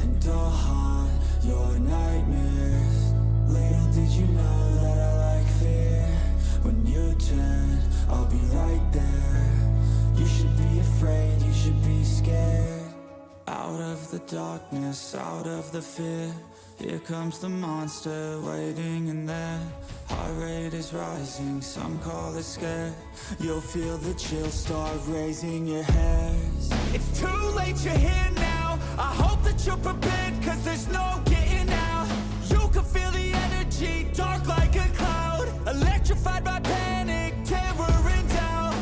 and I'll haunt your nightmares. Little did you know that I like fear. When you turn, I'll be right there. You should be afraid, you should be scared. Out of the darkness, out of the fear, here comes the monster waiting in there. Heart rate is rising, some call it scared. You'll feel the chill start raising your hairs. It's too late, you're here now. I hope that you're prepared, cause there's no getting out. You can feel the energy, dark like a cloud. Electrified by panic, terror and doubt.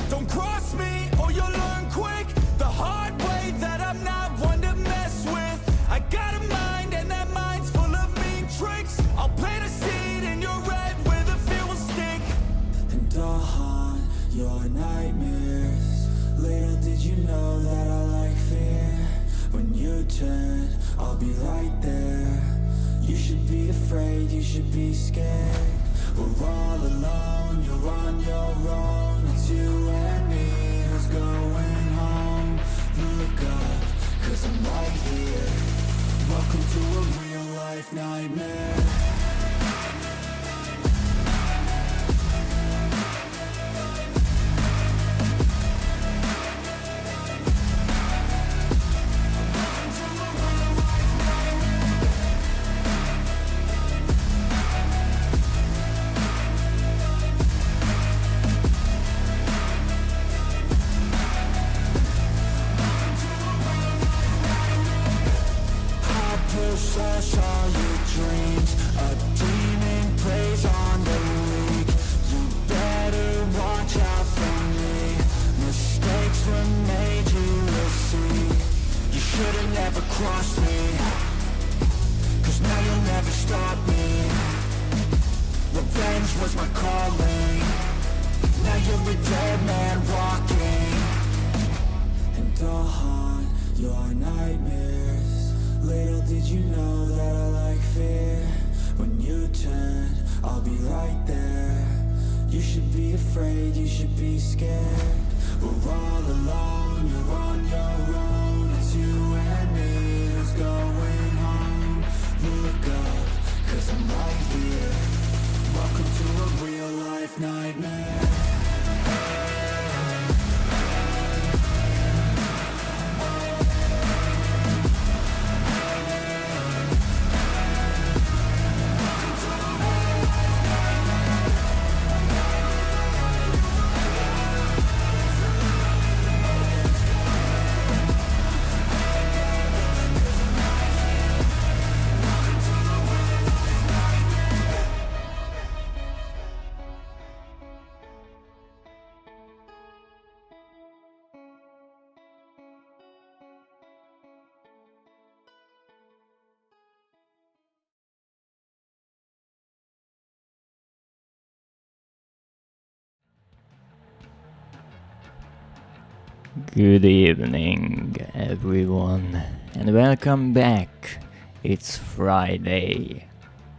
Don't cross me or you'll learn quick the hard way that I'm not one to mess with. I got a mind and that mind's full of mean tricks. I'll plant a seed in your red where the fear will stick, and I'll haunt your nightmares. Little did you know that I like fear. When you turn, I'll be right there. You should be afraid, you should be scared. We're all alone, you're on your own. It's you and me who's going home. Look up, cause I'm right here. Welcome to a real life nightmare. Slash all your dreams. A demon plays on the leak. You better watch out for me. Mistakes were made, you will see. You should've never crossed me, cause now you'll never stop me. Revenge was my calling. Now you're a dead man walking, and I'll haunt your nightmares. Little did you know that I like fear. When you turn, I'll be right there. You should be afraid, you should be scared. We're all alone, you're on your own. It's you and me who's going home. Look up, cause I'm right here. Welcome to a real life nightmare. Good evening, everyone, and welcome back. It's Friday,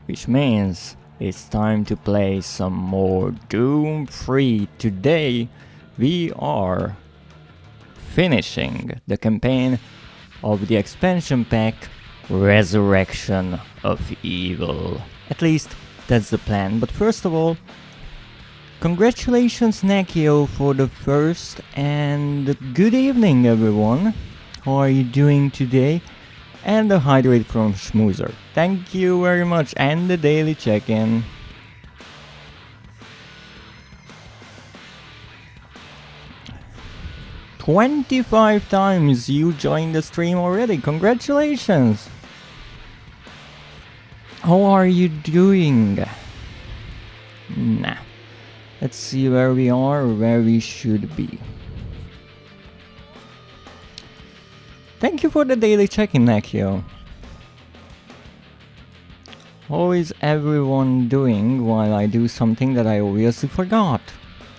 which means it's time to play some more Doom 3. Today, we are finishing the campaign of the expansion pack Resurrection of Evil. At least, that's the plan. But first of all, congratulations Nakio for the first, and good evening everyone. How are you doing today? And the hydrate from Schmoozer. Thank you very much, and the daily check-in. "25 times you joined the stream already, congratulations! How are you doing? Nah. Let's see where we are, or where we should be. Thank you for the daily check-in, Nakio. How is everyone doing while I do something that I obviously forgot?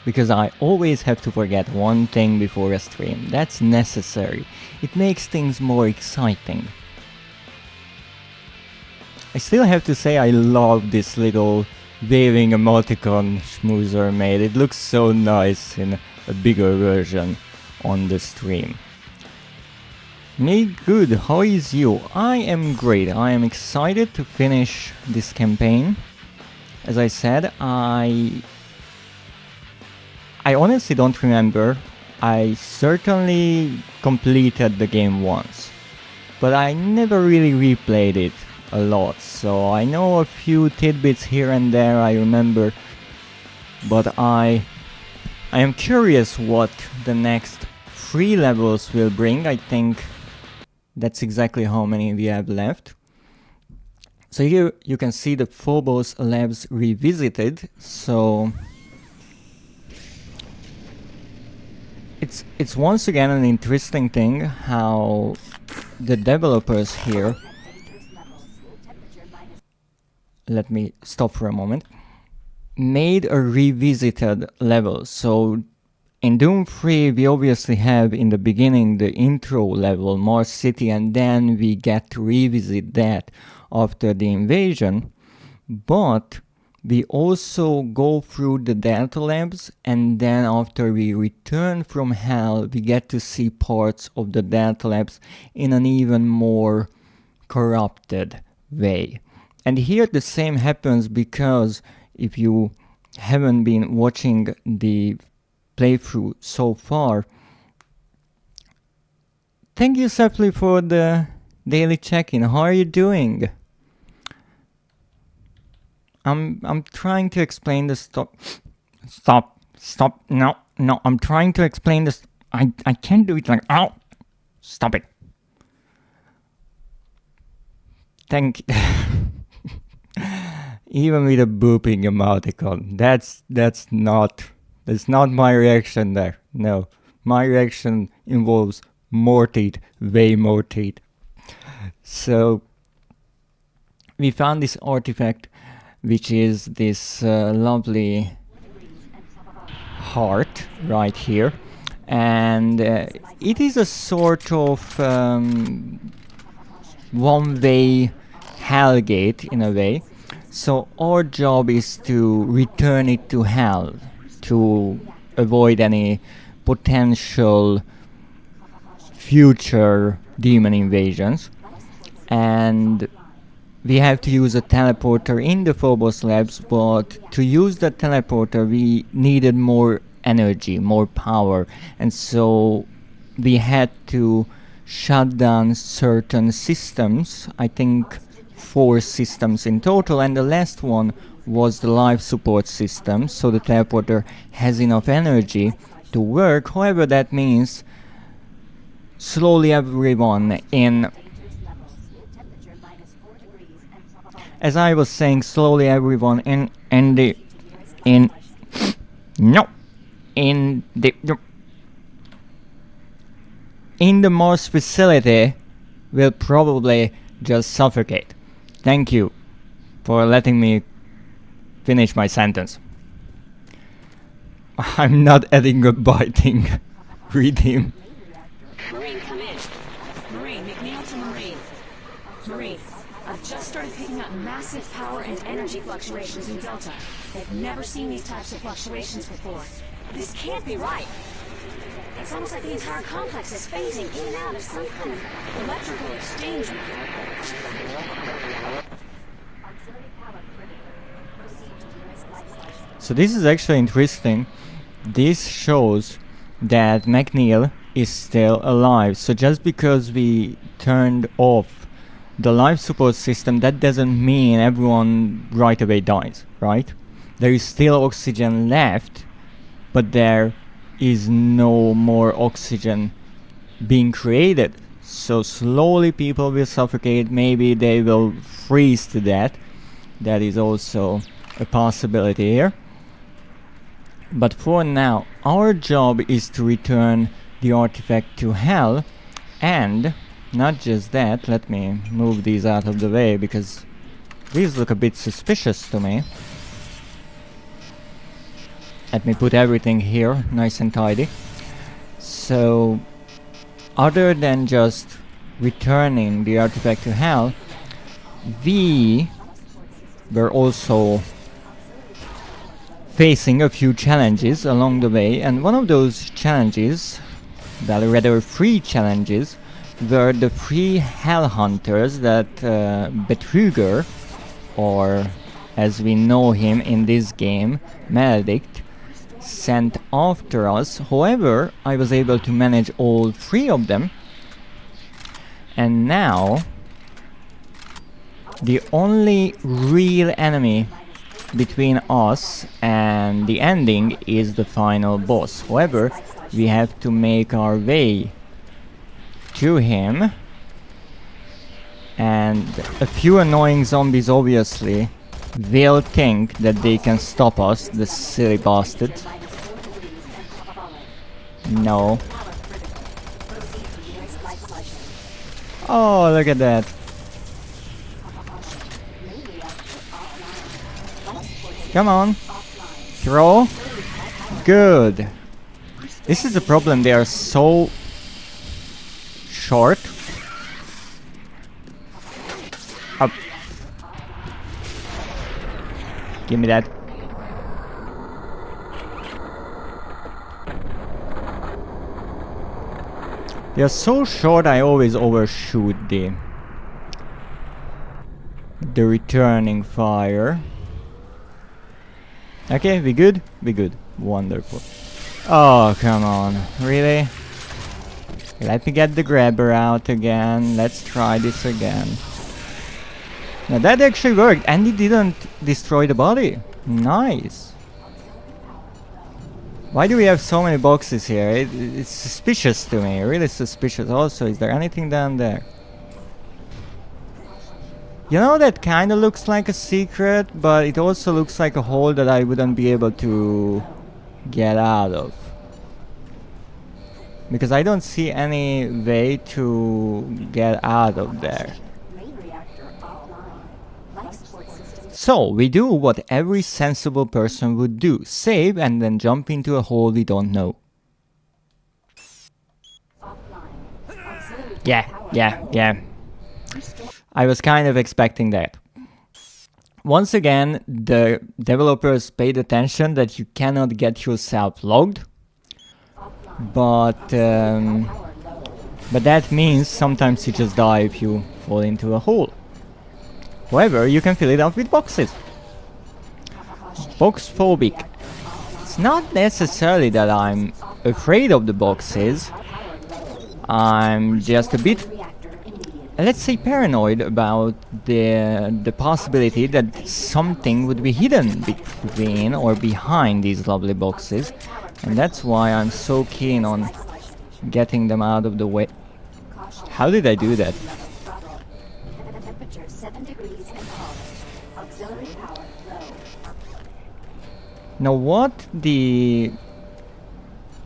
Because I always have to forget one thing before a stream. That's necessary. It makes things more exciting. I still have to say I love this little waving emoticon Schmoozer made. It looks so nice in a bigger version on the stream. Me good, how is you? I am great, I am excited to finish this campaign. As I said, I honestly don't remember. I certainly completed the game once, but I never really replayed it a lot, so I know a few tidbits here and there I remember, but I am curious what the next 3 levels will bring. I think that's exactly how many we have left. So here you can see the Phobos Labs revisited, so it's once again an interesting thing how the developers here, let me stop for a moment, made a revisited level. So in Doom 3 we obviously have in the beginning the intro level, Mars City, and then we get to revisit that after the invasion, but we also go through the Delta Labs, and then after we return from Hell we get to see parts of the Delta Labs in an even more corrupted way. And here the same happens because if you haven't been watching the playthrough so far, thank you Sepley for the daily check-in. How are you doing? I'm trying to explain the stop, no, I'm trying to explain this. I can't do it like, ow, stop it. Thank even with a booping emoticon, that's not my reaction there. No, my reaction involves more teeth, way more teeth. So we found this artifact, which is this lovely heart right here, and it is a sort of one-way hell gate in a way. So our job is to return it to hell to avoid any potential future demon invasions, and we have to use a teleporter in the Phobos Labs, but to use the teleporter we needed more energy, more power, and so we had to shut down certain systems, I think 4 systems in total, and the last one was the life support system, so the teleporter has enough energy to work. However, that means slowly everyone in, as I was saying, slowly everyone in the Mars facility will probably just suffocate. Thank you for letting me finish my sentence. I'm not adding a biting. Read him. Marine, come in. Marine, McNeil to Marine. Marine, I've just started picking up massive power and energy fluctuations in Delta. They've never seen these types of fluctuations before. This can't be right. It's almost like the entire complex is phasing in and out of some kind of electrical exchange. So this is actually interesting. This shows that McNeil is still alive. So just because we turned off the life support system, that doesn't mean everyone right away dies, right? There is still oxygen left, but there is no more oxygen being created. So slowly people will suffocate, maybe they will freeze to death. That is also a possibility here. But for now, our job is to return the artifact to Hell, and not just that, let me move these out of the way because these look a bit suspicious to me. Let me put everything here, nice and tidy. So, other than just returning the artifact to Hell, we were also facing a few challenges along the way, and one of those challenges, well, rather 3 challenges, were the three hell hunters that VTuber, or as we know him in this game, Maledict, sent after us. However, I was able to manage all three of them, and now the only real enemy between us and the ending is the final boss. However, we have to make our way to him, and a few annoying zombies obviously will think that they can stop us, the silly bastards. No. Oh, look at that. Come on. Throw. Good. This is the problem, they are so short. Up. Give me that. They are so short, I always overshoot the returning fire. Okay, we good? We good. Wonderful. Oh, come on. Really? Let me get the grabber out again. Let's try this again. Now that actually worked, and it didn't destroy the body. Nice. Why do we have so many boxes here? It's suspicious to me, really suspicious. Also, is there anything down there? You know, that kind of looks like a secret, but it also looks like a hole that I wouldn't be able to get out of. Because I don't see any way to get out of there. So, we do what every sensible person would do. Save and then jump into a hole we don't know. Yeah. I was kind of expecting that. Once again, the developers paid attention that you cannot get yourself logged. But that means sometimes you just die if you fall into a hole. However, you can fill it up with boxes. Box phobic. It's not necessarily that I'm afraid of the boxes. I'm just a bit, let's say, paranoid about the possibility that something would be hidden between or behind these lovely boxes. And that's why I'm so keen on getting them out of the way. How did I do that? Now what the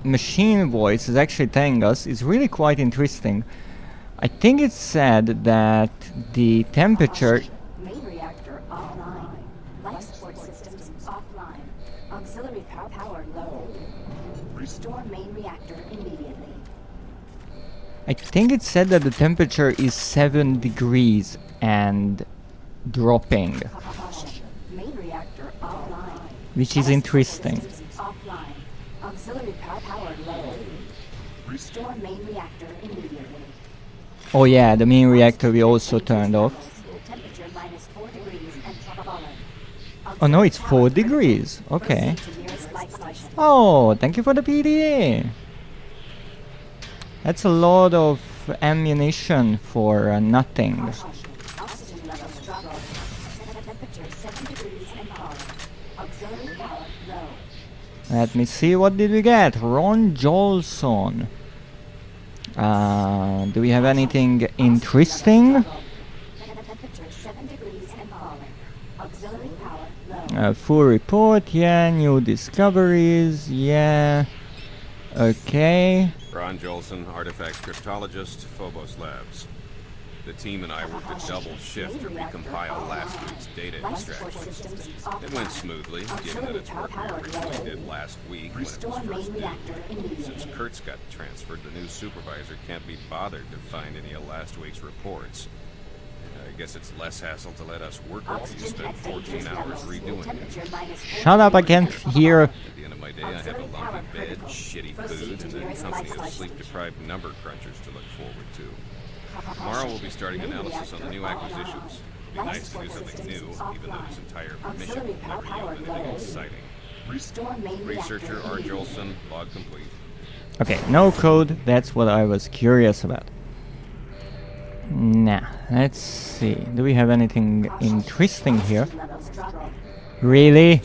machine voice is actually telling us is really quite interesting. I think it said that the temperature... Main reactor offline. Life support systems offline. Auxiliary power low. Restore main reactor immediately. I think it said that the temperature is 7 degrees and dropping. Main reactor offline. Which is interesting. Offline. Auxiliary power low. Restore main reactor immediately. Oh yeah, the main reactor we also turned off. Temperature -4 degrees and fallen. Oh no, it's 4 degrees. Okay. Oh, thank you for the PDA. That's a lot of ammunition for nothing. Oxygen levels drop. Temperature 7 degrees and fallen. Auxiliary power low. Let me see, what did we get? Ron Jolson. Do we have anything interesting? Temperature 7 degrees and falling. Auxiliary power low. Full report, yeah. New discoveries, yeah. Okay. Ron Jolson, artifact cryptologist, Phobos Labs. The team and I worked a double shift to recompile last week's data extractions. It went smoothly, given that it's work we originally did last week when it was first due. Since Kurt's got transferred, the new supervisor can't be bothered to find any of last week's reports. I guess it's less hassle to let us workers spend 14 hours redoing it. Shut up, I can't hear. At the end of my day, I have a lumpy bed, shitty food, and a company of sleep-deprived number crunchers to look forward to. Tomorrow we'll be starting analysis on the new acquisitions. It'd be nice to do something new, even though this entire mission will never yield anything exciting. Researcher R. Jolson, log complete. Okay, no code, that's what I was curious about. Now, let's see. Do we have anything interesting here? Really?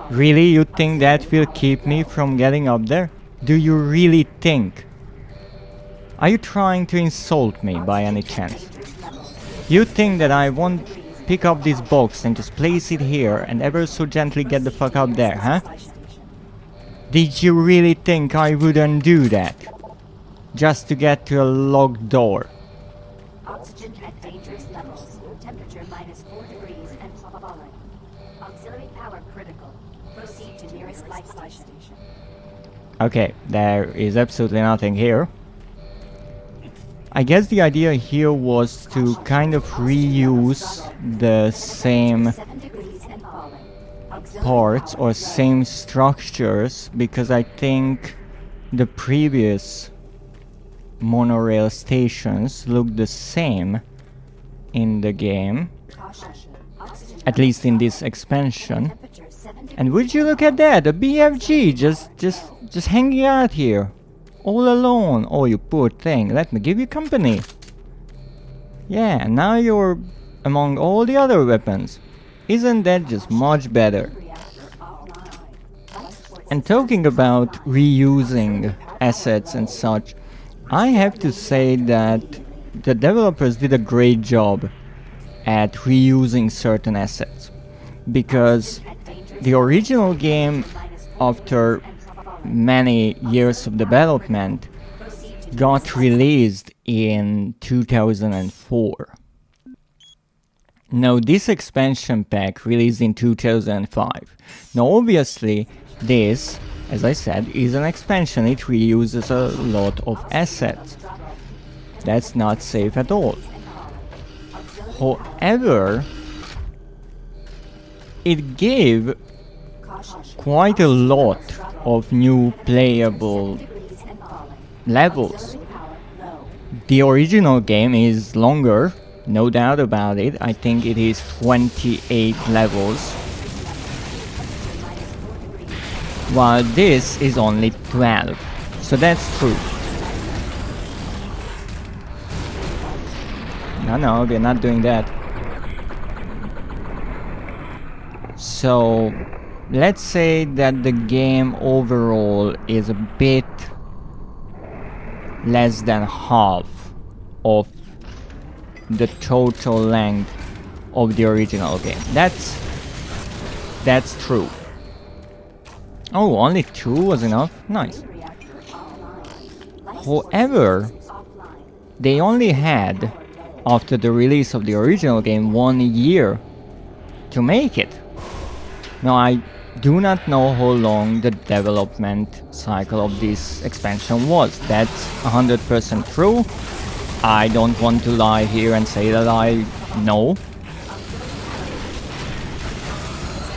Really? You think that will keep me from getting up there? Do you really think? Are you trying to insult me by any chance? You think that I won't pick up this box and just place it here and ever so gently get the fuck up there, huh? Did you really think I wouldn't do that? Just to get to a locked door? Oxygen at dangerous levels. Temperature -4 degrees and falling. Auxiliary power critical. Proceed to nearest life station. Okay, there is absolutely nothing here. I guess the idea here was to kind of reuse the same parts or same structures, because I think the previous monorail stations look the same in the game, at least in this expansion. And would you look at that, a BFG just hanging out here all alone. Oh, you poor thing, let me give you company. Yeah, now you're among all the other weapons. Isn't that just much better? And talking about reusing assets and such, I have to say that the developers did a great job at reusing certain assets, because the original game, after many years of development, got released in 2004. Now this expansion pack released in 2005. Now obviously this, as I said, is an expansion. It reuses a lot of assets. That's not safe at all. However, it gave quite a lot of new playable levels. The original game is longer, no doubt about it. I think it is 28 levels, while this is only 12. So that's true. No, we're not doing that. So let's say that the game overall is a bit less than half of the total length of the original game. That's true. Oh, only 2 was enough? Nice. However, they only had, after the release of the original game, 1 year to make it. Now, I do not know how long the development cycle of this expansion was. That's 100% true. I don't want to lie here and say that I know.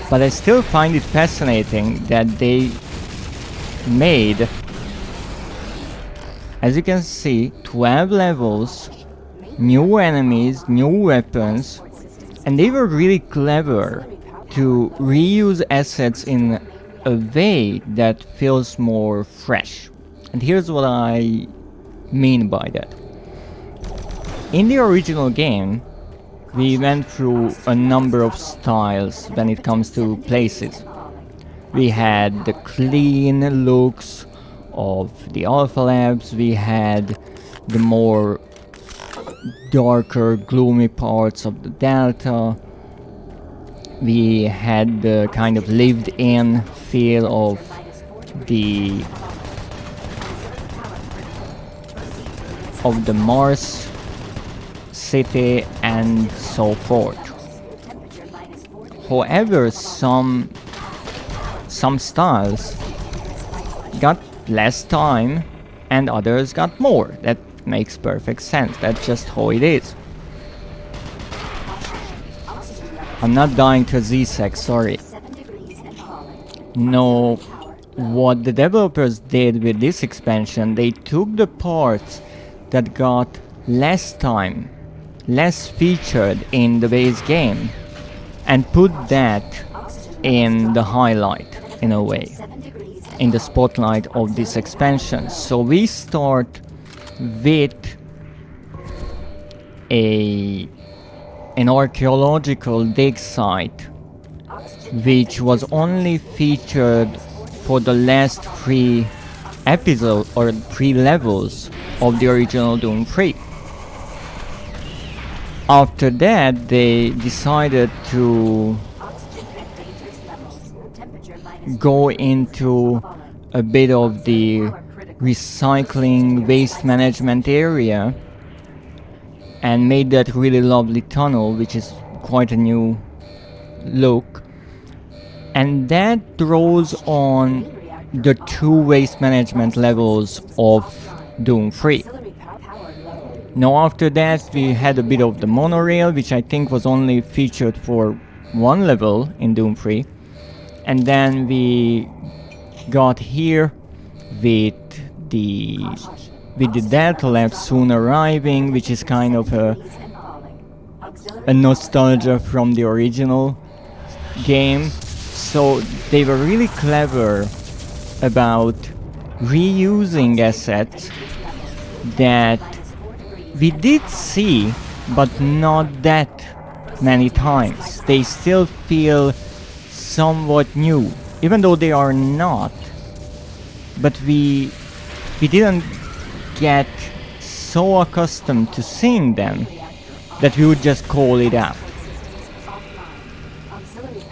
But I still find it fascinating that they made, as you can see, 12 levels, new enemies, new weapons, and they were really clever to reuse assets in a way that feels more fresh. And here's what I mean by that. In the original game, we went through a number of styles when it comes to places. We had the clean looks of the Alpha Labs, we had the more darker, gloomy parts of the Delta, we had the kind of lived-in feel of the Mars city and so forth. However, some styles got less time and others got more. That makes perfect sense. That's just how it is. I'm not dying to a Z-Sec, sorry. No, what the developers did with this expansion, they took the parts that got less time, less featured in the base game, and put that in the highlight, in a way, in the spotlight of this expansion. So we start with an archaeological dig site, which was only featured for the last 3 episodes or 3 levels of the original Doom 3. After that, they decided to go into a bit of the recycling waste management area and made that really lovely tunnel, which is quite a new look. And that draws on the 2 waste management levels of Doom 3. Now after that we had a bit of the monorail, which I think was only featured for 1 level in Doom 3. And then we got here with the Delta Lab soon arriving, which is kind of a nostalgia from the original game. So they were really clever about reusing assets that we did see, but not that many times. They still feel somewhat new, even though they are not. But we didn't get so accustomed to seeing them that we would just call it out.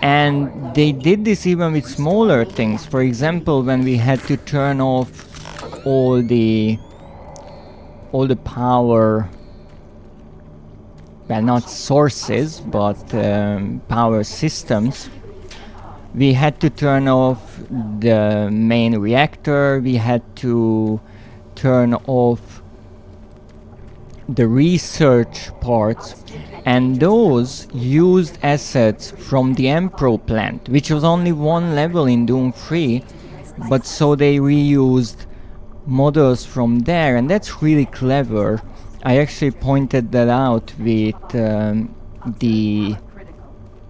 And they did this even with smaller things. For example, when we had to turn off all the power, well, not sources, but power systems. We had to turn off the main reactor, we had to turn off the research parts, and those used assets from the Empro plant, which was only 1 level in Doom 3, but so they reused models from there, and that's really clever. I actually pointed that out with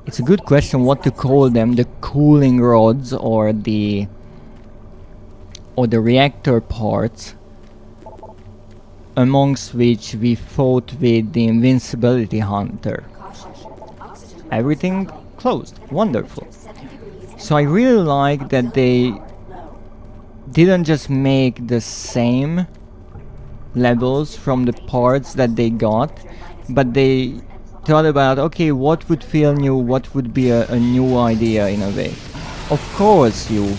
it's a good question what to call them, the cooling rods or the reactor parts, amongst which we fought with the Invincibility Hunter. Everything closed. Wonderful. So I really like that they didn't just make the same levels from the parts that they got, but they thought about, okay, what would feel new, what would be a new idea in a way. Of course, you.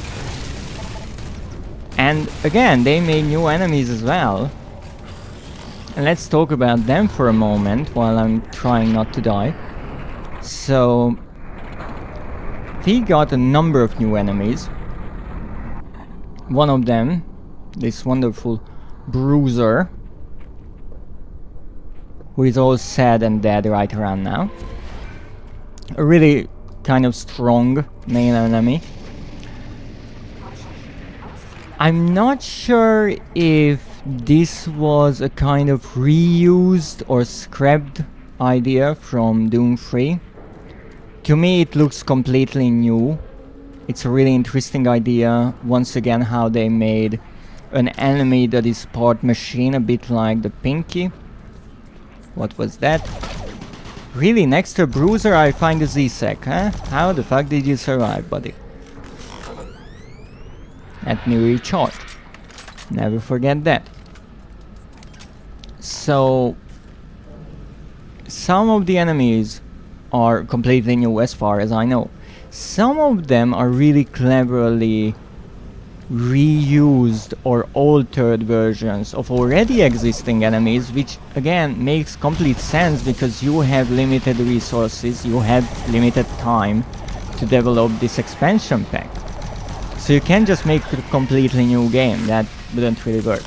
And again, they made new enemies as well. And let's talk about them for a moment while I'm trying not to die. So we got a number of new enemies. One of them, this wonderful Bruiser, who is all sad and dead right around now. A really kind of strong main enemy. I'm not sure if this was a kind of reused or scrapped idea from Doom 3. To me it looks completely new. It's a really interesting idea, once again, how they made an enemy that is part machine, a bit like the Pinky. What was that? Really, next to Bruiser I find a Z-Sec, huh? How the fuck did you survive, buddy? Let me recharge. Never forget that. So some of the enemies are completely new as far as I know. Some of them are really cleverly reused or altered versions of already existing enemies, which again makes complete sense because you have limited resources, you have limited time to develop this expansion pack. So you can't just make a completely new game, that wouldn't really work.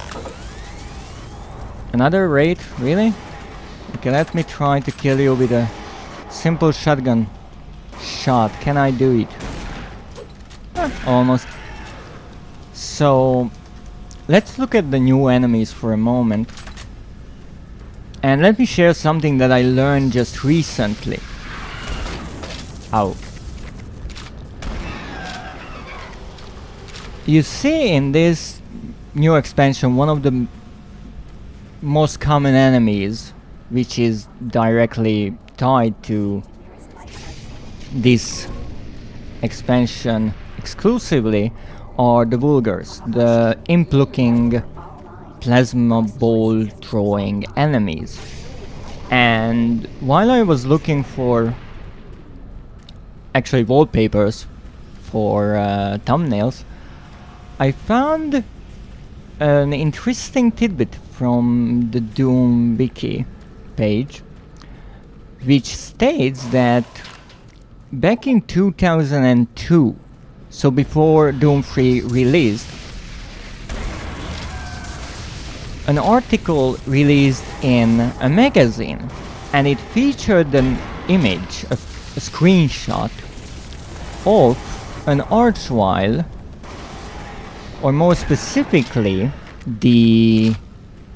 Another raid, really? Okay, let me try to kill you with a simple shotgun shot. Can I do it? Almost. So let's look at the new enemies for a moment. And let me share something that I learned just recently. Ow. You see in this new expansion one of the most common enemies, which is directly tied to this expansion exclusively, are the Vulgars, the imp-looking plasma ball throwing enemies. And while I was looking for actually wallpapers for thumbnails, I found an interesting tidbit from the Doom wiki page, which states that back in 2002, so before Doom 3 released, an article released in a magazine, and it featured an image, a screenshot of an Archvile, or more specifically the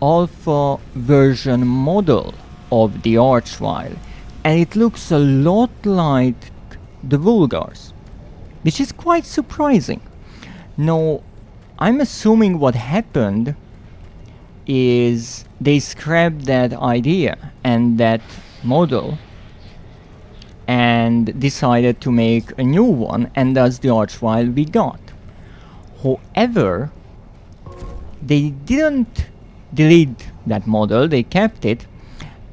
alpha version model of the Archvile, and it looks a lot like the Vulgars, which is quite surprising. Now, I'm assuming what happened is they scrapped that idea and that model and decided to make a new one, and that's the Archvile we got. However, they didn't delete that model, they kept it,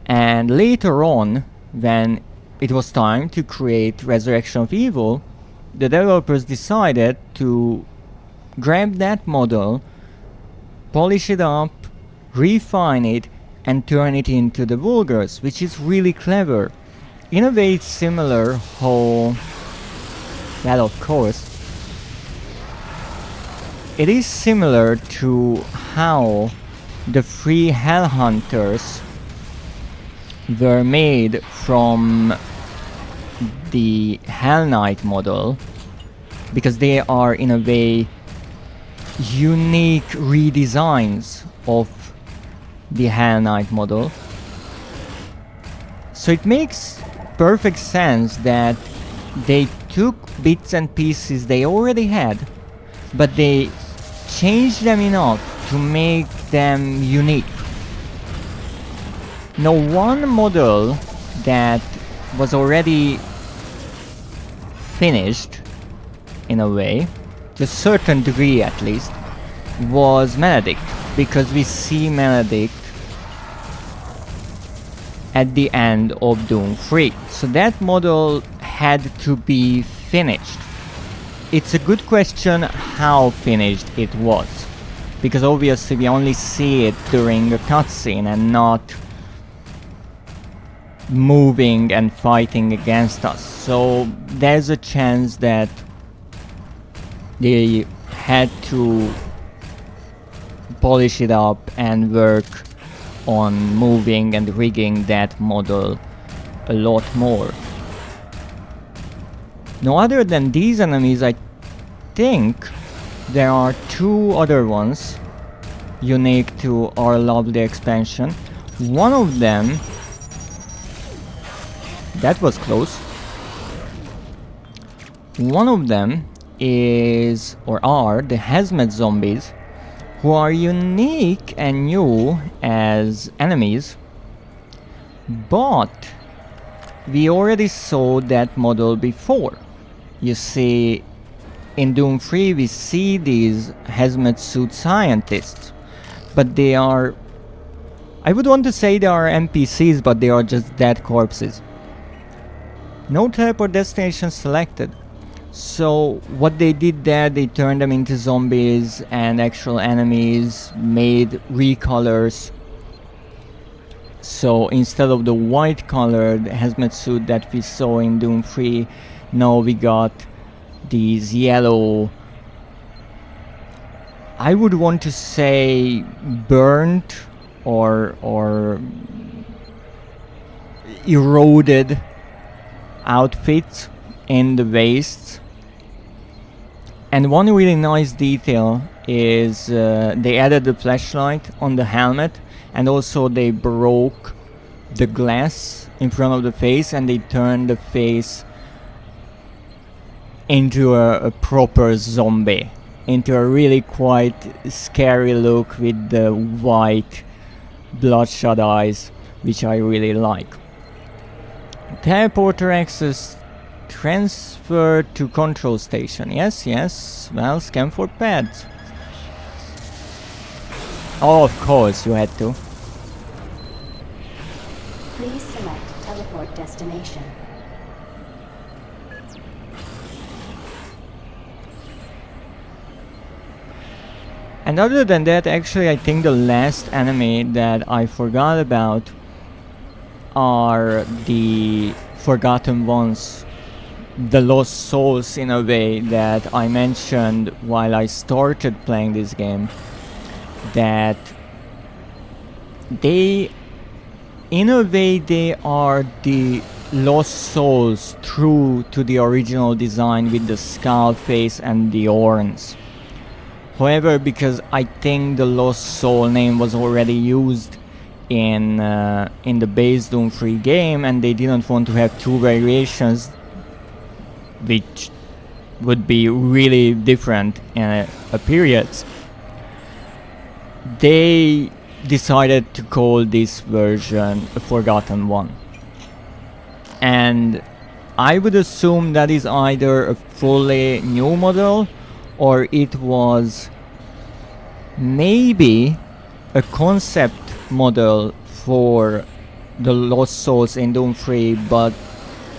and later on, when it was time to create Resurrection of Evil, the developers decided to grab that model, polish it up, refine it, and turn it into the Vulgars, which is really clever. In a way, it's similar how, well, of course, it is similar to how the 3 Hellhunters were made from the Hell Knight model, because they are in a way unique redesigns of the Hell Knight model. So it makes perfect sense that they took bits and pieces they already had, but they changed them enough to make them unique. Now, one model that was already finished, in a way, to a certain degree at least, was Maledict, because we see Maledict at the end of Doom 3. So that model had to be finished. It's a good question how finished it was, because obviously we only see it during a cutscene and not moving and fighting against us. So there's a chance that they had to polish it up and work on moving and rigging that model a lot more. Now, other than these enemies, I think there are 2 other ones unique to our lovely expansion. One of them, that was close. One of them is, or are, the hazmat zombies, who are unique and new as enemies, but we already saw that model before. You see, in Doom 3 we see these hazmat suit scientists, but they are, I would want to say they are NPCs, but they are just dead corpses. No teleport destination selected. So what they did there, they turned them into zombies and actual enemies, made recolors. So instead of the white colored hazmat suit that we saw in Doom 3, now we got these yellow, I would want to say burnt or eroded outfits in the waists. And one really nice detail is they added the flashlight on the helmet, and also they broke the glass in front of the face and they turn the face into a proper zombie, into a really quite scary look with the white bloodshot eyes, which I really like. Teleporter access transfer to control station. Yes, yes. Well, scan for pads. Oh, of course, you had to. Please select teleport destination. And other than that, actually, I think the last enemy that I forgot about are the Forgotten Ones, the Lost Souls in a way that I mentioned while I started playing this game, that they, in a way, they are the Lost Souls true to the original design with the skull face and the horns. However, because I think the Lost Soul name was already used in the base Doom 3 game, and they didn't want to have two variations, which would be really different in appearance. They decided to call this version a Forgotten One. And I would assume that is either a fully new model, or it was maybe a concept model for the Lost Souls in Doom 3, but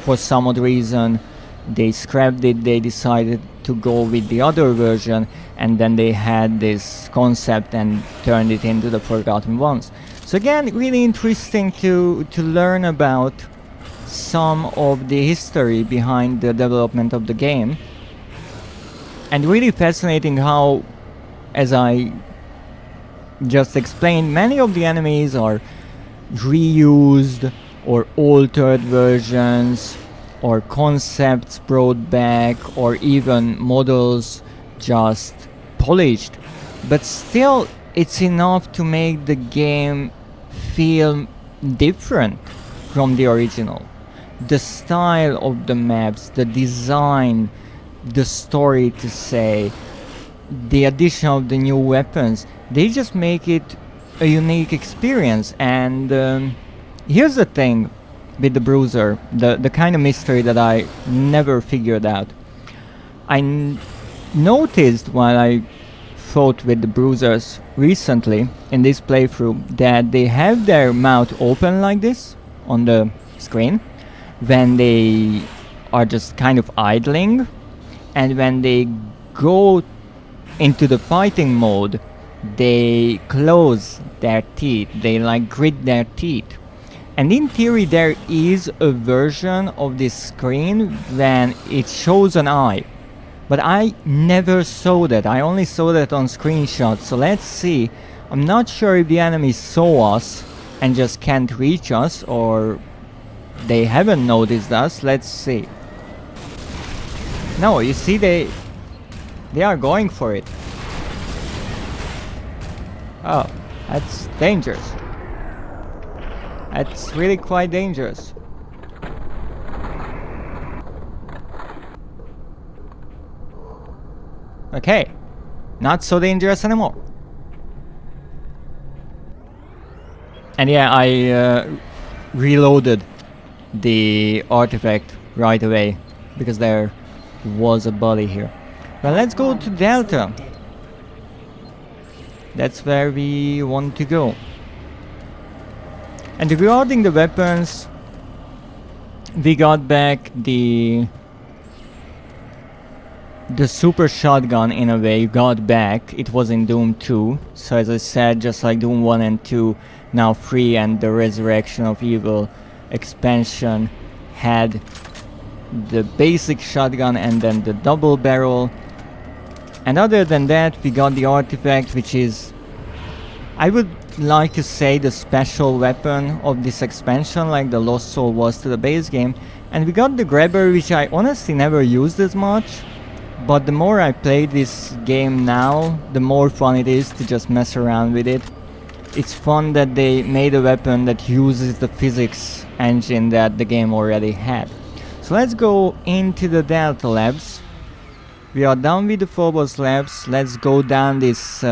for some odd reason they scrapped it, they decided to go with the other version, and then they had this concept and turned it into the Forgotten Ones. So again, really interesting to learn about some of the history behind the development of the game. And really fascinating how, as I just explained, many of the enemies are reused or altered versions or concepts brought back or even models just polished. But still, it's enough to make the game feel different from the original. The style of the maps, the design, the story to say, the addition of the new weapons, they just make it a unique experience. And here's the thing with the Bruiser, the kind of mystery that I never figured out. I noticed while I fought with the Bruisers recently in this playthrough that they have their mouth open like this on the screen when they are just kind of idling, and when they go into the fighting mode they close their teeth, they like grit their teeth. And in theory there is a version of this screen when it shows an eye, but I never saw that. I only saw that on screenshots. So let's see. I'm not sure if the enemies saw us and just can't reach us, or they haven't noticed us. Let's see. No, you see, they are going for it. Oh, that's dangerous. That's really quite dangerous. Okay, not so dangerous anymore. And yeah, I reloaded the artifact right away because there was a body here. Well, let's go to Delta. That's where we want to go. And regarding the weapons, we got back the super shotgun in a way, got back. It was in Doom 2, so as I said, just like Doom 1 and 2, now 3 and the Resurrection of Evil expansion had the basic shotgun and then the double barrel. And other than that, we got the artifact, which is, I would like to say, the special weapon of this expansion, like the Lost Soul was to the base game. And we got the grabber, which I honestly never used as much, but the more I play this game now, the more fun it is to just mess around with it. it's fun that they made a weapon that uses the physics engine that the game already had. So let's go into the Delta Labs. We are done with the Phobos Labs. Let's go down this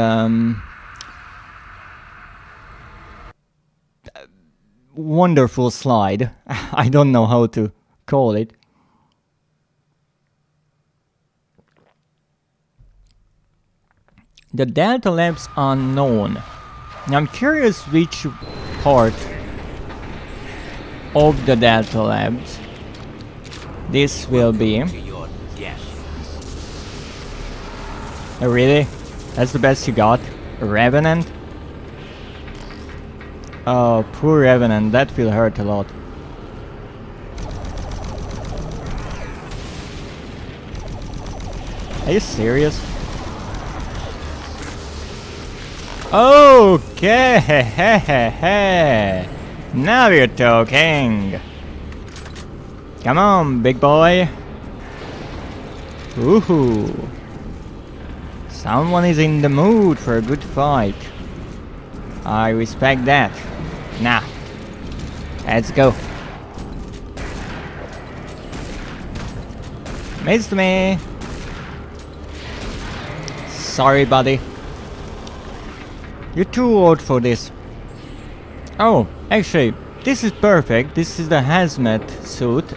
wonderful slide. I don't know how to call it. The Delta Labs are known. I'm curious which part of the Delta Labs this will be. Oh, really? That's the best you got? A Revenant? Oh, poor Revenant, that will hurt a lot. Are you serious? Okay, now we're talking. Come on, big boy. Woohoo. Someone is in the mood for a good fight. I respect that. Nah. Let's go. Missed me. Sorry, buddy. You're too old for this. Oh, actually, this is perfect. This is the hazmat suit.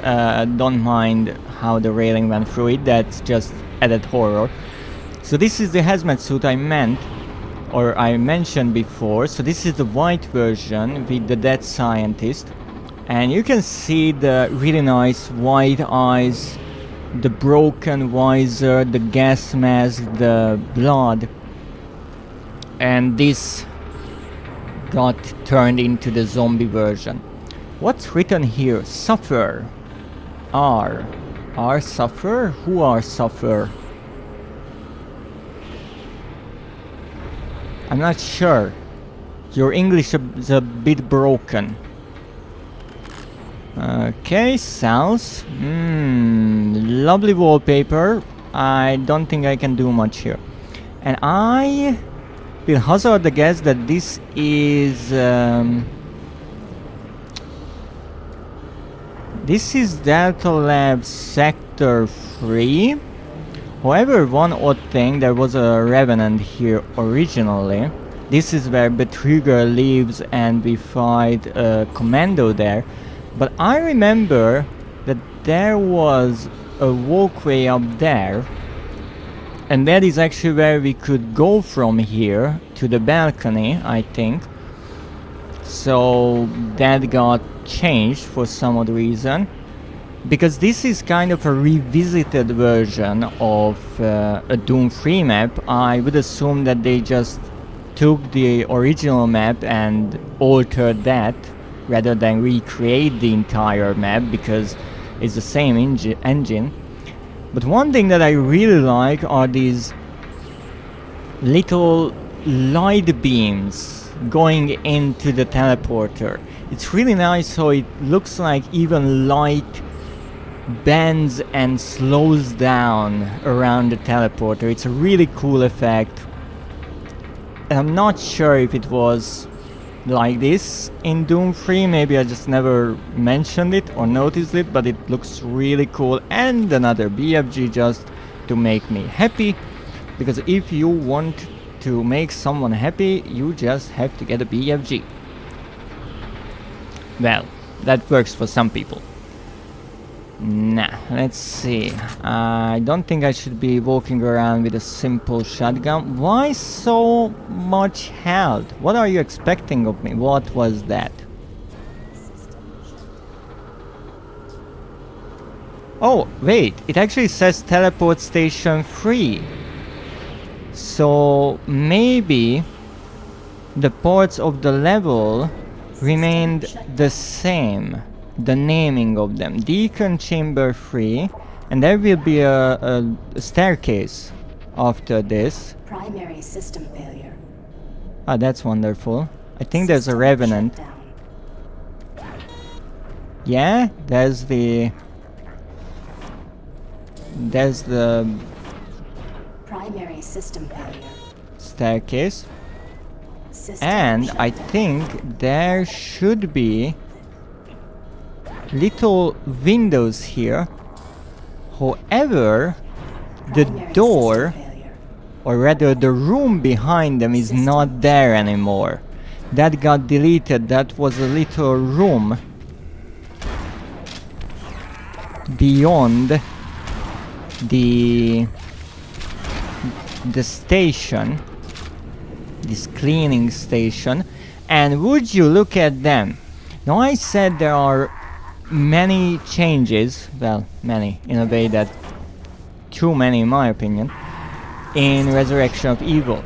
Don't mind how the railing went through it. That's just added horror. So this is the hazmat suit I meant, or I mentioned before. So this is the white version with the dead scientist. And you can see the really nice white eyes, the broken visor, the gas mask, the blood. And this got turned into the zombie version. What's written here? Suffer. R. R suffer? Who are suffer? I'm not sure. Your English is a bit broken. Okay, cells. Lovely wallpaper. I don't think I can do much here. And I will hazard the guess that this is Delta Lab Sector 3. However, one odd thing, there was a Revenant here originally. This is where Betrüger lives and we fight a commando there. But I remember that there was a walkway up there. And that is actually where we could go from here to the balcony, I think. So that got changed for some odd reason. Because this is kind of a revisited version of a Doom 3 map. I would assume that they just took the original map and altered that rather than recreate the entire map, because it's the same engine. But one thing that I really like are these little light beams going into the teleporter. It's really nice, so it looks like even light bends and slows down around the teleporter. It's a really cool effect. And I'm not sure if it was like this in Doom 3, maybe I just never mentioned it or noticed it, but it looks really cool. And another BFG just to make me happy, because if you want to make someone happy, you just have to get a BFG. Well, that works for some people. Nah, let's see. I don't think I should be walking around with a simple shotgun. Why so much health? What are you expecting of me? What was that? Oh, wait. It actually says teleport station 3. So maybe the parts of the level remained the same. The naming of them. Deacon Chamber 3, and there will be a staircase after this. Primary system failure. Ah, that's wonderful. I think there's a Revenant. Yeah, there's the primary system failure. Staircase. System And shut I down. think there should be little windows here. However, the Primary door, system failure. or rather the room behind them, is not there anymore. That got deleted. That was a little room beyond the station, this cleaning station, and would you look at them. Now I said there are many changes, well, many in a way that too many in my opinion, in Resurrection of Evil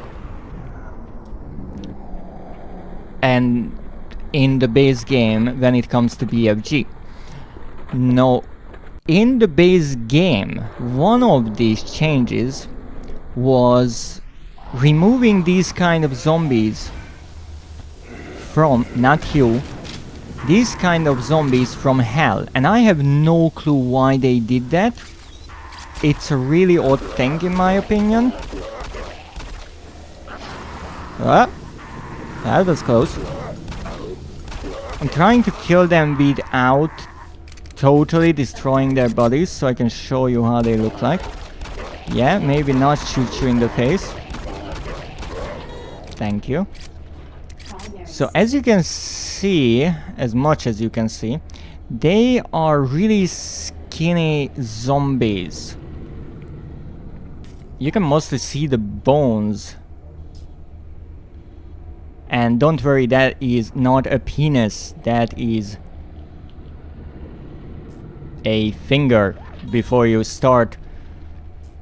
and in the base game when it comes to BFG. Now, in the base game, one of these changes was removing these kind of zombies from, not you, these kind of zombies from hell, and I have no clue why they did that. It's a really odd thing in my opinion. Ah, that was close. I'm trying to kill them without totally destroying their bodies, so I can show you how they look like. Yeah, maybe not shoot you in the face. Thank you. Primary So as you can see, as much as you can see, they are really skinny zombies. You can mostly see the bones. And don't worry, that is not a penis, that is a finger before you start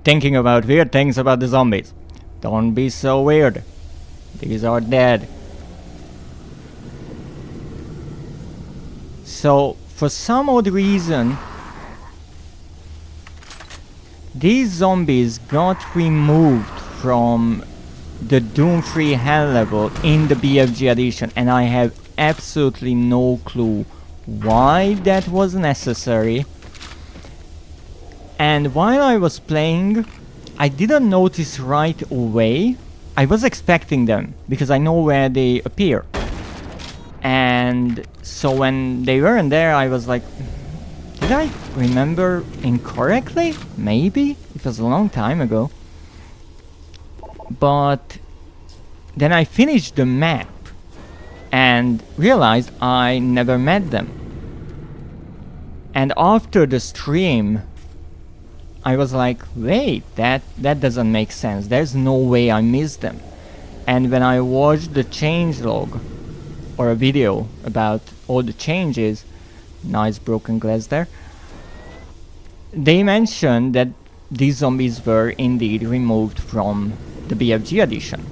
thinking about weird things about the zombies. Don't be so weird. These are dead. So, for some odd reason, these zombies got removed from the Doom-free Hell level in the BFG edition, and I have absolutely no clue why that was necessary. And while I was playing, I didn't notice right away. I was expecting them, because I know where they appear. And so when they weren't there, I was like, did I remember incorrectly? Maybe? It was a long time ago. But then I finished the map and realized I never met them. And after the stream, I was like, wait, that doesn't make sense. There's no way I missed them. And when I watched the changelog, or a video about all the changes, nice broken glass there, they mentioned that these zombies were indeed removed from the BFG edition.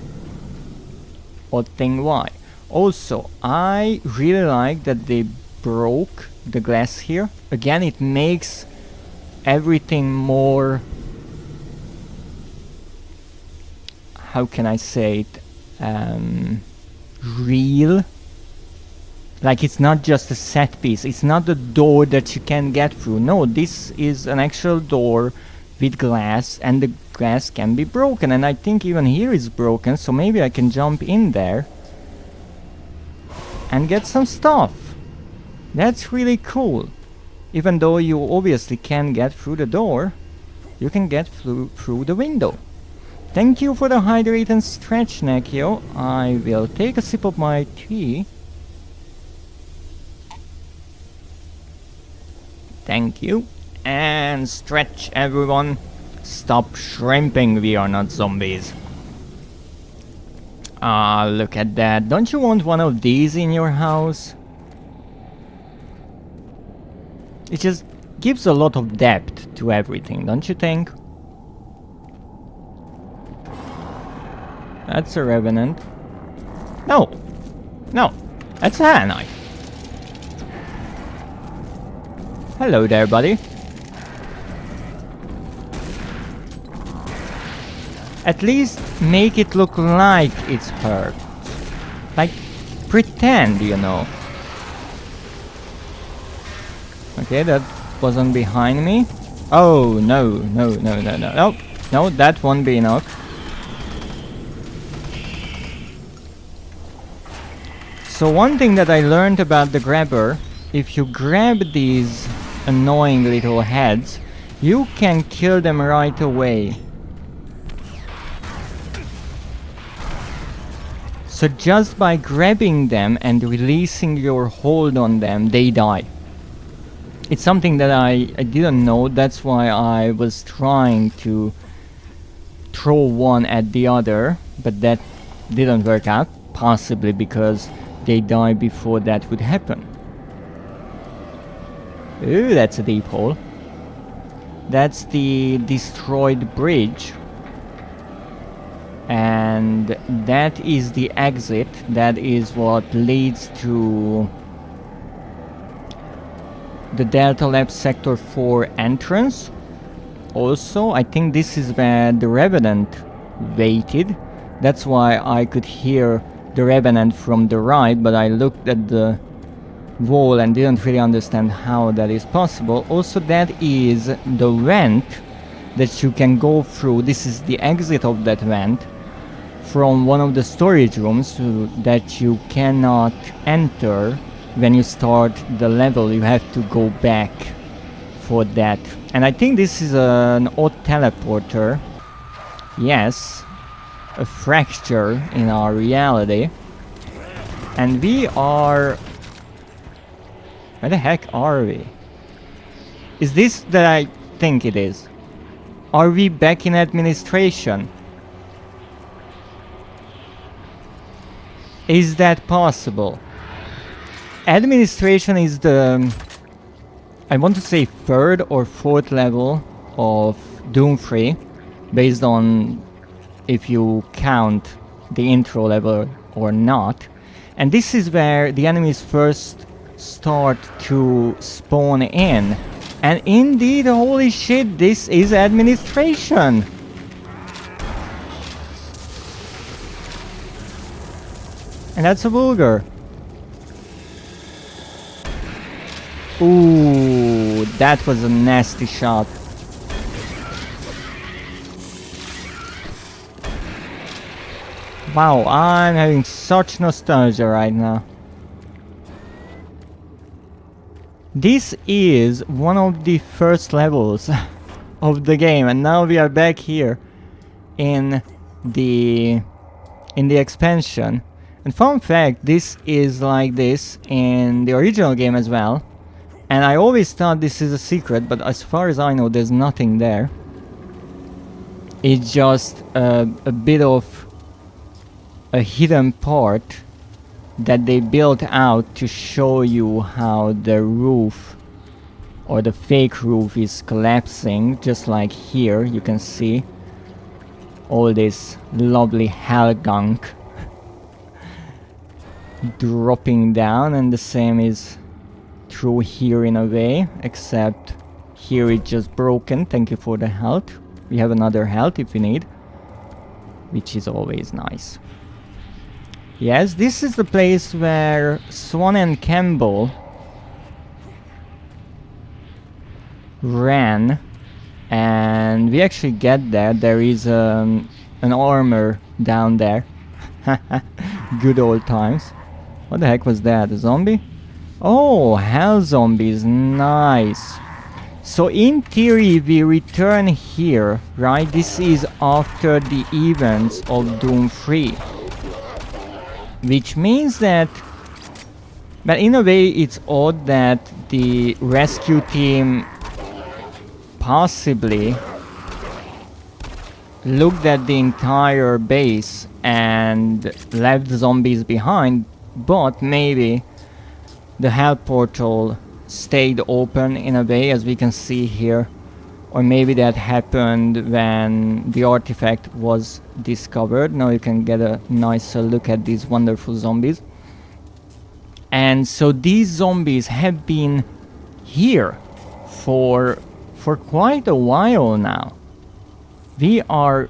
Odd thing why. Also, I really like that they broke the glass here. Again, it makes everything more, how can I say it, real. Like, it's not just a set piece, it's not a door that you can get through. No, this is an actual door with glass, and the glass can be broken, and I think even here is broken, so maybe I can jump in there and get some stuff. That's really cool. Even though you obviously can't get through the door, you can get through the window. Thank you for the hydrate and stretch, Nekio. I will take a sip of my tea. Thank you. And stretch, everyone. Stop shrimping, we are not zombies. Ah, look at that. Don't you want one of these in your house? It just gives a lot of depth to everything, don't you think? That's a revenant. No! No! That's a hand knife. Hello there, buddy. At least make it look like it's hurt. Like, pretend, you know. Okay, that wasn't behind me. Oh, no, no, no, no, no. No, no, that won't be enough. So one thing that I learned about the grabber, if you grab these annoying little heads, you can kill them right away. So just by grabbing them and releasing your hold on them, they die. It's something that I didn't know, that's why I was trying to throw one at the other, but that didn't work out, possibly because they die before that would happen. Ooh, that's a deep hole. That's the destroyed bridge. And that is the exit. That is what leads to the Delta Lab Sector 4 entrance. Also, I think this is where the Revenant waited. That's why I could hear the Revenant from the right, but I looked at the wall and didn't really understand how that is possible. Also, that is the vent that you can go through. This is the exit of that vent from one of the storage rooms that you cannot enter when you start the level. You have to go back for that. And I think this is an odd teleporter. Yes, a fracture in our reality. And we are... Where the heck are we? Is this that I think it is? Are we back in administration? Is that possible? Administration is the... I want to say third or fourth level of Doom 3, based on if you count the intro level or not. And this is where the enemies first start to spawn in. And indeed, holy shit, this is administration! And that's a vulgar. Ooh, that was a nasty shot. Wow, I'm having such nostalgia right now. This is one of the first levels of the game, and now we are back here in the expansion. And fun fact, this is like this in the original game as well. And I always thought this is a secret, but as far as I know, there's nothing there. It's just a bit of a hidden part that they built out to show you how the roof or the fake roof is collapsing, just like here you can see all this lovely hell gunk dropping down, and the same is true here in a way, except here it's just broken. Thank you for the health. We have another health if we need, which is always nice. Yes, this is the place where Swan and Campbell ran, and we actually get there. There is an armor down there. Good old times. What the heck was that? A zombie? Oh, hell zombies, nice. So in theory we return here, right? This is after the events of Doom 3. Which means that... But in a way it's odd that the rescue team possibly looked at the entire base and left the zombies behind, but maybe the hell portal stayed open in a way, as we can see here. Or maybe that happened when the artifact was discovered. Now you can get a nicer look at these wonderful zombies. And so these zombies have been here for quite a while now. We are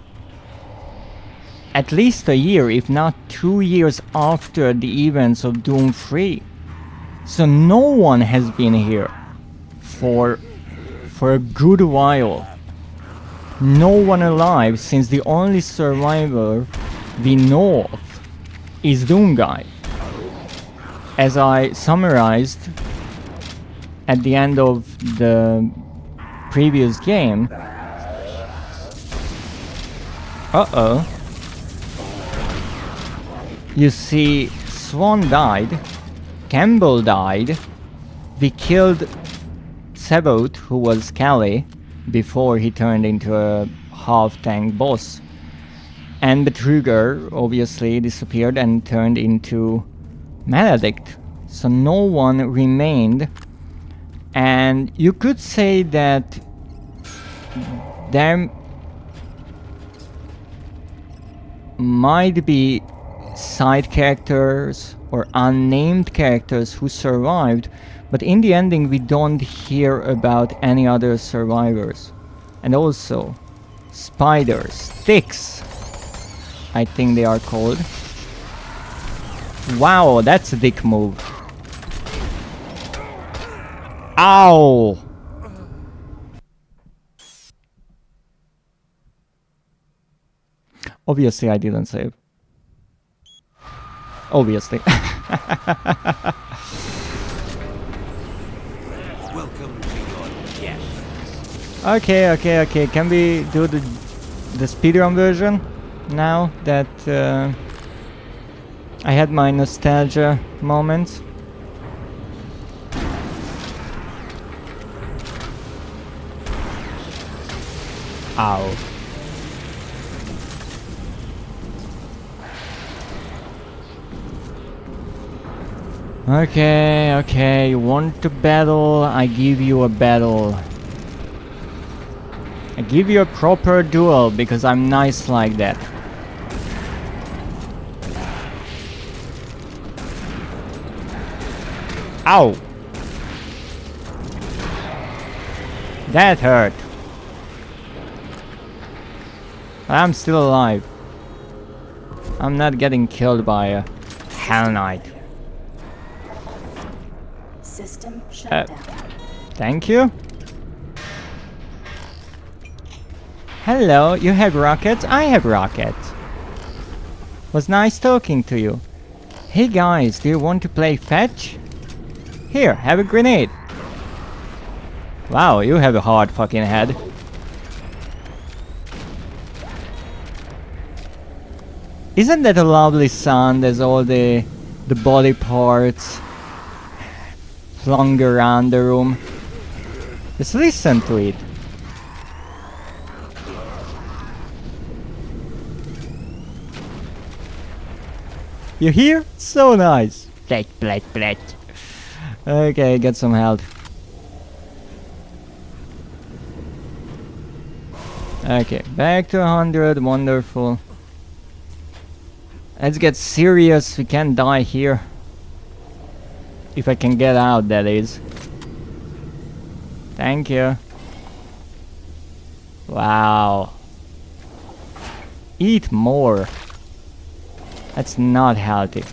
at least a year, if not 2 years after the events of Doom 3. So no one has been here for a good while. No one alive, since the only survivor we know of is Doom Guy. as I summarized at the end of the previous game. Uh-oh. You see, Swan died, Campbell died, we killed Sebot, who was Callie, before he turned into a half-tank boss. And Betruger obviously disappeared and turned into Maledict. So no one remained. And you could say that there might be side characters or unnamed characters who survived, but in the ending we don't hear about any other survivors. And also spiders, sticks, I think they are called. Wow, that's a dick move. Ow! Obviously I didn't save. Obviously. Welcome to your guest. Okay. Can we do the speedrun version now that I had my nostalgia moments? Ow. Okay, you want to battle, I give you a battle. I give you a proper duel because I'm nice like that. Ow! That hurt. I'm still alive. I'm not getting killed by a Hell Knight. System shutdown. Thank you. Hello, you have rockets? I have rockets. Was nice talking to you. Hey guys, do you want to play fetch? Here, have a grenade. Wow, you have a hard fucking head. Isn't that a lovely sound as all the body parts flung around the room? Just listen to it. You hear? So nice. Plate. Okay, get some health. Okay, back to 100. Wonderful. Let's get serious. We can't die here. If I can get out, that is. Thank you. Wow. Eat more. That's not healthy.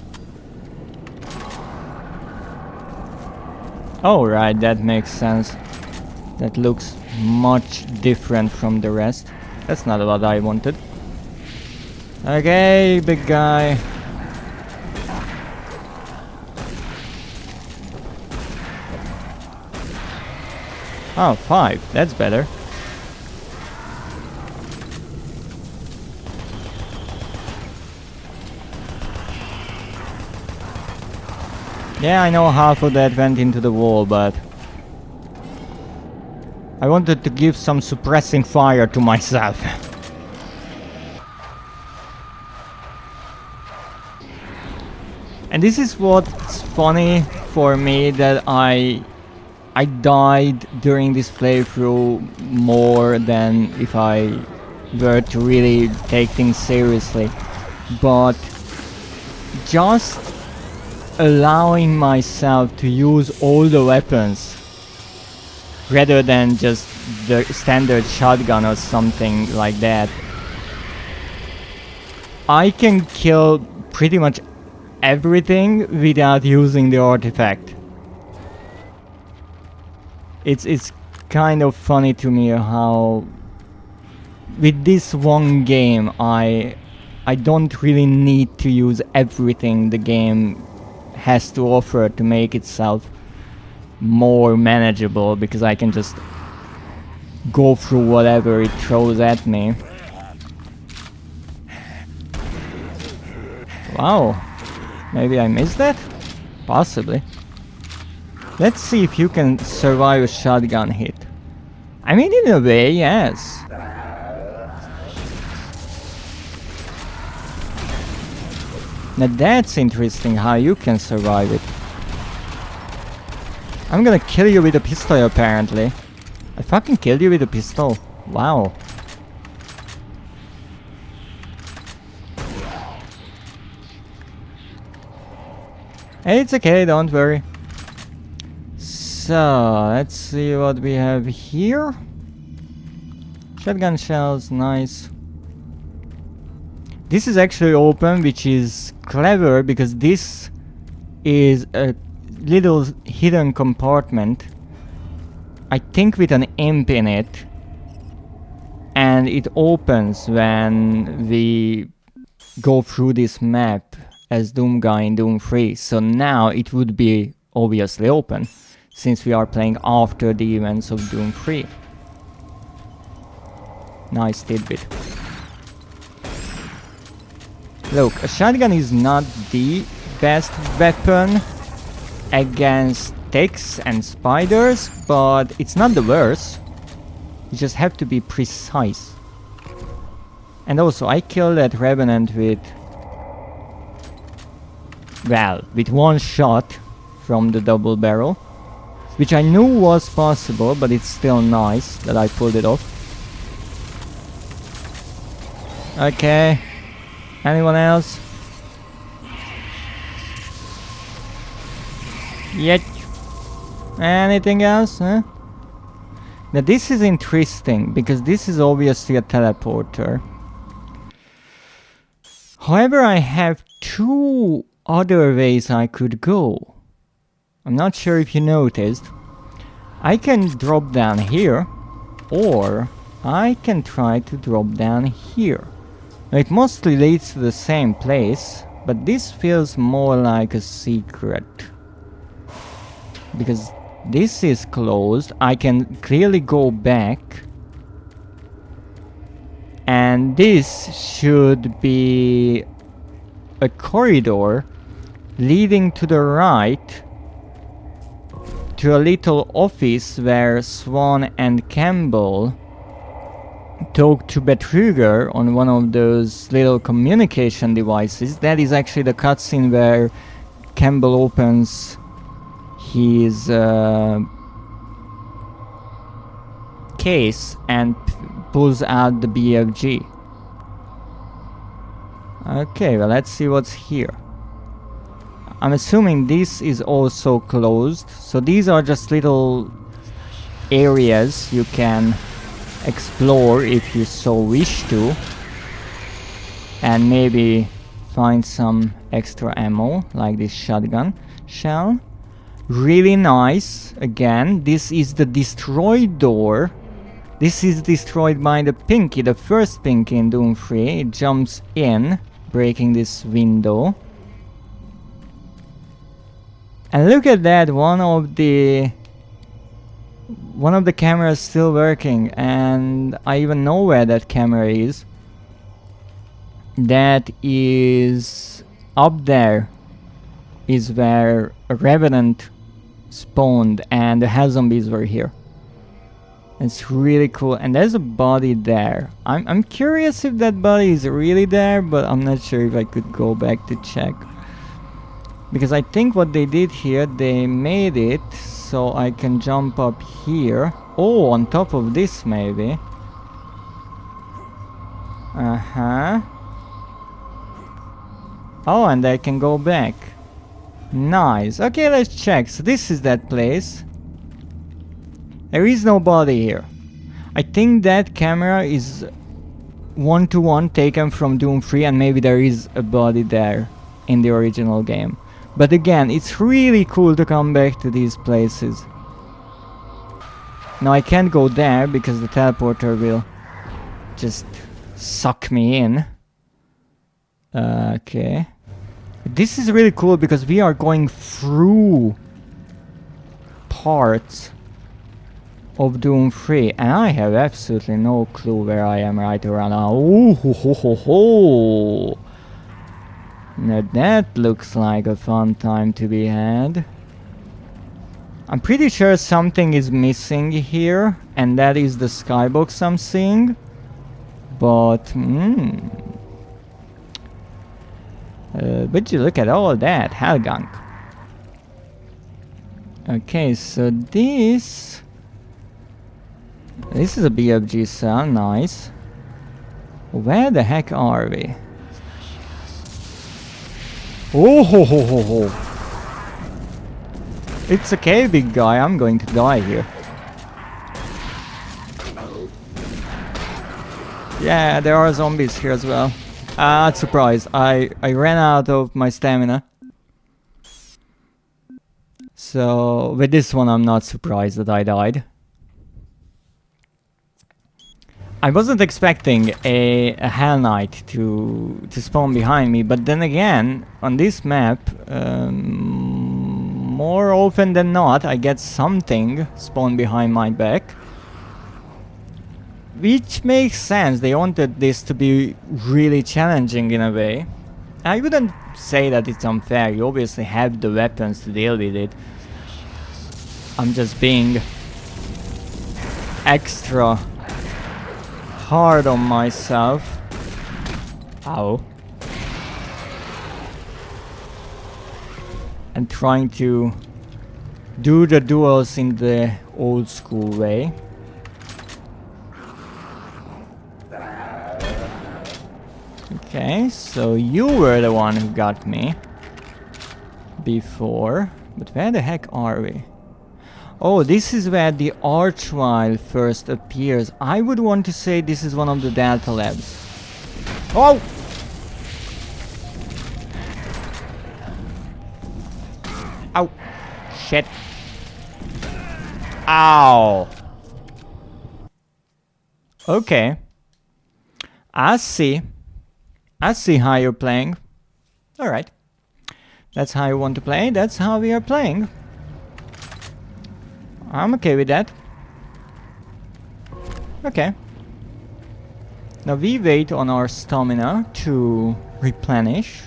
Oh, right, that makes sense. That looks much different from the rest. That's not what I wanted. Okay, big guy. Oh, 5. That's better. Yeah, I know half of that went into the wall, but I wanted to give some suppressing fire to myself. And this is what's funny for me, that I died during this playthrough more than if I were to really take things seriously. But just allowing myself to use all the weapons rather than just the standard shotgun or something like that, I can kill pretty much everything without using the artifact. It's kind of funny to me how with this one game I don't really need to use everything the game has to offer to make itself more manageable, because I can just go through whatever it throws at me. Wow, maybe I missed that? Possibly. Let's see if you can survive a shotgun hit. I mean, in a way, yes. Now that's interesting how you can survive it. I'm gonna kill you with a pistol, apparently. I fucking killed you with a pistol. Wow. Hey, it's okay, don't worry. So, let's see what we have here. Shotgun shells, nice. This is actually open, which is clever because this is a little hidden compartment, I think with an imp in it, and it opens when we go through this map as Doom Guy in Doom 3. So now it would be obviously open, since we are playing after the events of Doom 3. Nice tidbit. Look, a shotgun is not the best weapon against ticks and spiders, but it's not the worst. You just have to be precise. And also, I killed that revenant with... well, with one shot from the double barrel, which I knew was possible, but it's still nice that I pulled it off. Okay. Anyone else? Yet. Anything else, huh? Now this is interesting, because this is obviously a teleporter. However, I have two other ways I could go. I'm not sure if you noticed. I can drop down here, or I can try to drop down here. It mostly leads to the same place, but this feels more like a secret. Because this is closed, I can clearly go back. And this should be a corridor leading to the right to a little office where Swan and Campbell talk to Betruger on one of those little communication devices. That is actually the cutscene where Campbell opens his case and pulls out the BFG. Okay, well, let's see what's here. I'm assuming this is also closed, so these are just little areas you can explore if you so wish to, and maybe find some extra ammo like this shotgun shell. Really nice. Again, this is the destroyed door. This is destroyed by the Pinky, the first Pinky in Doom 3. It jumps in, breaking this window. And look at that, one of the cameras still working, and I even know where that camera is. That is up there, is where a Revenant spawned and the Hell Zombies were here. It's really cool, and there's a body there. I'm curious if that body is really there, but I'm not sure if I could go back to check. Because I think what they did here, they made it so I can jump up here. Oh, on top of this maybe. Uh-huh. Oh, and I can go back. Nice. Okay, let's check. So this is that place. There is no body here. I think that camera is one-to-one taken from Doom 3, and maybe there is a body there in the original game. But again, it's really cool to come back to these places. Now I can't go there because the teleporter will just suck me in. Okay. This is really cool because we are going through parts of Doom 3 and I have absolutely no clue where I am right around now. Ooh, ho, ho, ho, ho. Now that looks like a fun time to be had. I'm pretty sure something is missing here, and that is the skybox I'm seeing. But, would you look at all that hell gunk? Okay, so this is a BFG cell, nice. Where the heck are we? Oh ho ho ho ho! It's okay, big guy. I'm going to die here. Yeah, there are zombies here as well. Surprise. I ran out of my stamina. So, with this one I'm not surprised that I died. I wasn't expecting a Hell Knight to spawn behind me, but then again, on this map, more often than not, I get something spawn behind my back. Which makes sense, they wanted this to be really challenging in a way. I wouldn't say that it's unfair, you obviously have the weapons to deal with it. I'm just being extra hard on myself. Ow. And trying to do the duels in the old school way. Okay, so you were the one who got me before. But where the heck are we? Oh, this is where the Archvile first appears. I would want to say this is one of the Delta Labs. Oh! Ow! Shit. Ow! Okay. I see. I see how you're playing. Alright. That's how you want to play. That's how we are playing. I'm okay with that. Okay. Now we wait on our stamina to replenish.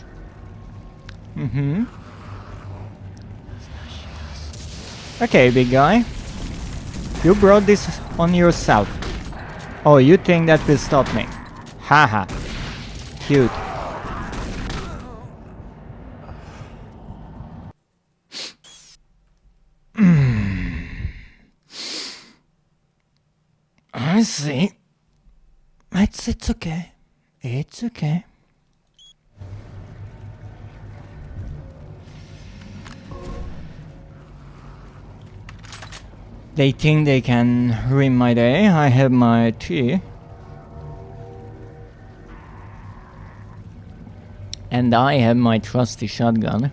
Okay, big guy. You brought this on yourself. Oh, you think that will stop me? Haha. Cute. I see. It's okay. It's okay. They think they can ruin my day. I have my tea. And I have my trusty shotgun.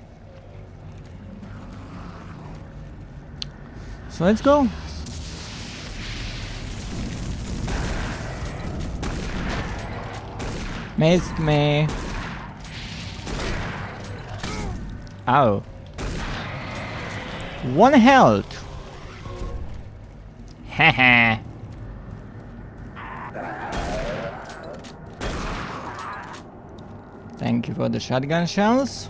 So let's go. Missed me. Ow. 1 health. Haha. Thank you for the shotgun shells,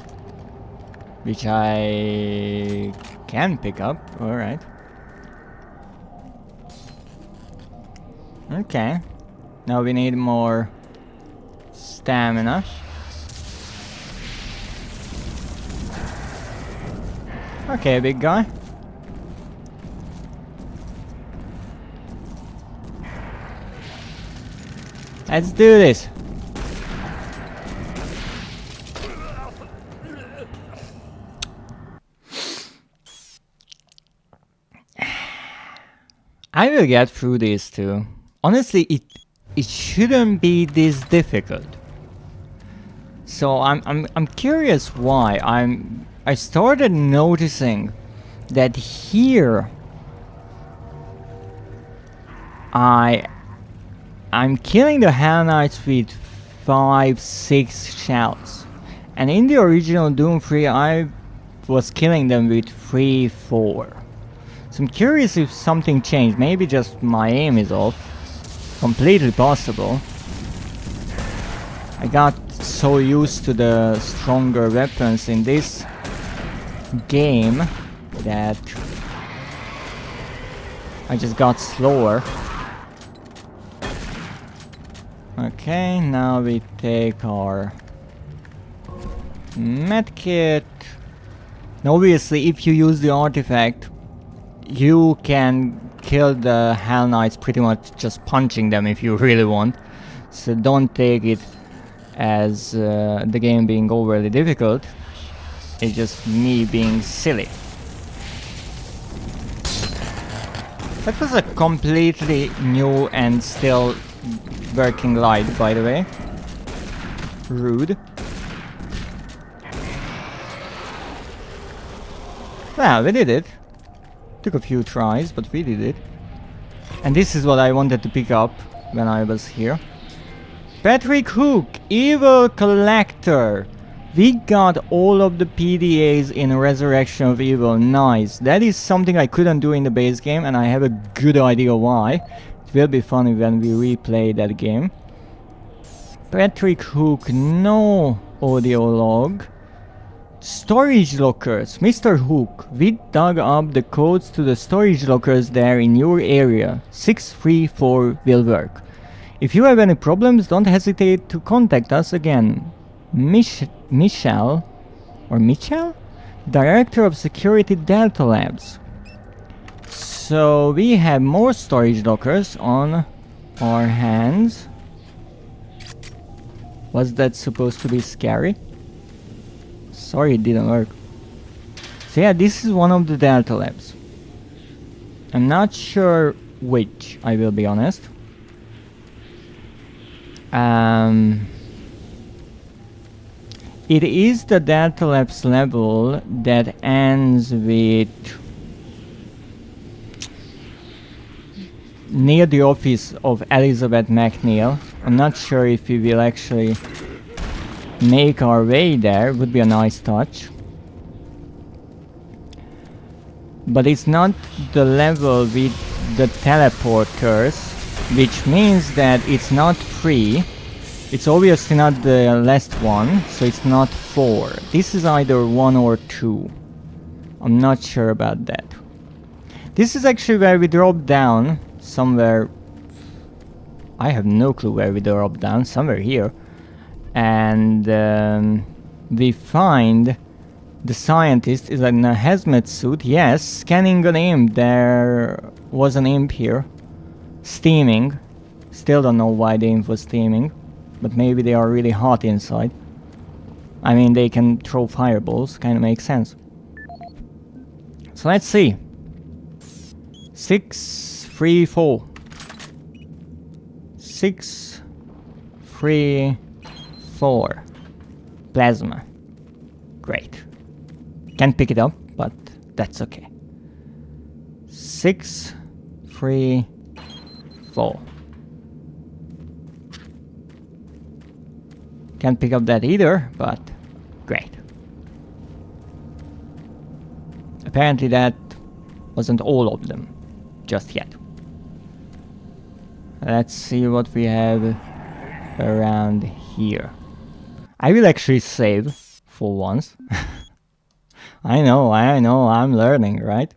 which I can pick up. Alright. Okay. Now we need more stamina. Okay, big guy. Let's do this. I will get through this too. Honestly, it shouldn't be this difficult. So I'm curious why. I started noticing that here I'm killing the Hell Knights with 5-6 shells, And in the original Doom 3, I was killing them with 3-4. So I'm curious if something changed. Maybe just my aim is off. Completely possible. I got so used to the stronger weapons in this game that I just got slower. Okay, now we take our medkit. And obviously, if you use the artifact, you can kill the Hell Knights pretty much just punching them if you really want. So don't take it as the game being overly difficult. It's just me being silly. That was a completely new and still working light, by the way. Rude. Well, we did it. Took a few tries, but we did it. And this is what I wanted to pick up when I was here. Patrick Hook, Evil Collector. We got all of the PDAs in Resurrection of Evil. Nice. That is something I couldn't do in the base game, and I have a good idea why. It will be funny when we replay that game. Patrick Hook, no audio log. Storage lockers. Mr. Hook, we dug up the codes to the storage lockers there in your area. 634 will work. If you have any problems, don't hesitate to contact us again. Michelle? Director of Security Delta Labs. So we have more storage lockers on our hands. Was that supposed to be scary? Sorry, it didn't work. So yeah, this is one of the Delta Labs. I'm not sure which, I will be honest. It is the Delta Labs level that ends with near the office of Elizabeth McNeil. I'm not sure if we will actually make our way there. Would be a nice touch. But it's not the level with the teleporters, which means that it's not free. It's obviously not the last one, so it's not 4. This is either 1 or 2. I'm not sure about that. This is actually where we drop down, somewhere. I have no clue where we drop down, somewhere here. And we find the scientist is in a hazmat suit. Yes, scanning an imp. There was an imp here. Steaming. Still don't know why the imp was steaming. But maybe they are really hot inside. I mean, they can throw fireballs. Kind of makes sense. So let's see. 6, 3, 4. 6, 3, 4. Plasma. Great. Can't pick it up, but that's okay. 6, 3, 4. Can't pick up that either, but great. Apparently that wasn't all of them just yet. Let's see what we have around here. I will actually save for once. I know, I'm learning, right?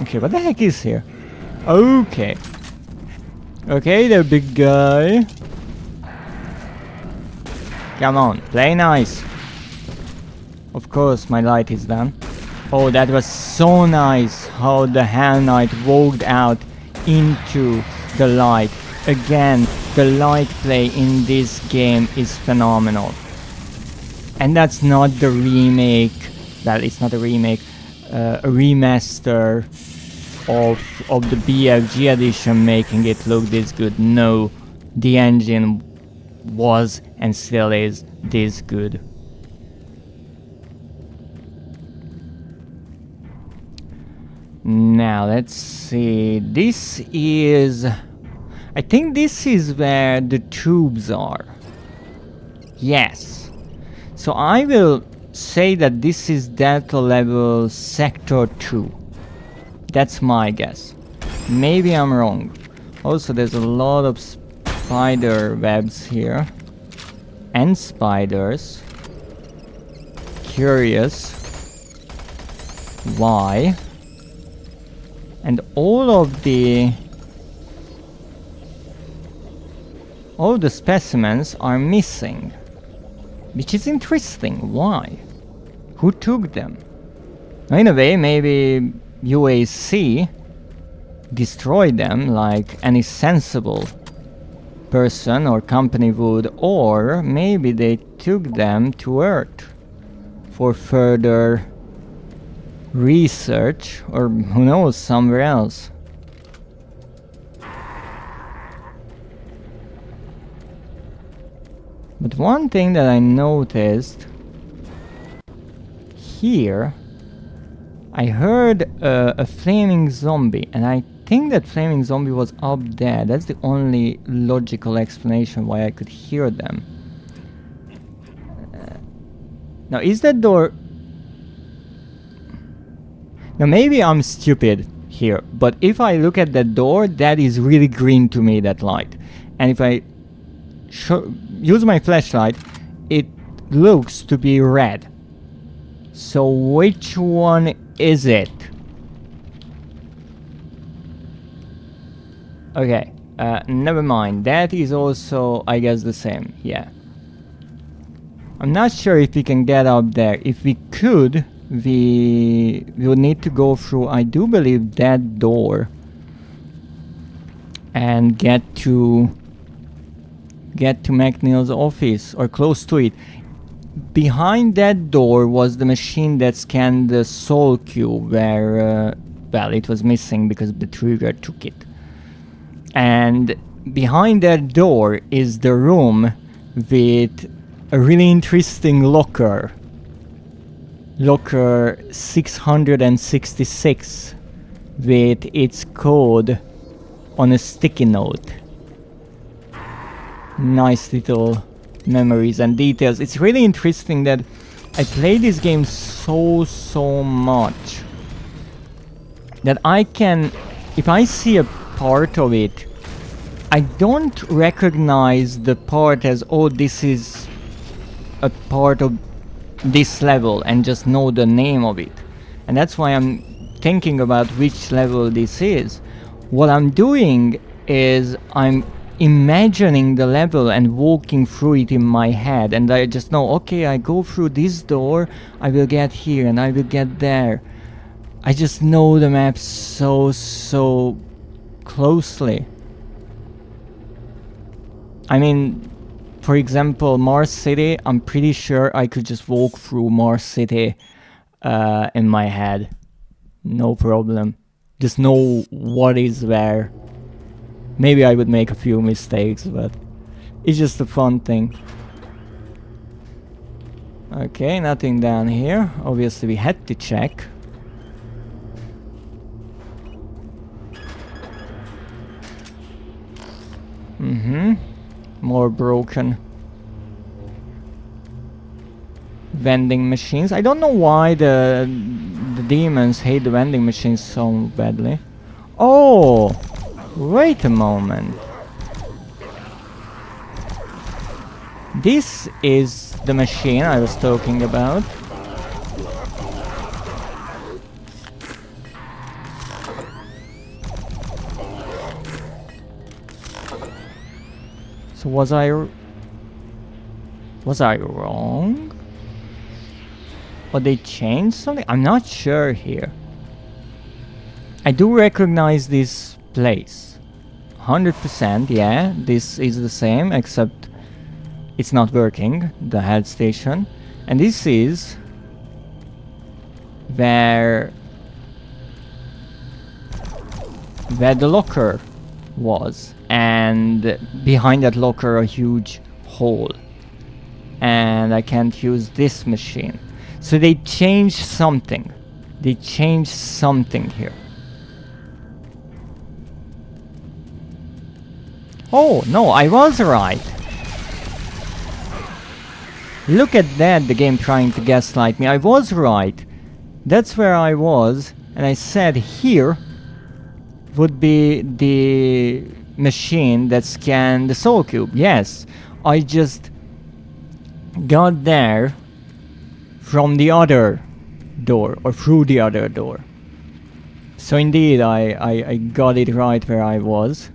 Okay, what the heck is here? Okay. Okay, the big guy. Come on, play nice. Of course, my light is done. Oh, that was so nice how the Hell Knight walked out into the light. Again, the light play in this game is phenomenal. And that's not the remake. Well, it's not a remake. A remaster of the BFG edition making it look this good. No, the engine was and still is this good. Now let's see. This is... I think this is where the tubes are. Yes. So I will say that this is Delta Level Sector 2. That's my guess. Maybe I'm wrong. Also, there's a lot of spider webs here. And spiders. Curious. Why? And all of the specimens are missing. Which is interesting. Why? Who took them? In a way, maybe UAC destroyed them like any sensible person or company would, or maybe they took them to Earth for further research, or who knows, somewhere else. But one thing that I noticed here, I heard a flaming zombie, and I think that flaming zombie was up there. That's the only logical explanation why I could hear them. Now, is that door... Now, maybe I'm stupid here, but if I look at that door, that is really green to me, that light. And if I use my flashlight, it looks to be red. So which one is it? Okay, never mind. That is also, I guess, the same. Yeah. I'm not sure if we can get up there. If we could, we would need to go through, I do believe, that door and get to McNeil's office, or close to it. Behind that door was the machine that scanned the soul cube, where well, it was missing because the trigger took it. And behind that door is the room with a really interesting locker. Locker 666 with its code on a sticky note. Nice little memories and details. It's really interesting that I play this game so much that I can, if I see a part of it, I don't recognize the part as, oh, this is a part of this level, and just know the name of it. And that's why I'm thinking about which level this is. What I'm doing is I'm imagining the level and walking through it in my head, and I just know, okay, I go through this door, I will get here and I will get there. I just know the map so closely. I mean, for example, Mars City, I'm pretty sure I could just walk through Mars City in my head. No problem. Just know what is where. Maybe I would make a few mistakes, but it's just a fun thing. Okay, nothing down here. Obviously we had to check. More broken vending machines. I don't know why the demons hate the vending machines so badly. Oh! Wait a moment. This is the machine I was talking about. So was I wrong? Or they changed something? I'm not sure here. I do recognize this place. 100%, yeah, this is the same, except it's not working, the health station. And this is where the locker was. And behind that locker a huge hole. And I can't use this machine. So they changed something. They changed something here. Oh, no, I was right. Look at that, the game trying to gaslight me. I was right. That's where I was, and I said here would be the machine that scanned the soul cube. Yes, I just got there from the other door, or through the other door. So indeed, I got it right where I was.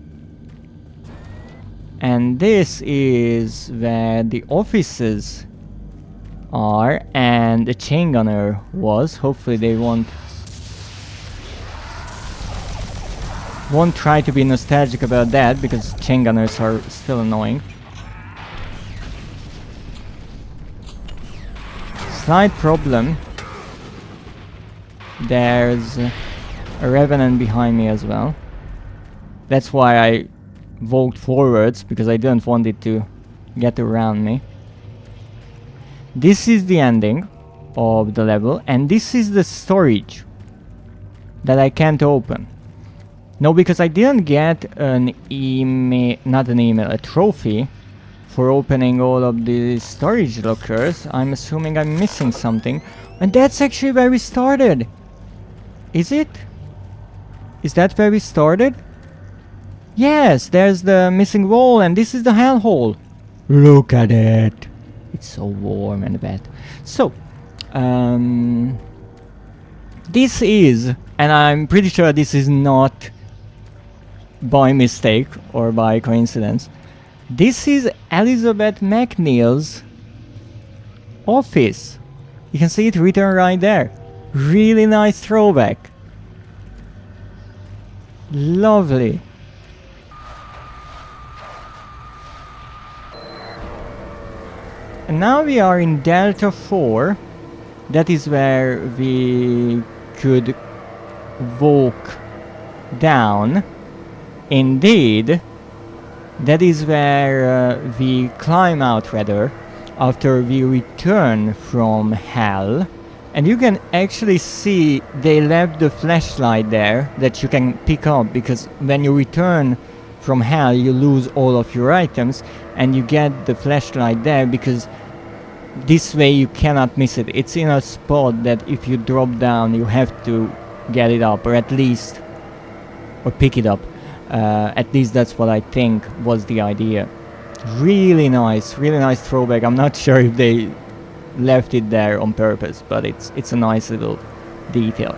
And this is where the offices are, and the chain gunner was. Hopefully they won't try to be nostalgic about that, because chain gunners are still annoying. Slight problem. There's a revenant behind me as well. That's why I walked forwards, because I didn't want it to get around me. This is the ending of the level, and this is the storage that I can't open. No, because I didn't get an email, not an email, a trophy for opening all of the storage lockers. I'm assuming I'm missing something. And that's actually where we started. Is it? Is that where we started? Yes, there's the missing wall, and this is the hellhole. Look at it. It's so warm and wet. So, this is, and I'm pretty sure this is not by mistake or by coincidence, this is Elizabeth McNeil's office. You can see it written right there. Really nice throwback. Lovely. And now we are in Delta 4. That is where we could walk down. Indeed, that is where we climb out, rather, after we return from hell. And you can actually see they left the flashlight there that you can pick up, because when you return from hell you lose all of your items, and you get the flashlight there because this way you cannot miss it. It's in a spot that if you drop down you have to get it up, or at least, or pick it up. At least that's what I think was the idea. Really nice throwback. I'm not sure if they left it there on purpose, but it's a nice little detail.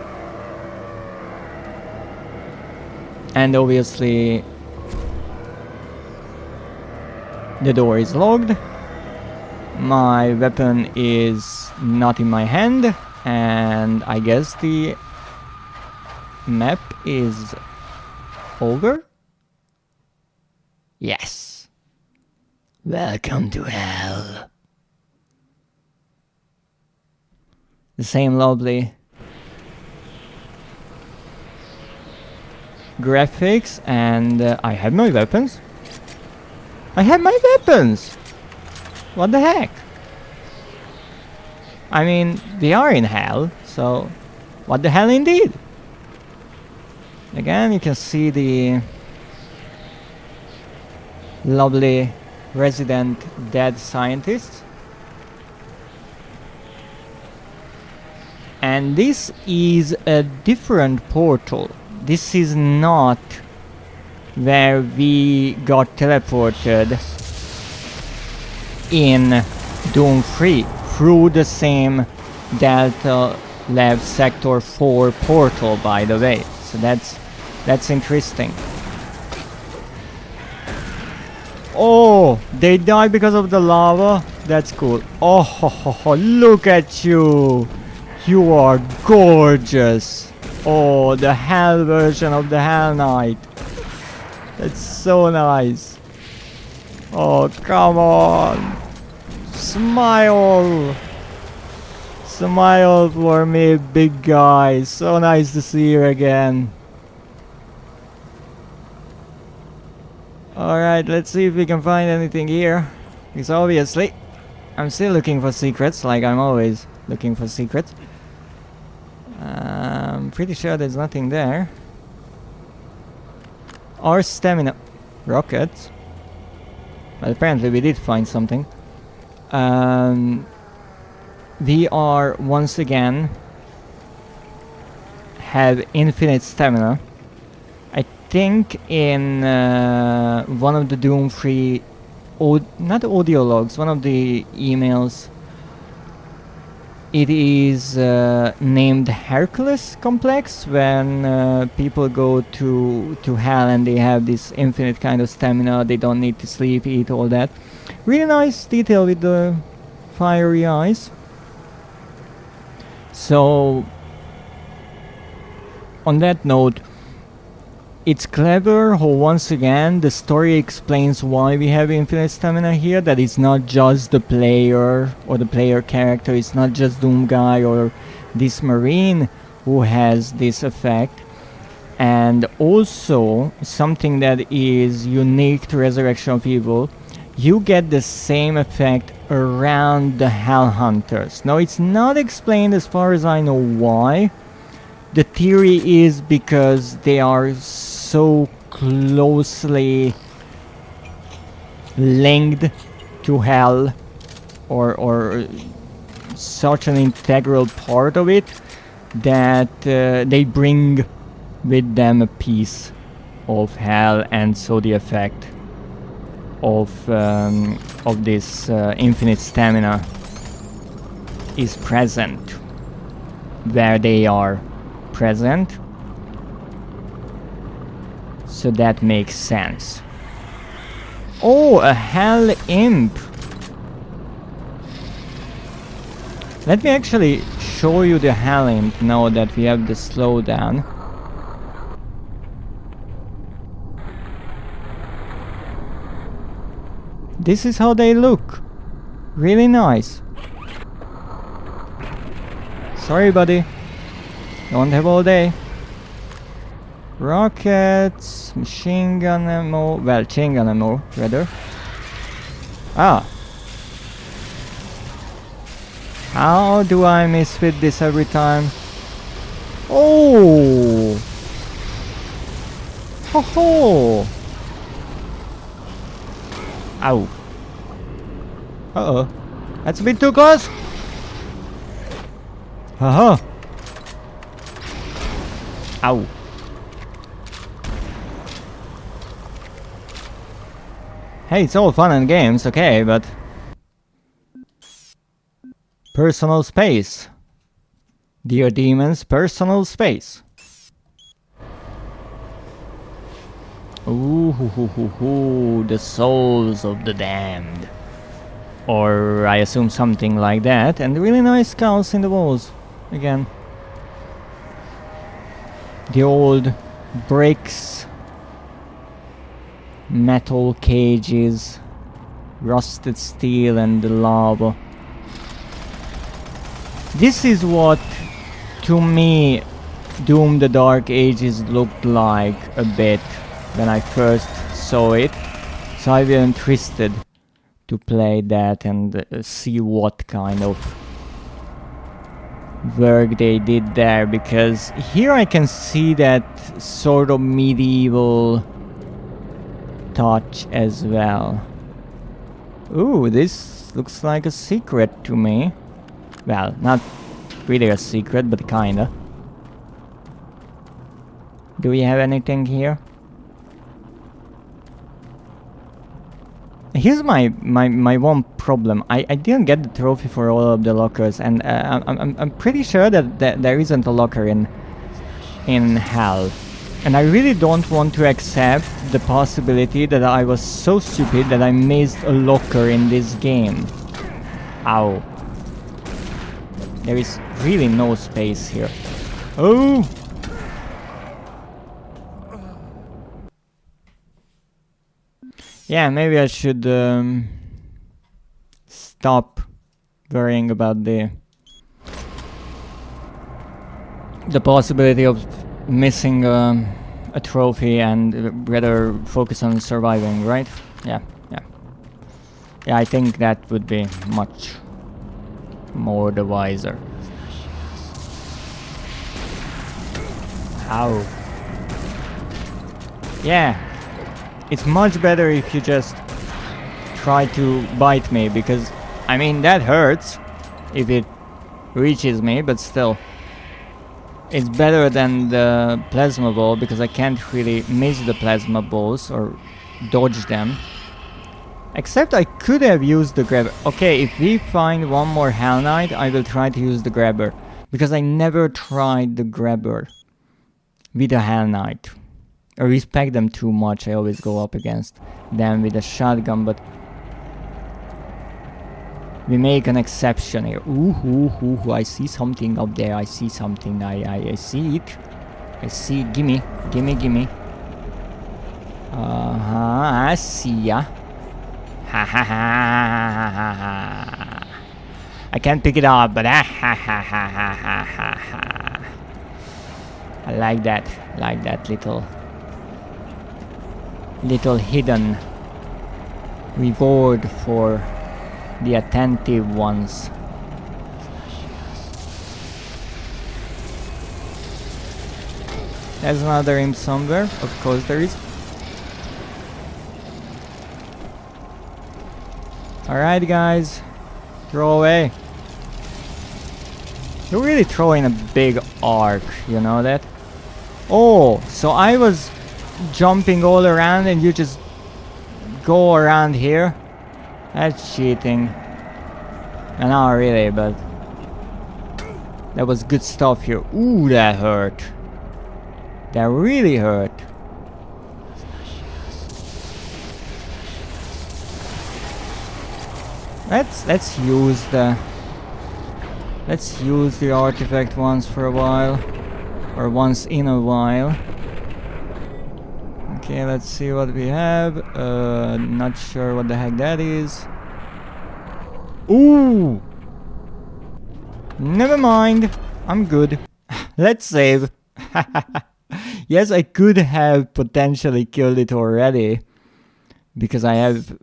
And obviously the door is locked. My weapon is not in my hand, and I guess the map is over? Yes. Welcome to hell. The same lovely graphics, and I have my weapons. I have my weapons! What the heck? I mean, they are in hell, so what the hell indeed? Again, you can see the lovely resident dead scientist. And this is a different portal. This is not where we got teleported in Doom 3 through the same Delta Lab Sector 4 portal, by the way. So that's interesting. Oh, they died because of the lava? That's cool. Oh, ho, ho, ho, look at you! You are gorgeous! Oh, the hell version of the Hell Knight. That's so nice. Oh, come on! Smile! Smile for me, big guy. So nice to see you again. Alright, let's see if we can find anything here. Because obviously, I'm still looking for secrets, like I'm always looking for secrets. I'm pretty sure there's nothing there. Or stamina rockets. Well, apparently we did find something. We are once again have infinite stamina. I think in one of the Doom 3 not audio logs, one of the emails, it is named Hercules complex, when people go to hell and they have this infinite kind of stamina, they don't need to sleep, eat, all that. Really nice detail with the fiery eyes. So on that note, it's clever how once again the story explains why we have infinite stamina here, that it's not just the player or the player character, it's not just Doom Guy or this Marine who has this effect. And also, something that is unique to Resurrection of Evil, you get the same effect around the Hell Hunters. Now, it's not explained as far as I know why. The theory is because they are so closely linked to Hell, or such an integral part of it, that they bring with them a piece of Hell, and so the effect of this infinite stamina is present where they are present. So that makes sense. Oh, a Hell Imp! Let me actually show you the Hell Imp now that we have the slowdown. This is how they look. Really nice. Sorry, buddy. Don't have all day. Rockets, machine gun ammo, well, chain gun ammo, rather. Ah. How do I miss with this every time? Oh! Ho ho! Ow. Uh-oh. That's a bit too close! Haha! Ow. Hey, it's all fun and games, okay, but... Personal space. Dear demons, personal space. Ooh, hoo, hoo, hoo, hoo, the souls of the damned. Or I assume something like that, and really nice skulls in the walls. Again. The old bricks, metal cages, rusted steel and the lava. This is what, to me, Doom the Dark Ages looked like a bit when I first saw it. So I was interested to play that and see what kind of work they did there, because here I can see that sort of medieval touch as well. Ooh, this looks like a secret to me. Well, not really a secret, but kinda. Do we have anything here? Here's my one problem. I didn't get the trophy for all of the lockers, and I'm pretty sure that there isn't a locker in Hell. And I really don't want to accept the possibility that I was so stupid that I missed a locker in this game. Ow. There is really no space here. Oh! Yeah, maybe I should stop worrying about the possibility of missing a trophy and rather focus on surviving, right? Yeah. Yeah, I think that would be much more the wiser. Ow. Yeah. It's much better if you just try to bite me, because I mean that hurts if it reaches me, but still it's better than the plasma ball, because I can't really miss the plasma balls or dodge them. Except I could have used the grabber. Okay, if we find one more Hell Knight, I will try to use the grabber, because I never tried the grabber with a Hell Knight. I respect them too much. I always go up against them with a shotgun, but we make an exception here. Ooh, I see something up there. I see something. I see it. I see it. Gimme. I see ya. Ha ha ha ha ha. I can't pick it up, but ha ha ha ha ha ha. I like that little hidden reward for the attentive ones. There's another imp somewhere, of course there is. Alright guys, throw away. You're really throwing a big arc, you know that? Oh, so I was jumping all around and you just go around here? That's cheating. Not really, but that was good stuff here. Ooh, that hurt. That really hurt. Let's use the artifact once for a while, or once in a while. Okay, let's see what we have. Not sure what the heck that is. Ooh! Never mind. I'm good. Let's save. Yes, I could have potentially killed it already, because I have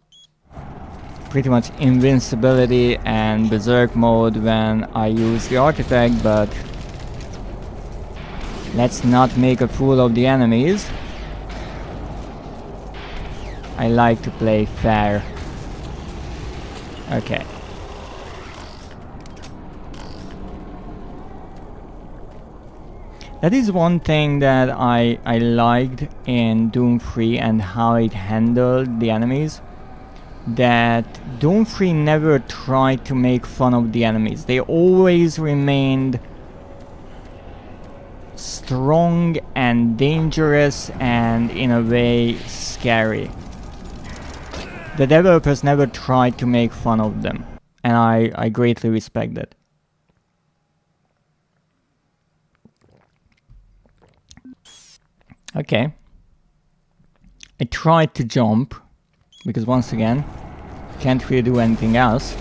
pretty much invincibility and berserk mode when I use the artifact, but let's not make a fool of the enemies. I like to play fair. Okay. That is one thing that I liked in Doom 3 and how it handled the enemies. That Doom 3 never tried to make fun of the enemies. They always remained strong and dangerous and in a way scary. The developers never tried to make fun of them, and I greatly respect that. Okay. I tried to jump, because once again, can't really do anything else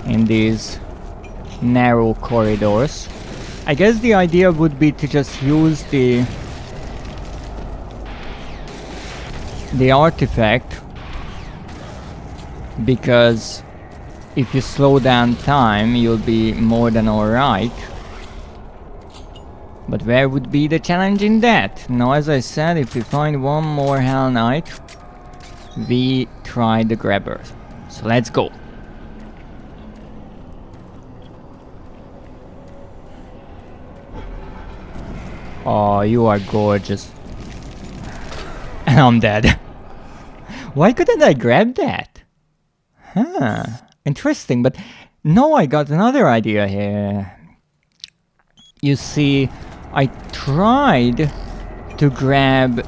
in these narrow corridors. I guess the idea would be to just use the artifact, because if you slow down time, you'll be more than alright. But where would be the challenge in that? Now, as I said, if we find one more Hell Knight, we try the grabber. So let's go. Oh, you are gorgeous. And I'm dead. Why couldn't I grab that? Huh. Interesting, but no, I got another idea here. You see, I tried to grab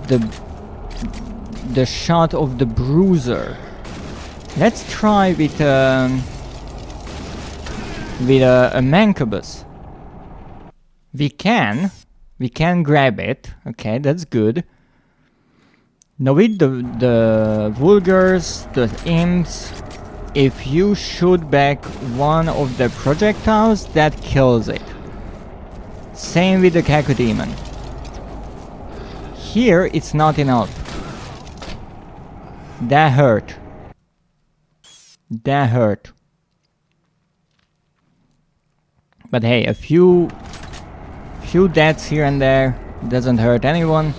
the shot of the bruiser. Let's try with a mancubus. We can grab it. Okay, that's good. Now with the vulgars, the imps, if you shoot back one of the projectiles, that kills it. Same with the Cacodemon. Here, it's not enough. That hurt. That hurt. But hey, a few deaths here and there doesn't hurt anyone.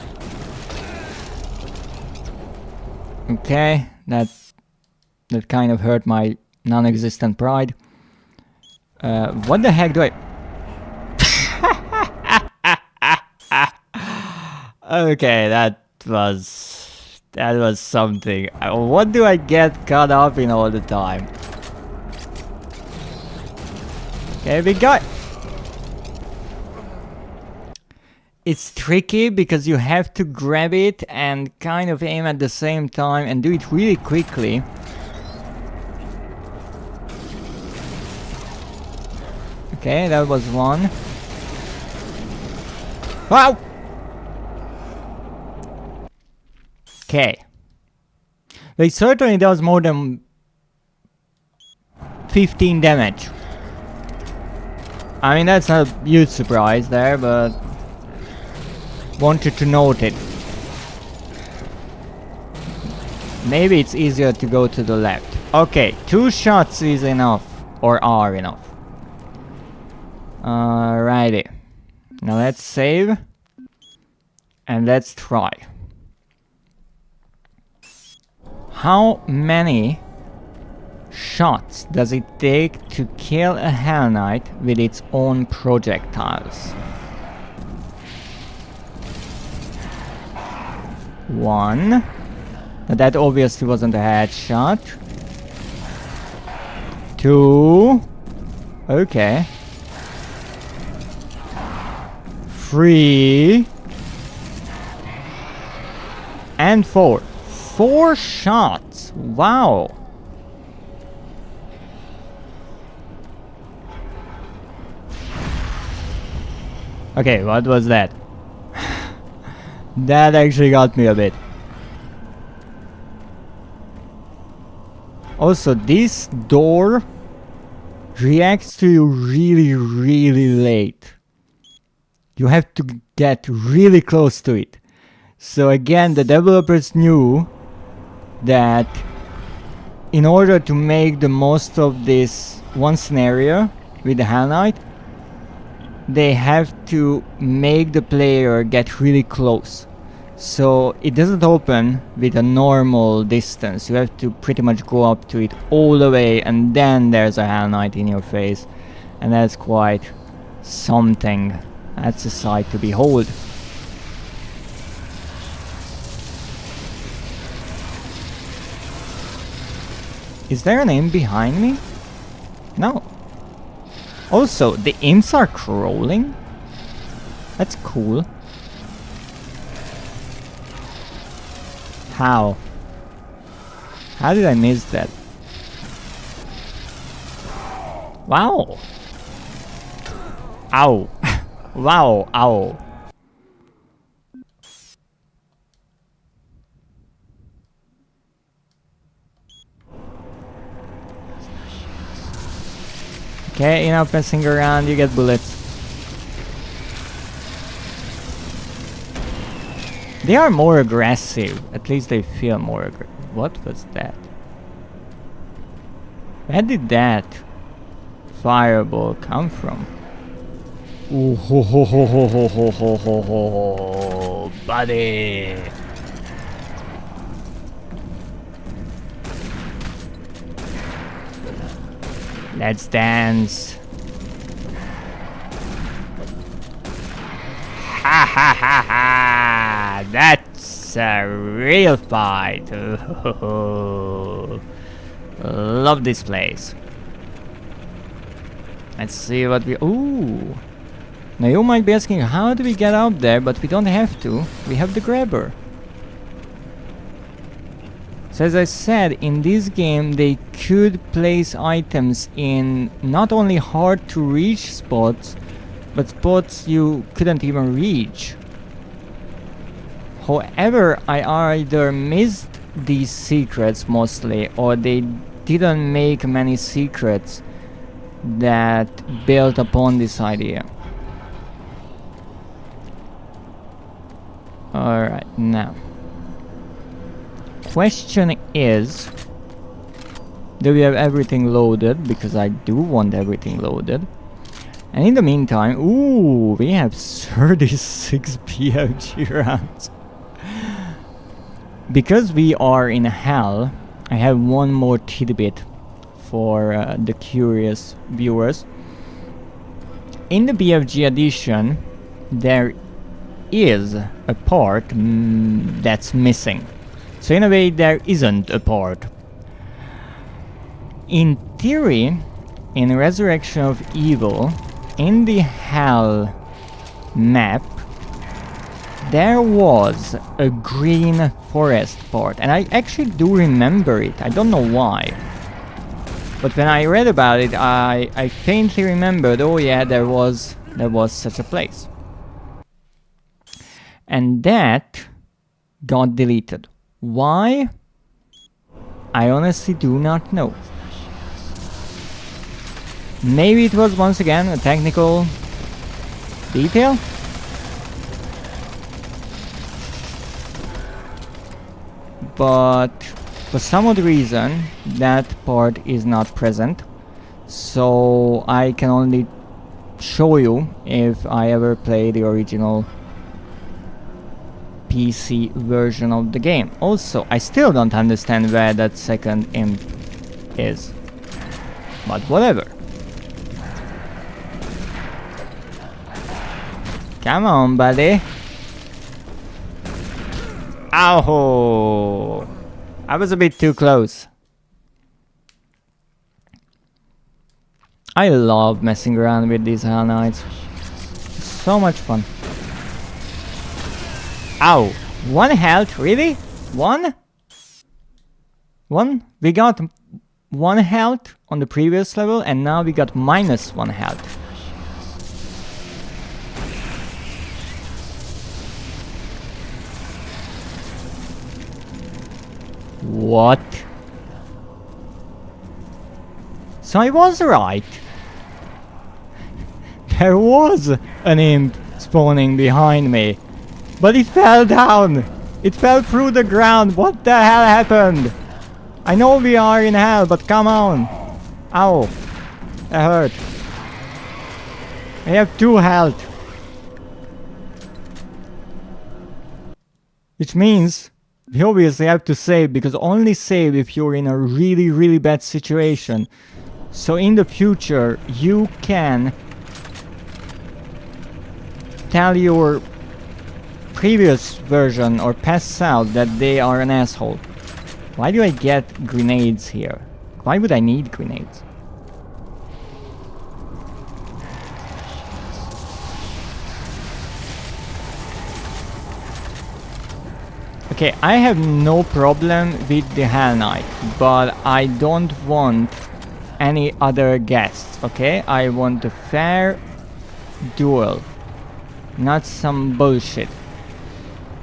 Okay, that That kind of hurt my non-existent pride. What the heck do I... Okay, that was something. What do I get caught up in all the time? Okay, big guy. It's tricky because you have to grab it and kind of aim at the same time and do it really quickly. Okay, that was one. Wow! Okay. It certainly does more than 15 damage. I mean, that's not a huge surprise there, but wanted to note it. Maybe it's easier to go to the left. Okay, 2 shots is enough, or are enough. Alrighty. Now let's save. And let's try. How many shots does it take to kill a Hell Knight with its own projectiles? 1. Now that obviously wasn't a headshot. 2. Okay. 3. And 4. 4 shots. Wow. Okay, what was that? That actually got me a bit. Also, this door reacts to you really, really late. You have to get really close to it. So again, the developers knew that in order to make the most of this one scenario with the Hell Knight, they have to make the player get really close. So it doesn't open with a normal distance. You have to pretty much go up to it all the way, and then there's a Hell Knight in your face. And that's quite something. That's a sight to behold. Is there an imp behind me? No. Also, the imps are crawling? That's cool. How? How did I miss that? Wow! Ow! Wow, ow! Okay, enough messing around, you get bullets. They are more aggressive. At least they feel more aggressive. What was that? Where did that fireball come from? Ooh, ho ho ho ho ho ho ho ho ho, buddy! Let's dance. Ha ha ha ha! That's a real fight. Love this place. Let's see what we... Ooh! Now you might be asking, how do we get up there? But we don't have to. We have the grabber. So as I said, in this game they could place items in not only hard to reach spots, but spots you couldn't even reach. However, I either missed these secrets mostly, or they didn't make many secrets that built upon this idea. Alright, now. Question is, do we have everything loaded? Because I do want everything loaded. And in the meantime, ooh, we have 36 PFG rounds. Because we are in hell, I have one more tidbit for the curious viewers. In the BFG edition, there is a part that's missing. So in a way, there isn't a part. In theory, in Resurrection of Evil, in the Hell map, there was a green forest part, and I actually do remember it. I don't know why. But when I read about it, I faintly remembered, oh yeah, there was such a place. And that got deleted. Why? I honestly do not know. Maybe it was once again a technical detail? But for some odd reason that part is not present, so I can only show you if I ever play the original PC version of the game. Also, I still don't understand where that second imp is, but whatever. Come on, buddy. Ow! I was a bit too close. I love messing around with these Hell Knights. So much fun. Ow! 1 health, really? 1? 1? We got 1 health on the previous level, and now we got -1 health. What? So I was right. There was an imp spawning behind me. But it fell down. It fell through the ground. What the hell happened? I know we are in hell, but come on. Ow. That hurt. I have 2 health. Which means you obviously have to save, because only save if you're in a really bad situation. So in the future you can tell your previous version or past self that they are an asshole. Why do I get grenades here? Why would I need grenades? Okay, I have no problem with the Hell Knight, but I don't want any other guests, okay? I want a fair duel, not some bullshit.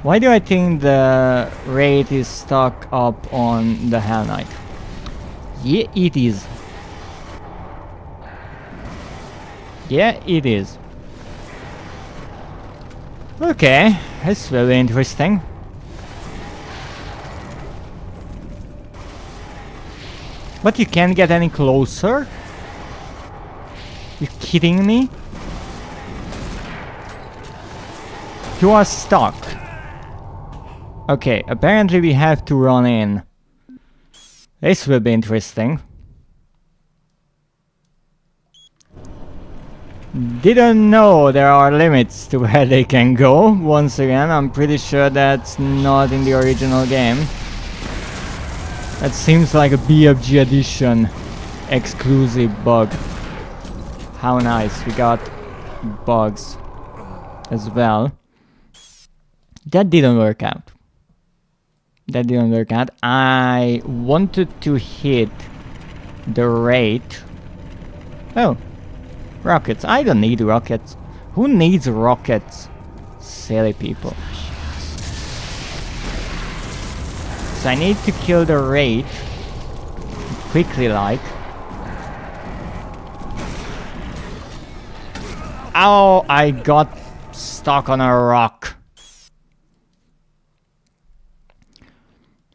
Why do I think the raid is stuck up on the Hell Knight? Yeah, it is. Yeah, it is. Okay, that's very interesting. But you can't get any closer? You kidding me? You are stuck. Okay, apparently we have to run in. This will be interesting. Didn't know there are limits to where they can go. Once again, I'm pretty sure that's not in the original game. That seems like a BFG edition exclusive bug. How nice, we got bugs as well. That didn't work out. That didn't work out. I wanted to hit the rate. Oh, rockets. I don't need rockets. Who needs rockets? Silly people. So I need to kill the raid quickly, like. Ow, I got stuck on a rock.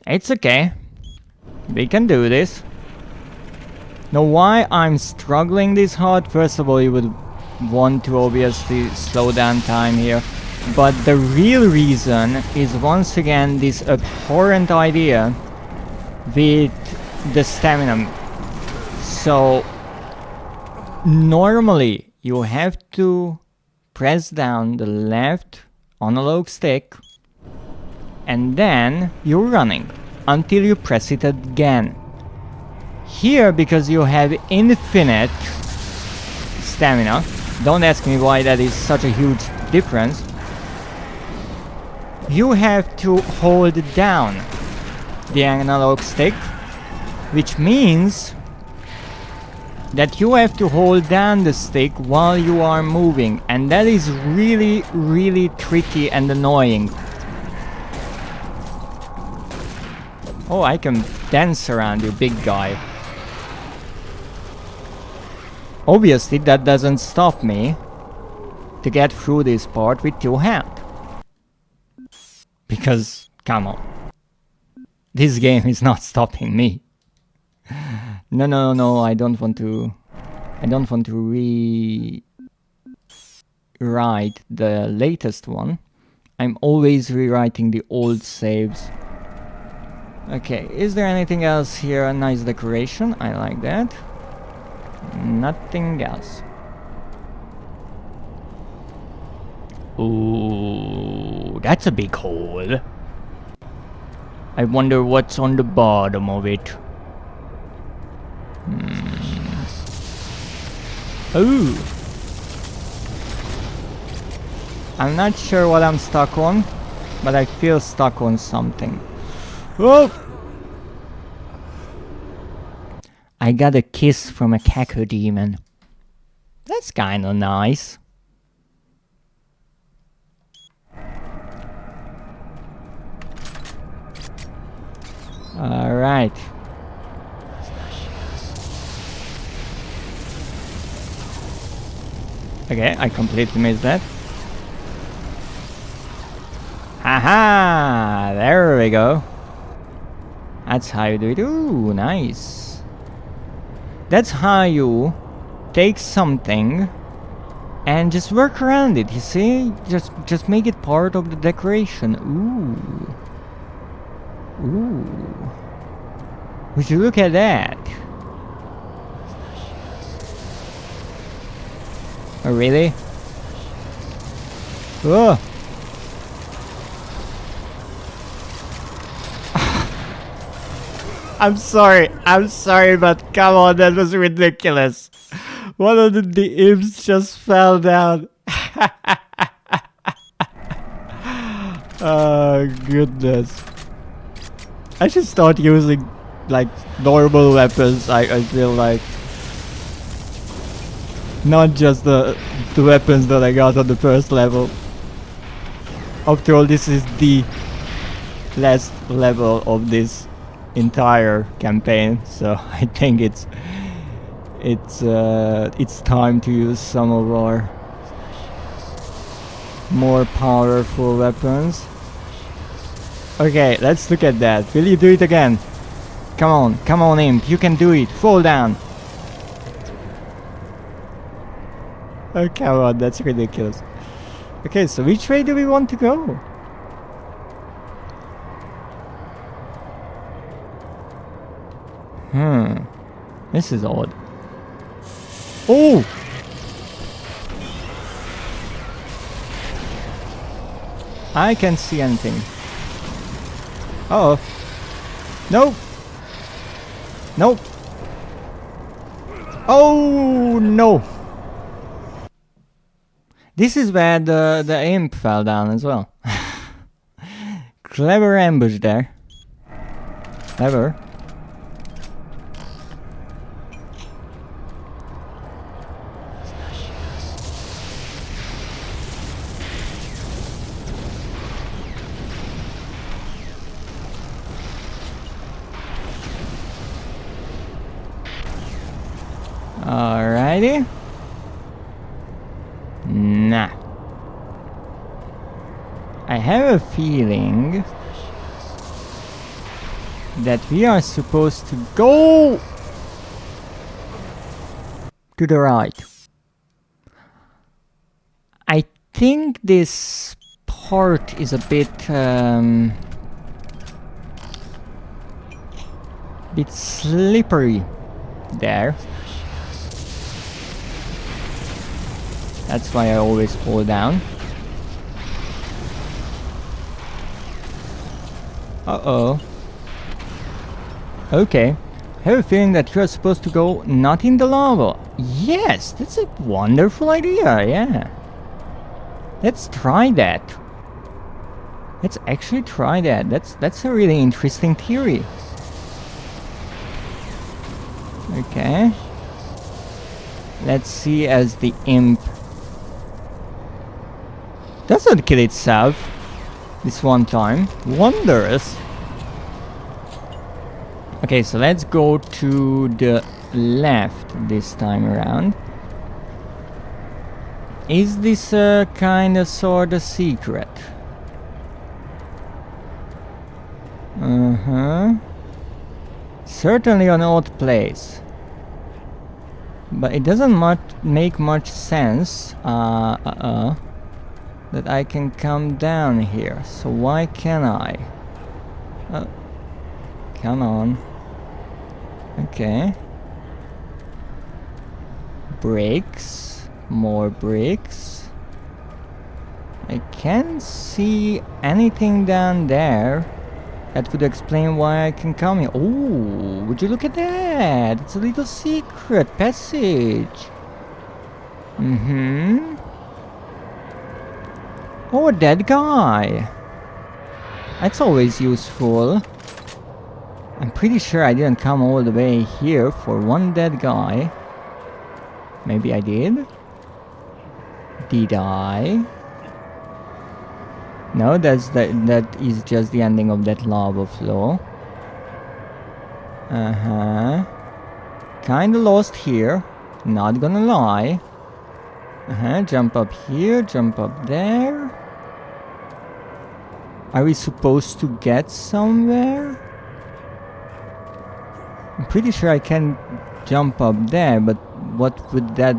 It's okay. We can do this. Now, why I'm struggling this hard? First of all, you would want to obviously slow down time here. But the real reason is once again this abhorrent idea with the stamina. So normally you have to press down the left analog stick and then you're running until you press it again. Here, because you have infinite stamina, don't ask me why that is such a huge difference, you have to hold down the analog stick, which means that you have to hold down the stick while you are moving, and that is really, really tricky and annoying. Oh, I can dance around you, big guy. Obviously, that doesn't stop me to get through this part with two hands. Because, come on. This game is not stopping me. No, I don't want to rewrite the latest one. I'm always rewriting the old saves. Okay, is there anything else here? A nice decoration, I like that. Nothing else. Ooh, that's a big hole. I wonder what's on the bottom of it. Ooh. I'm not sure what I'm stuck on, but I feel stuck on something. Whoa! I got a kiss from a cacodemon. That's kinda nice. Alright. Okay, I completely missed that. Haha! There we go. That's how you do it. Ooh, nice. That's how you take something and just work around it, you see? Just make it part of the decoration. Ooh. Ooh. Would you look at that? Oh, really? Oh. I'm sorry, but come on, that was ridiculous. One of the imps just fell down. Oh, goodness. I should start using, like, normal weapons, I feel like. Not just the weapons that I got on the first level. After all, this is the last level of this entire campaign, so I think it's time to use some of our more powerful weapons. Okay, let's look at that. Will you do it again? Come on, imp, you can do it. Fall down. Oh, come on, that's ridiculous. Okay, so which way do we want to go? This is odd. Oh! I can't see anything. Uh oh. Nope. Nope. Oh no! This is where the imp fell down as well. Clever ambush there. Clever. Alrighty. Nah. I have a feeling that we are supposed to go to the right. I think this part is a bit bit slippery there. That's why I always fall down. Uh-oh. Okay. I have a feeling that you're supposed to go not in the lava. Yes, that's a wonderful idea, yeah. Let's try that. Let's actually try that. That's a really interesting theory. Okay. Let's see as the imp doesn't kill itself this one time. Wondrous. Okay, so let's go to the left this time around. Is this a kind of sort of secret? Certainly an odd place. But it doesn't make much sense that I can come down here. So why can't I? Come on. Okay. Bricks. More bricks. I can't see anything down there that would explain why I can come here. Oh, would you look at that? It's a little secret passage. Oh, a dead guy. That's always useful. I'm pretty sure I didn't come all the way here for one dead guy. Maybe I did? Did I? No, that is just the ending of that lava flow. Kinda lost here. Not gonna lie. Jump up here, jump up there. Are we supposed to get somewhere? I'm pretty sure I can jump up there, but what would that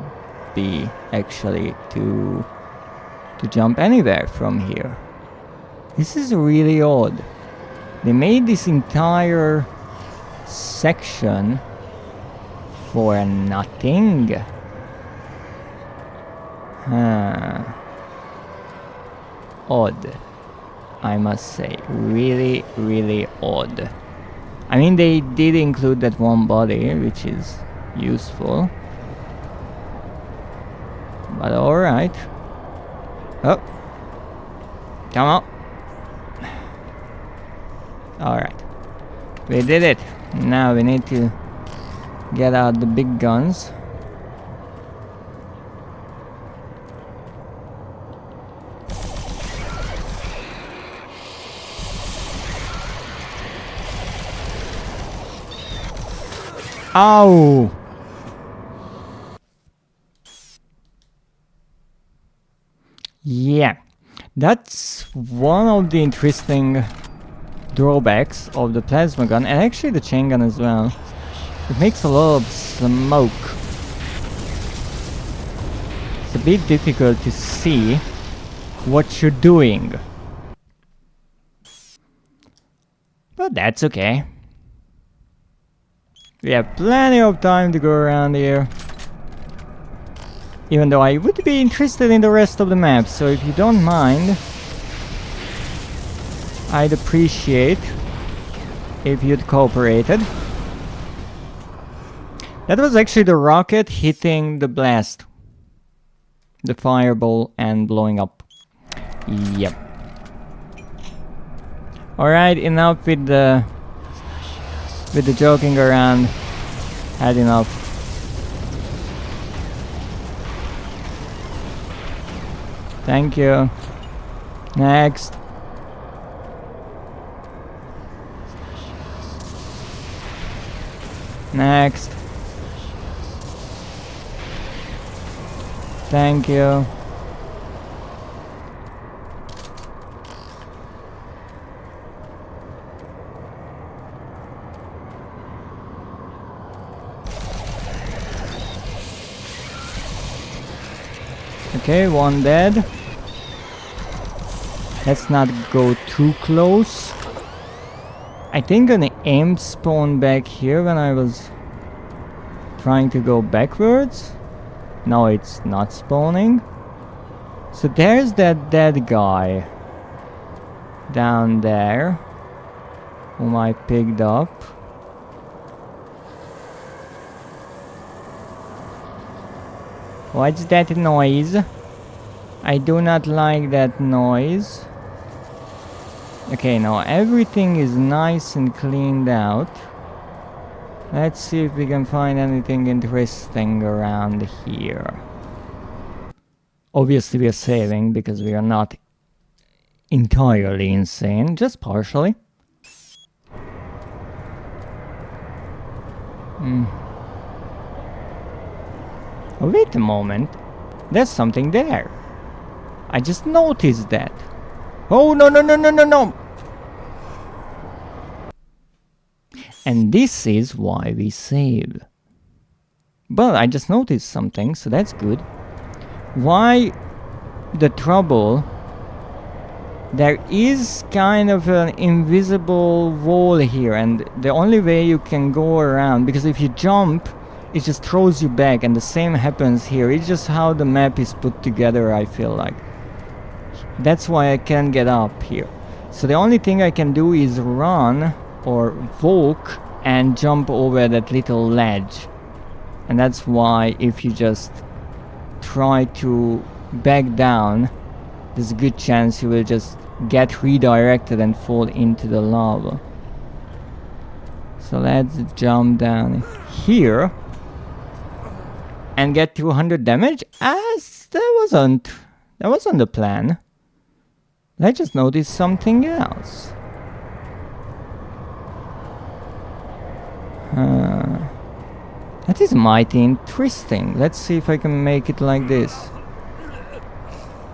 be actually to jump anywhere from here? This is really odd. They made this entire section for nothing. Odd, I must say. Really, really odd. I mean, they did include that one body, which is useful. But alright. Oh. Come on. Alright. We did it. Now we need to get out the big guns. Ow! Yeah, that's one of the interesting drawbacks of the plasma gun, and actually the chain gun as well. It makes a lot of smoke. It's a bit difficult to see what you're doing. But that's okay. We have plenty of time to go around here. Even though I would be interested in the rest of the map, so if you don't mind, I'd appreciate if you'd cooperated. That was actually the rocket hitting the blast. The fireball and blowing up. Yep. Alright, enough with the joking around. Had enough. Thank you. Next. Next. Thank you. Okay, one dead. Let's not go too close. I think an imp spawned back here when I was trying to go backwards. No, it's not spawning. So there's that dead guy down there whom I picked up. What's that noise? I do not like that noise. Okay, now everything is nice and cleaned out. Let's see if we can find anything interesting around here. Obviously we are saving because we are not entirely insane, just partially. Oh, wait a moment. There's something there. I just noticed that. Oh, no, no, no, no, no, no! And this is why we save. But I just noticed something, so that's good. Why the trouble? There is kind of an invisible wall here, and the only way you can go around, because if you jump, it just throws you back, and the same happens here. It's just how the map is put together, I feel like. That's why I can't get up here. So the only thing I can do is run or walk and jump over that little ledge. And that's why if you just try to back down, there's a good chance you will just get redirected and fall into the lava. So let's jump down here and get 200 damage. As that wasn't the plan. I just noticed something else. That is mighty interesting. Let's see if I can make it like this.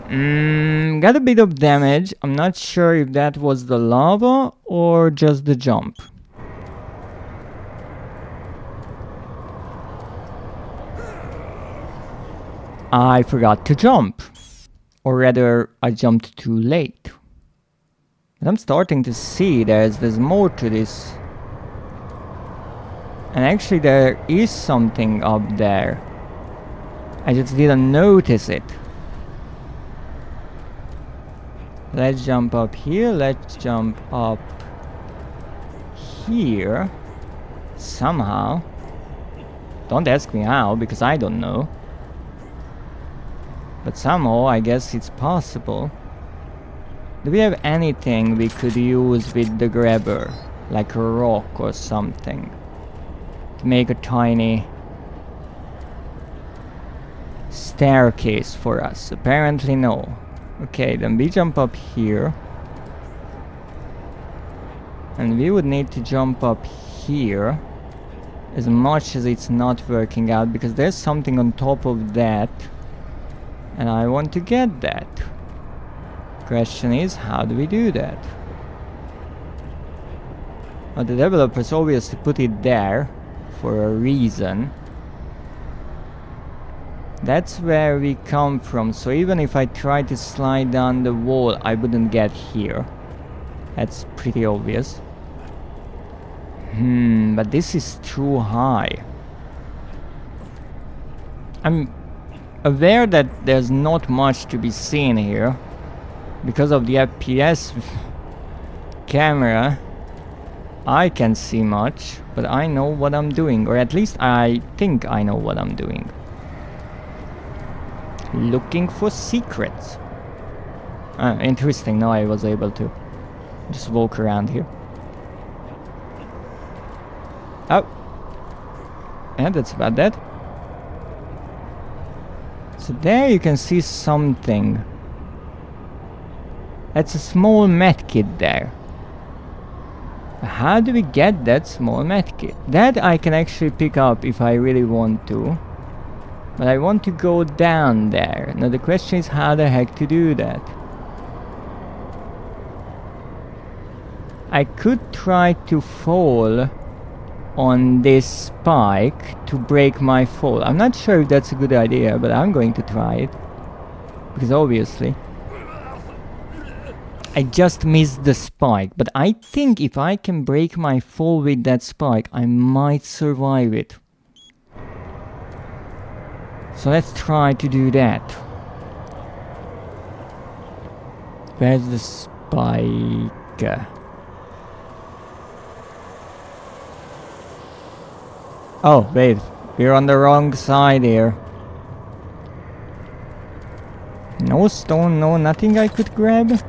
Got a bit of damage. I'm not sure if that was the lava or just the jump. I forgot to jump. Or rather, I jumped too late. But I'm starting to see there's more to this. And actually there is something up there. I just didn't notice it. Let's jump up here, let's jump up here. Somehow. Don't ask me how, because I don't know. But somehow, I guess it's possible. Do we have anything we could use with the grabber? Like a rock or something? To make a tiny staircase for us? Apparently no. Okay, then we jump up here. And we would need to jump up here. As much as it's not working out, because there's something on top of that. And I want to get that. Question is, how do we do that? Well, the developers obviously put it there for a reason. That's where we come from, so even if I try to slide down the wall, I wouldn't get here. That's pretty obvious. But this is too high. I'm aware that there's not much to be seen here because of the FPS camera. I can't see much, but I know what I'm doing, or at least I think I know what I'm doing. Looking for secrets. Interesting, now I was able to just walk around here. Oh, and that's about that. So there you can see something. That's a small medkit there. How do we get that small medkit? That I can actually pick up if I really want to. But I want to go down there. Now the question is how the heck to do that. I could try to fall on this spike to break my fall. I'm not sure if that's a good idea, but I'm going to try it. Because obviously. I just missed the spike, but I think if I can break my fall with that spike, I might survive it. So let's try to do that. Where's the spike? Oh, wait, we're on the wrong side here. No stone, no nothing I could grab.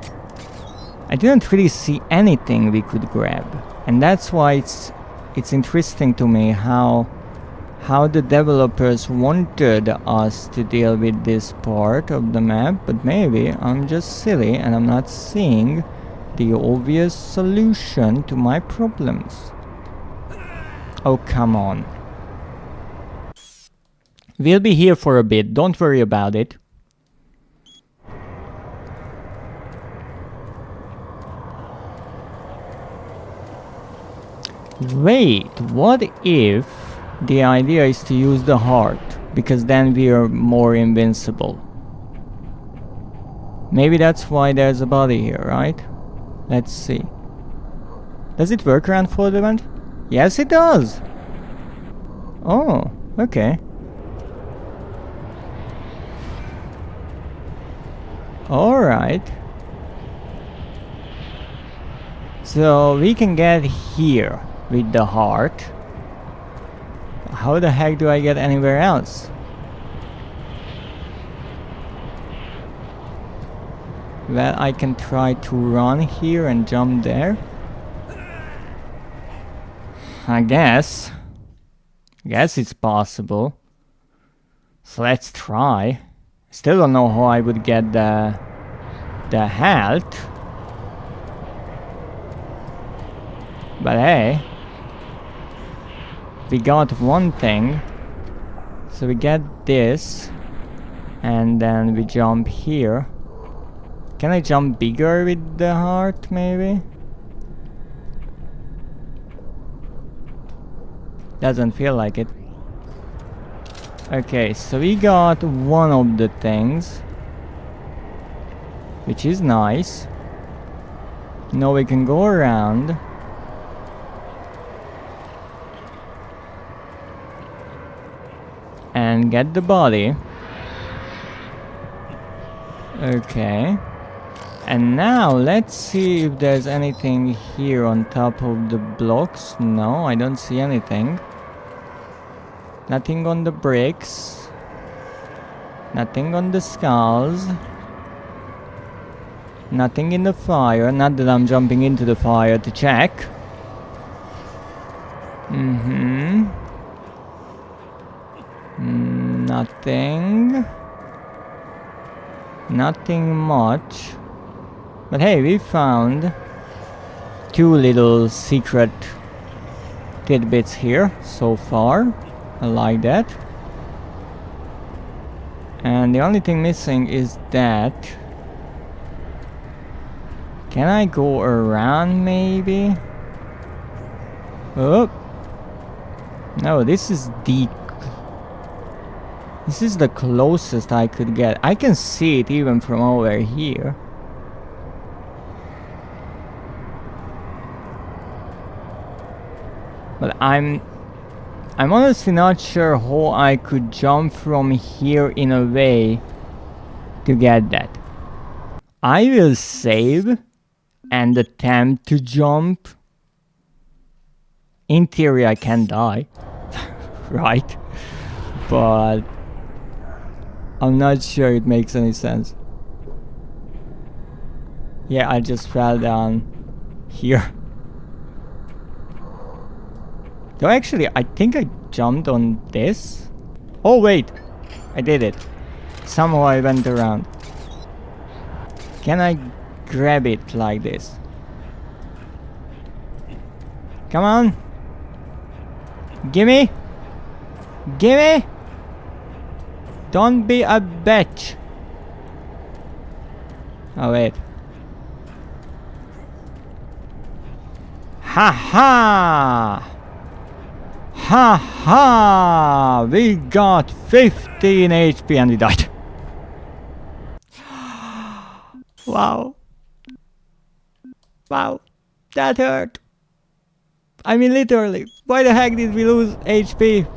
I didn't really see anything we could grab, and that's why it's interesting to me how the developers wanted us to deal with this part of the map, but maybe I'm just silly and I'm not seeing the obvious solution to my problems. Oh, come on. We'll be here for a bit, don't worry about it. Wait, what if the idea is to use the heart? Because then we are more invincible. Maybe that's why there's a body here, right? Let's see. Does it work around full event? Yes, it does! Oh, okay. Alright. So we can get here with the heart. How the heck do I get anywhere else? Well, I can try to run here and jump there. I guess it's possible. So let's try. Still don't know how I would get the health. But hey, we got one thing. So we get this, and then we jump here. Can I jump bigger with the heart, maybe? Doesn't feel like it. Okay, so we got one of the things, which is nice. Now we can go around. And get the body. Okay. And now let's see if there's anything here on top of the blocks. No, I don't see anything. Nothing on the bricks. Nothing on the skulls. Nothing in the fire. Not that I'm jumping into the fire to check. Nothing. Nothing much. But hey, we found two little secret tidbits here so far. I like that. And the only thing missing is that. Can I go around maybe? Oh. No, this is the closest I could get. I can see it even from over here. But I'm honestly not sure how I could jump from here in a way to get that. I will save and attempt to jump. In theory I can die, right? But I'm not sure it makes any sense. Yeah, I just fell down here. Though actually, I think I jumped on this. Oh wait, I did it. Somehow I went around. Can I grab it like this? Come on. Gimme. Gimme. Don't be a bitch. Oh wait. Ha ha! Ha ha! We got 15 HP and we died. Wow. Wow, that hurt. I mean, literally. Why the heck did we lose HP?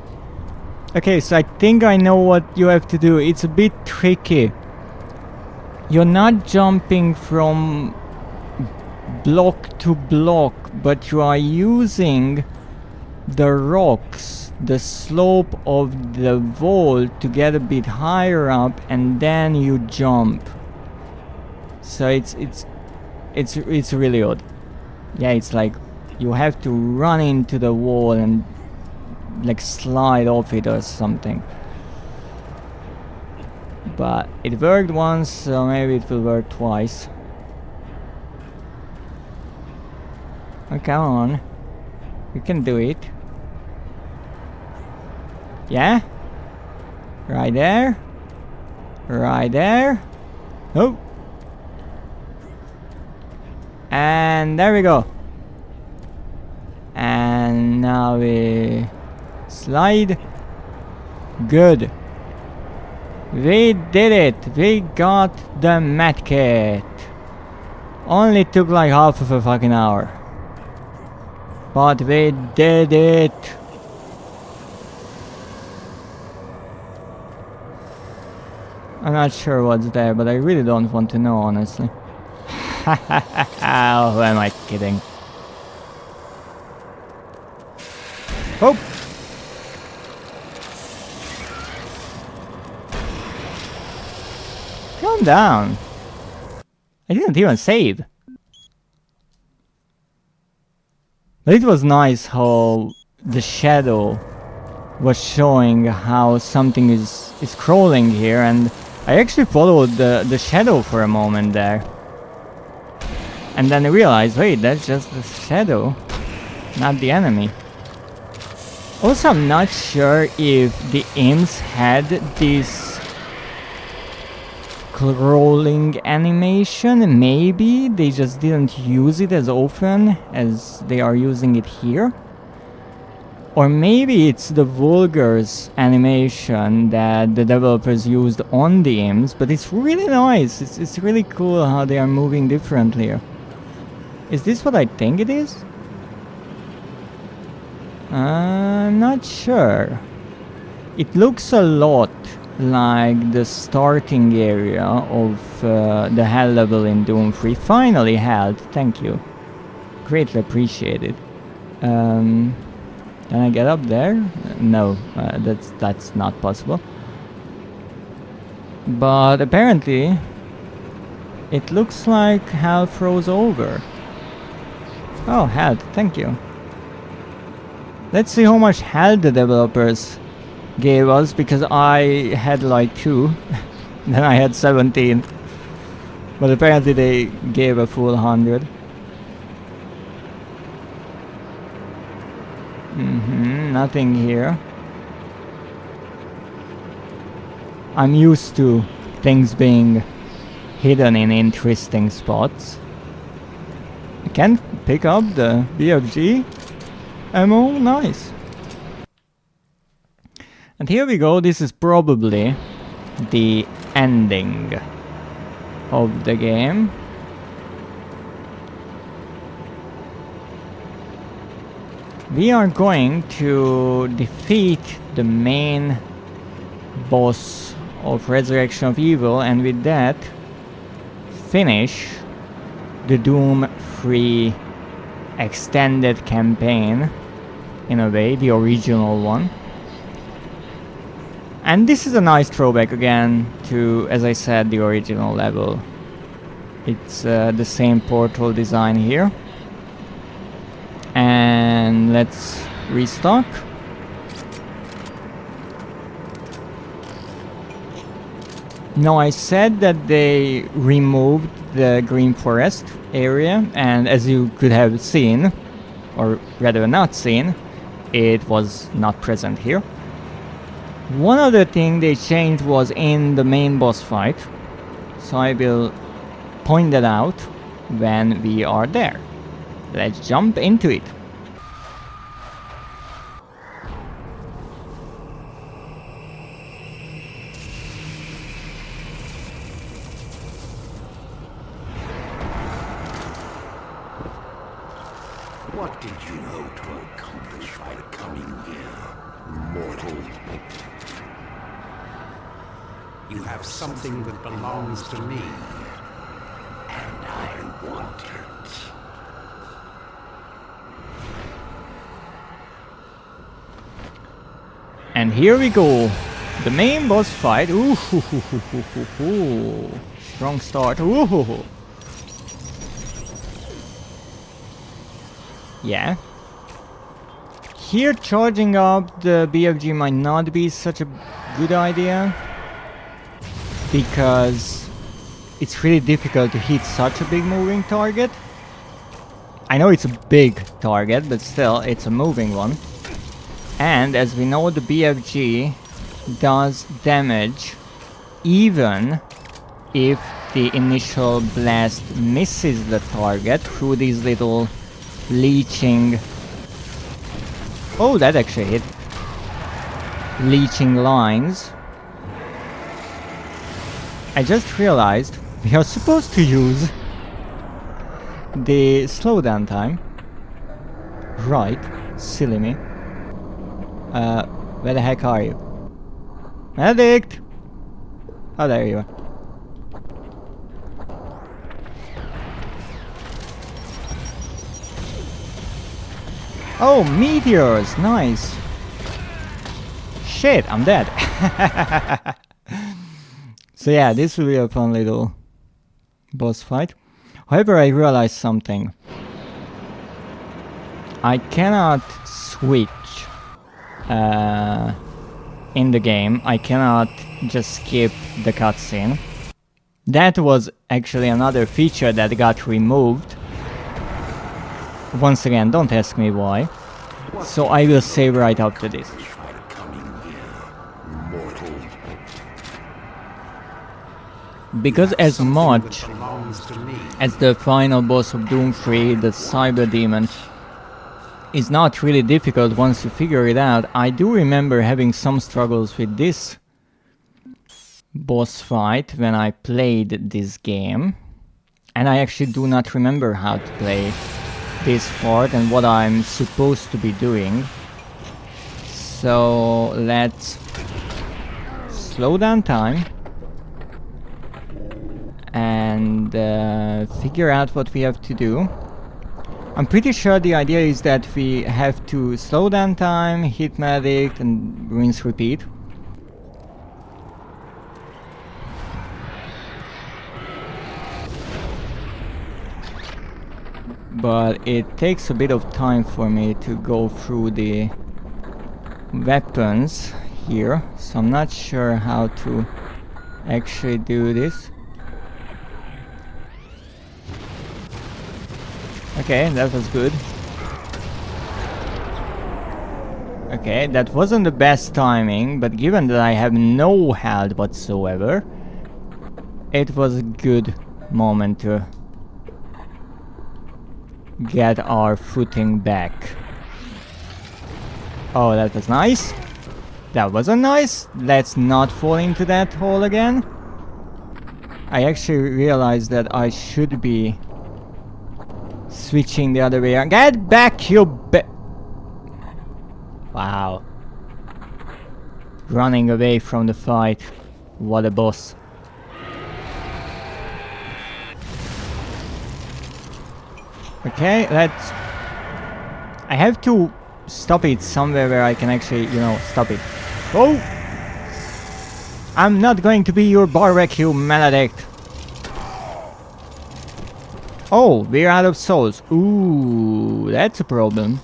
Okay, so I think I know what you have to do. It's a bit tricky. You're not jumping from block to block, but you are using the rocks, the slope of the wall to get a bit higher up, and then you jump. So it's really odd. Yeah, it's like you have to run into the wall and like slide off it or something. But it worked once, so maybe it will work twice. Oh, come on. You can do it. Yeah? Right there. Right there. Oh. And there we go. And now we slide. Good. We did it. We got the medkit. Only took like half of a fucking hour. But we did it. I'm not sure what's there, but I really don't want to know, honestly. Who am I kidding? Oh! Calm down. I didn't even save. But it was nice how the shadow was showing how something is crawling here, and I actually followed the shadow for a moment there. And then I realized, wait, that's just the shadow, not the enemy. Also, I'm not sure if the imps had this crawling animation. Maybe they just didn't use it as often as they are using it here. Or maybe it's the Vulgar's animation that the developers used on the imps, but it's really nice. It's really cool how they are moving differently here. Is this what I think it is? I'm not sure. It looks a lot like the starting area of the hell level in Doom 3. Finally health, thank you. Greatly appreciated. Can I get up there? No, that's not possible. But apparently it looks like hell froze over. Oh, health, thank you. Let's see how much health the developers gave us, because I had like 2, then I had 17. But apparently they gave a full 100. Nothing here. I'm used to things being hidden in interesting spots. I can pick up the BFG ammo, nice. And here we go, this is probably the ending of the game. We are going to defeat the main boss of Resurrection of Evil, and with that finish the Doom 3 extended campaign, in a way, the original one. And this is a nice throwback again to, as I said, the original level. It's the same portal design here. And let's restock. Now, I said that they removed the Green Forest area, and as you could have seen, or rather not seen, it was not present here. One other thing they changed was in the main boss fight, so I will point that out when we are there. Let's jump into it. What did you hope to accomplish by coming here, mortal? You have something that belongs to me, and I want it. And here we go. The main boss fight. Ooh, hoo, hoo, hoo, hoo, hoo, hoo. Strong start. Ooh, hoo, hoo. Yeah. Here charging up the BFG might not be such a good idea, because it's really difficult to hit such a big moving target. I know it's a big target, but still, it's a moving one. And as we know, the BFG does damage even if the initial blast misses the target through these little leeching... Oh, that actually hit. Leeching lines. I just realized we are supposed to use the slowdown time. Right, silly me. Where the heck are you? Addict! Oh, there you are. Oh, meteors! Nice! Shit, I'm dead! So yeah, this will be a fun little boss fight. However, I realized something. I cannot switch in the game. I cannot just skip the cutscene. That was actually another feature that got removed. Once again, don't ask me why. So I will save right after this. Because as much as the final boss of Doom 3, the Cyber Demon, is not really difficult once you figure it out, I do remember having some struggles with this boss fight when I played this game. And I actually do not remember how to play this part and what I'm supposed to be doing. So let's slow down time and figure out what we have to do. I'm pretty sure the idea is that we have to slow down time, hit medic, and rinse repeat. But it takes a bit of time for me to go through the weapons here, so I'm not sure how to actually do this. Okay, that was good. Okay, that wasn't the best timing, but given that I have no health whatsoever, it was a good moment to get our footing back. Oh, that was nice. That wasn't nice. Let's not fall into that hole again. I actually realized that I should be switching the other way around. Get back, you Wow. Running away from the fight. What a boss. Okay, let's... I have to stop it somewhere where I can actually, you know, stop it. Oh! I'm not going to be your barbecue, maledict. Oh, we're out of souls. Ooh, that's a problem.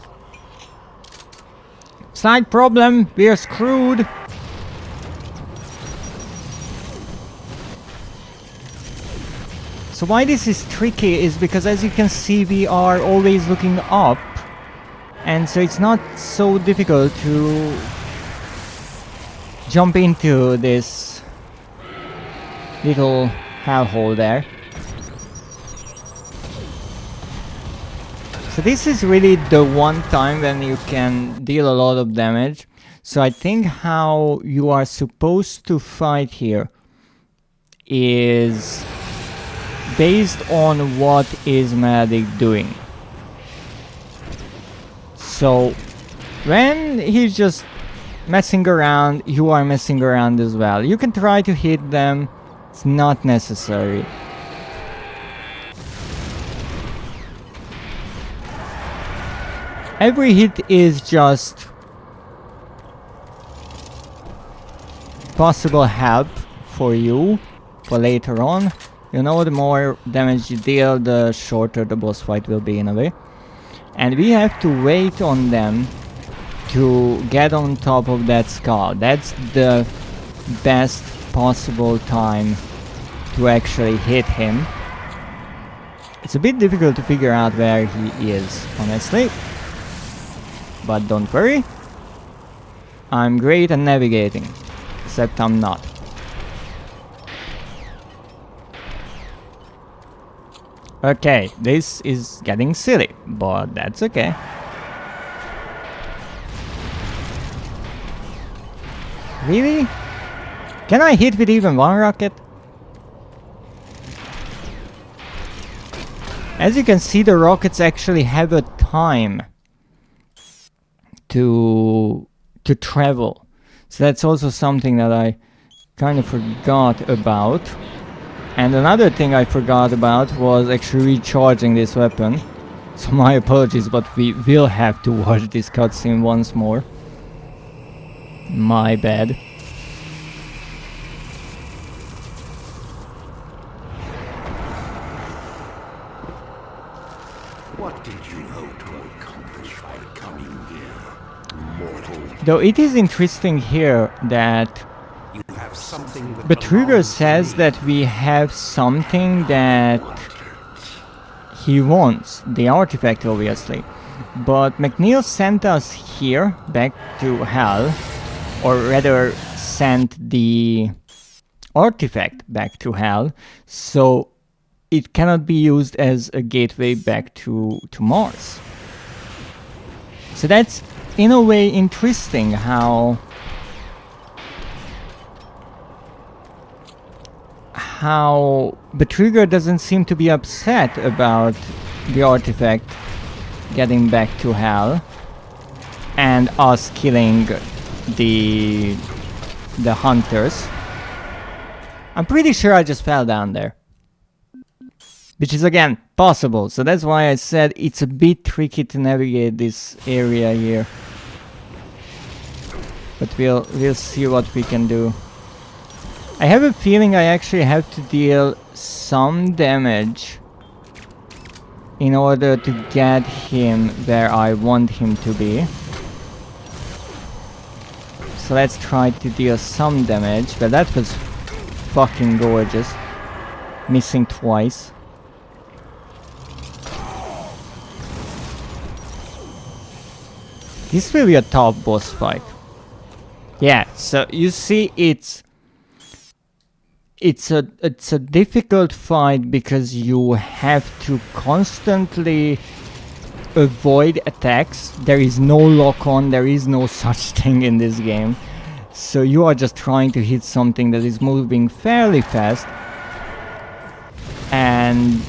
Slight problem, we're screwed. So why this is tricky is because, as you can see, we are always looking up. And so it's not so difficult to jump into this little hellhole there. So this is really the one time when you can deal a lot of damage. So I think how you are supposed to fight here is based on what is medic doing. So when he's just messing around, you are messing around as well. You can try to hit them, it's not necessary. Every hit is just possible help for you for later on. You know, the more damage you deal, the shorter the boss fight will be in a way. And we have to wait on them to get on top of that skull. That's the best possible time to actually hit him. It's a bit difficult to figure out where he is, honestly. But don't worry. I'm great at navigating. Except I'm not. Okay, this is getting silly, but that's okay. Really? Can I hit with even one rocket? As you can see, the rockets actually have a time to travel. So that's also something that I kind of forgot about. And another thing I forgot about was actually recharging this weapon. So my apologies, but we will have to watch this cutscene once more. My bad. What did you hope to accomplish by coming here, mortal? Though it is interesting here that You have something that VTuber belongs to says me. that we have something that he wants, the artifact obviously. But McNeil sent us here, back to hell, or rather sent the artifact back to hell, so it cannot be used as a gateway back to Mars. So that's in a way interesting how VTuber doesn't seem to be upset about the artifact getting back to hell and us killing the hunters. I'm pretty sure I just fell down there. Which is again possible, so that's why I said it's a bit tricky to navigate this area here. But we'll see what we can do. I have a feeling I actually have to deal some damage in order to get him where I want him to be. So let's try to deal some damage, but that was fucking gorgeous. Missing twice. This will be a tough boss fight. Yeah, so you see it's a difficult fight because you have to constantly avoid attacks. There is no lock on, there is no such thing in this game. So you are just trying to hit something that is moving fairly fast. And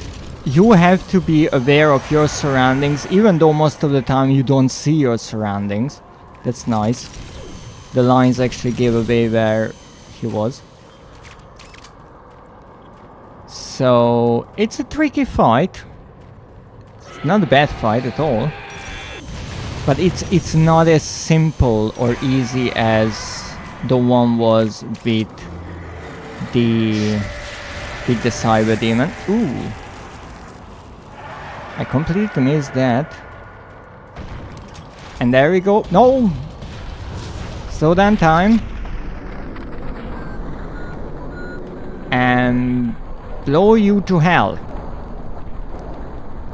you have to be aware of your surroundings, even though most of the time you don't see your surroundings. That's nice. The lines actually gave away where he was. So it's a tricky fight. It's not a bad fight at all. But it's not as simple or easy as the one was with the Cyber Demon. Ooh. I completely missed that. And there we go. No! Slow down time. And blow you to hell.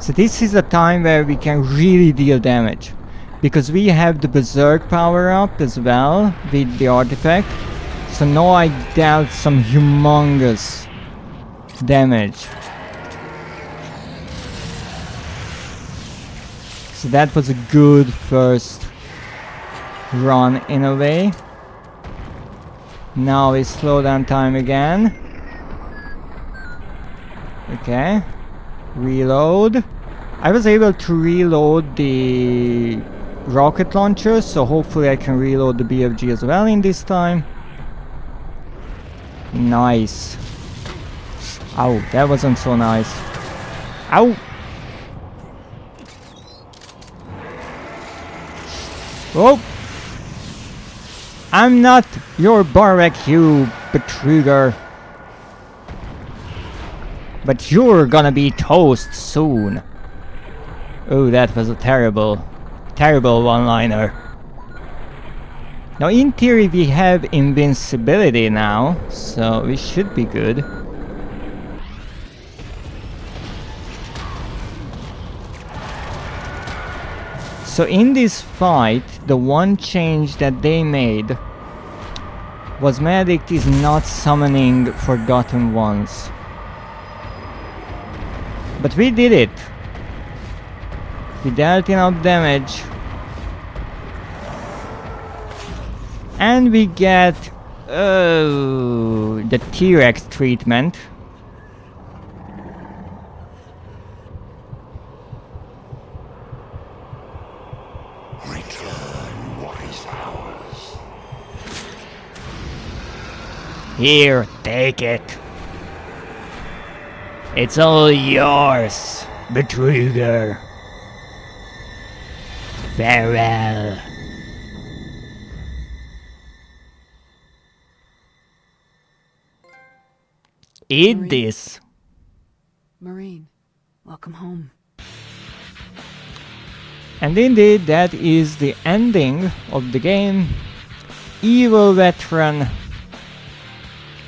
So this is a time where we can really deal damage. Because we have the Berserk power up as well with the artifact. So now I dealt some humongous damage. So that was a good first run in a way. Now it's slow down time again. Okay. Reload. I was able to reload the rocket launchers, so hopefully I can reload the BFG as well in this time. Nice. Ow, that wasn't so nice. Ow! Oh! I'm not your barbecue, Betrüger. But you're gonna be toast soon. Oh, that was a terrible, terrible one-liner. Now, in theory, we have invincibility now, so we should be good. So in this fight, the one change that they made was Medic is not summoning Forgotten Ones. But we did it. We dealt enough damage. And we get the T-Rex treatment. Here, take it. It's all yours, Betrüger. Farewell. Eat Marine. this. Marine, welcome home. And indeed, that is the ending of the game. Evil veteran,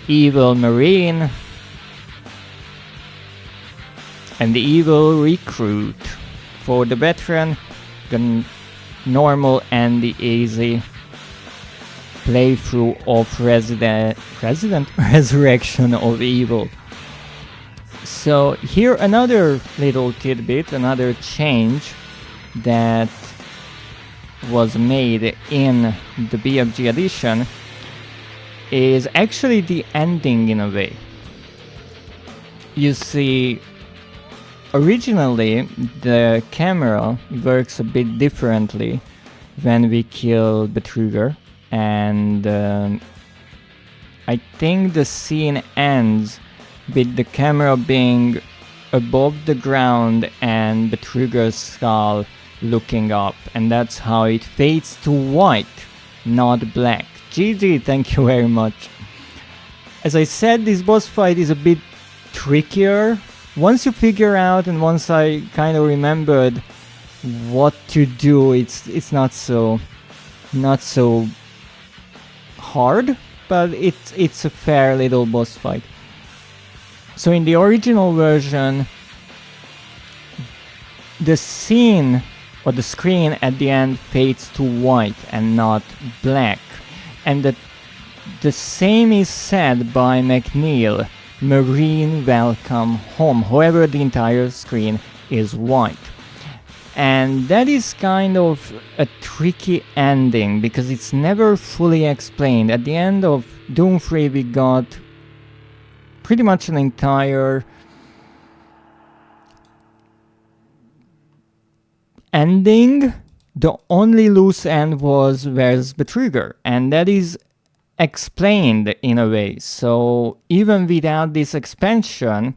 evil marine, and the evil recruit. For the veteran, the normal and the easy playthrough of Resurrection of Evil. So here another little tidbit, another change that was made in the BFG edition is actually the ending in a way. You see, originally the camera works a bit differently when we kill Betrüger, and I think the scene ends with the camera being above the ground and Betrüger's skull looking up, and that's how it fades to white, not black. GG, thank you very much. As I said, this boss fight is a bit trickier. Once you figure out, and once I kind of remembered what to do, it's not so hard, but it's a fair little boss fight. So in the original version, the scene or the screen at the end fades to white and not black, and the same is said by McNeil, Marine welcome home. However, the entire screen is white. And that is kind of a tricky ending because it's never fully explained. At the end of Doom 3 we got pretty much an entire ending. The only loose end was where's Betrüger, and that is explained in a way. So even without this expansion,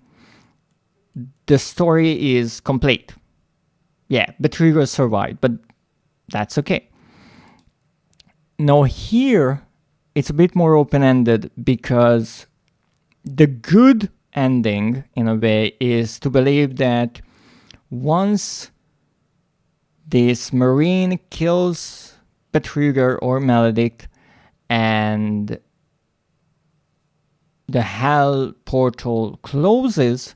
the story is complete. Yeah, Betrüger survived, but that's okay. Now here, it's a bit more open-ended because the good ending, in a way, is to believe that once this Marine kills Betrüger or Maledict and the Hell portal closes,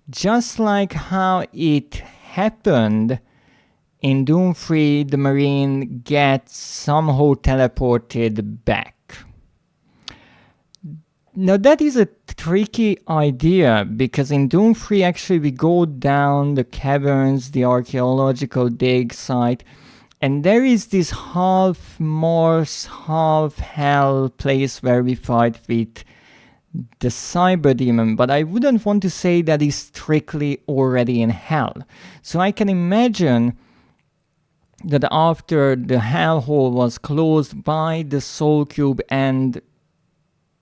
just like how it happened in Doom 3, the Marine gets somehow teleported back. Now that is a tricky idea, because in Doom 3 actually we go down the caverns, the archaeological dig site, and there is this half Mars, half Hell place where we fight with the Cyber Demon, but I wouldn't want to say that is strictly already in Hell. So I can imagine that after the hellhole was closed by the Soul Cube and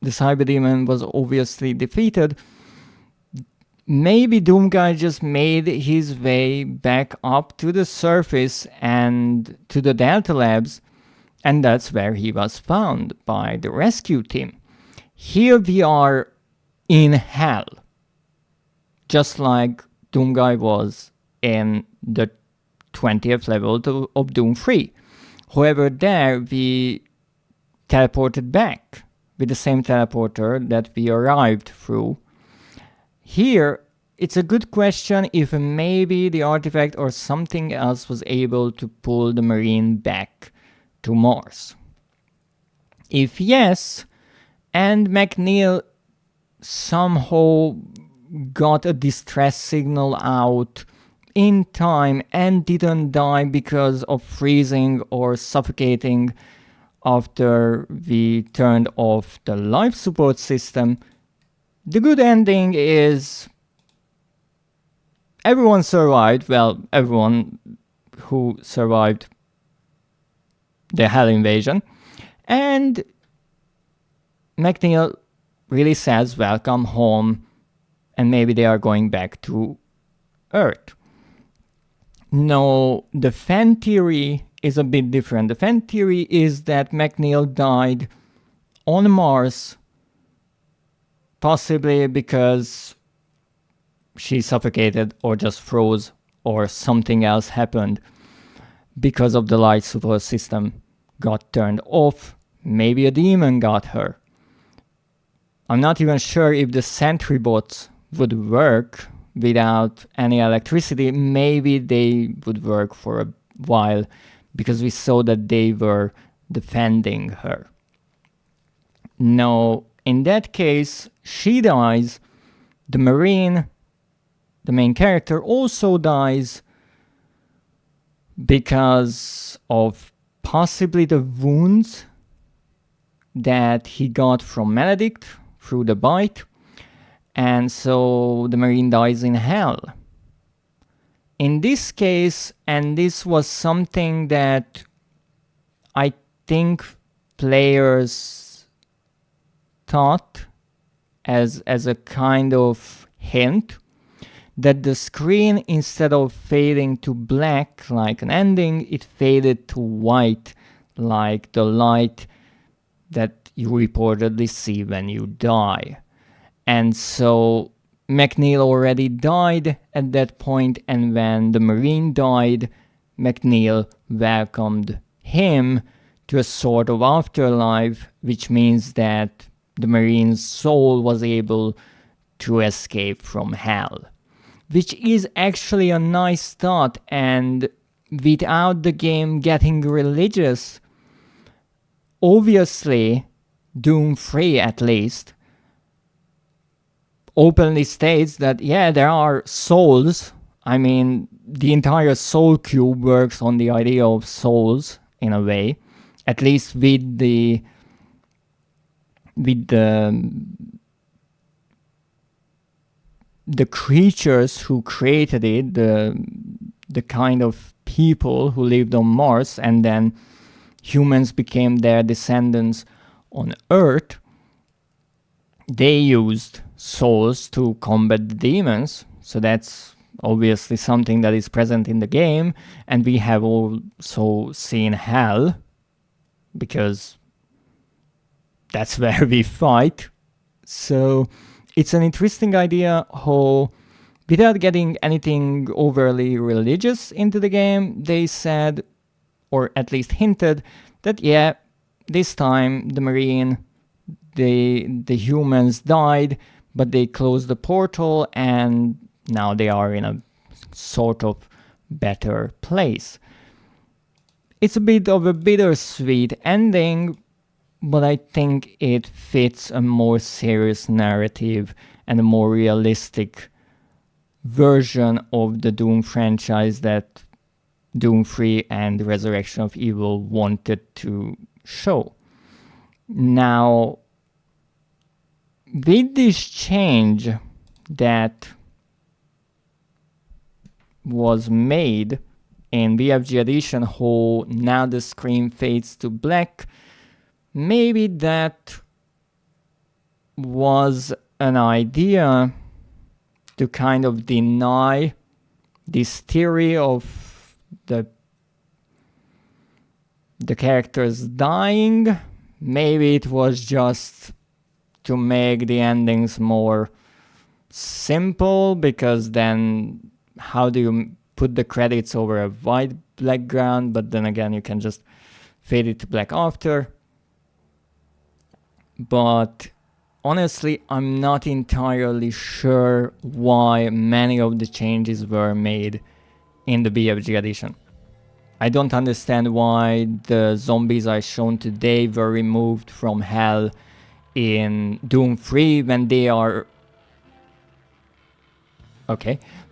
the Cyber Demon was obviously defeated, maybe Doomguy just made his way back up to the surface and to the Delta Labs, and that's where he was found by the rescue team. Here we are in hell, just like Doomguy was in the 20th level of Doom 3. However, there we teleported back with the same teleporter that we arrived through. Here, it's a good question if maybe the artifact or something else was able to pull the Marine back to Mars. If yes, and McNeil somehow got a distress signal out in time and didn't die because of freezing or suffocating after we turned off the life support system, the good ending is everyone survived. Well, everyone who survived the Hell invasion. And McNeil really says welcome home, and maybe they are going back to Earth. No, the fan theory is a bit different. The fan theory is that McNeil died on Mars, possibly because she suffocated or just froze or something else happened because of the light support system got turned off. Maybe a demon got her. I'm not even sure if the sentry bots would work without any electricity. Maybe they would work for a while because we saw that they were defending her. No, in that case, she dies. The Marine, the main character, also dies because of possibly the wounds that he got from Maledict through the bite. And so the Marine dies in hell. In this case, and this was something that I think players thought as a kind of hint, that the screen, instead of fading to black like an ending, it faded to white like the light that you reportedly see when you die. And so McNeil already died at that point, and when the Marine died, McNeil welcomed him to a sort of afterlife, which means that the Marine's soul was able to escape from hell. Which is actually a nice thought, and without the game getting religious, obviously, Doom 3 at least, openly states that, yeah, there are souls. I mean, the entire Soul Cube works on the idea of souls, in a way. At least with the creatures who created it, the kind of people who lived on Mars, and then humans became their descendants on Earth. They used souls to combat the demons, so that's obviously something that is present in the game. And we have also seen hell, because that's where we fight. So it's an interesting idea how, without getting anything overly religious into the game, they said, or at least hinted, that yeah, this time the Marine, the humans died, but they closed the portal and now they are in a sort of better place. It's a bit of a bittersweet ending, but I think it fits a more serious narrative and a more realistic version of the Doom franchise that Doom 3 and Resurrection of Evil wanted to show. Now, with this change that was made in BFG Edition, how now the screen fades to black. Maybe that was an idea to kind of deny this theory of the characters dying. Maybe it was just to make the endings more simple, because then how do you put the credits over a white background, but then again you can just fade it to black after. But honestly, I'm not entirely sure why many of the changes were made in the BFG edition. I don't understand why the zombies I shown today were removed from Hell in Doom 3 when they are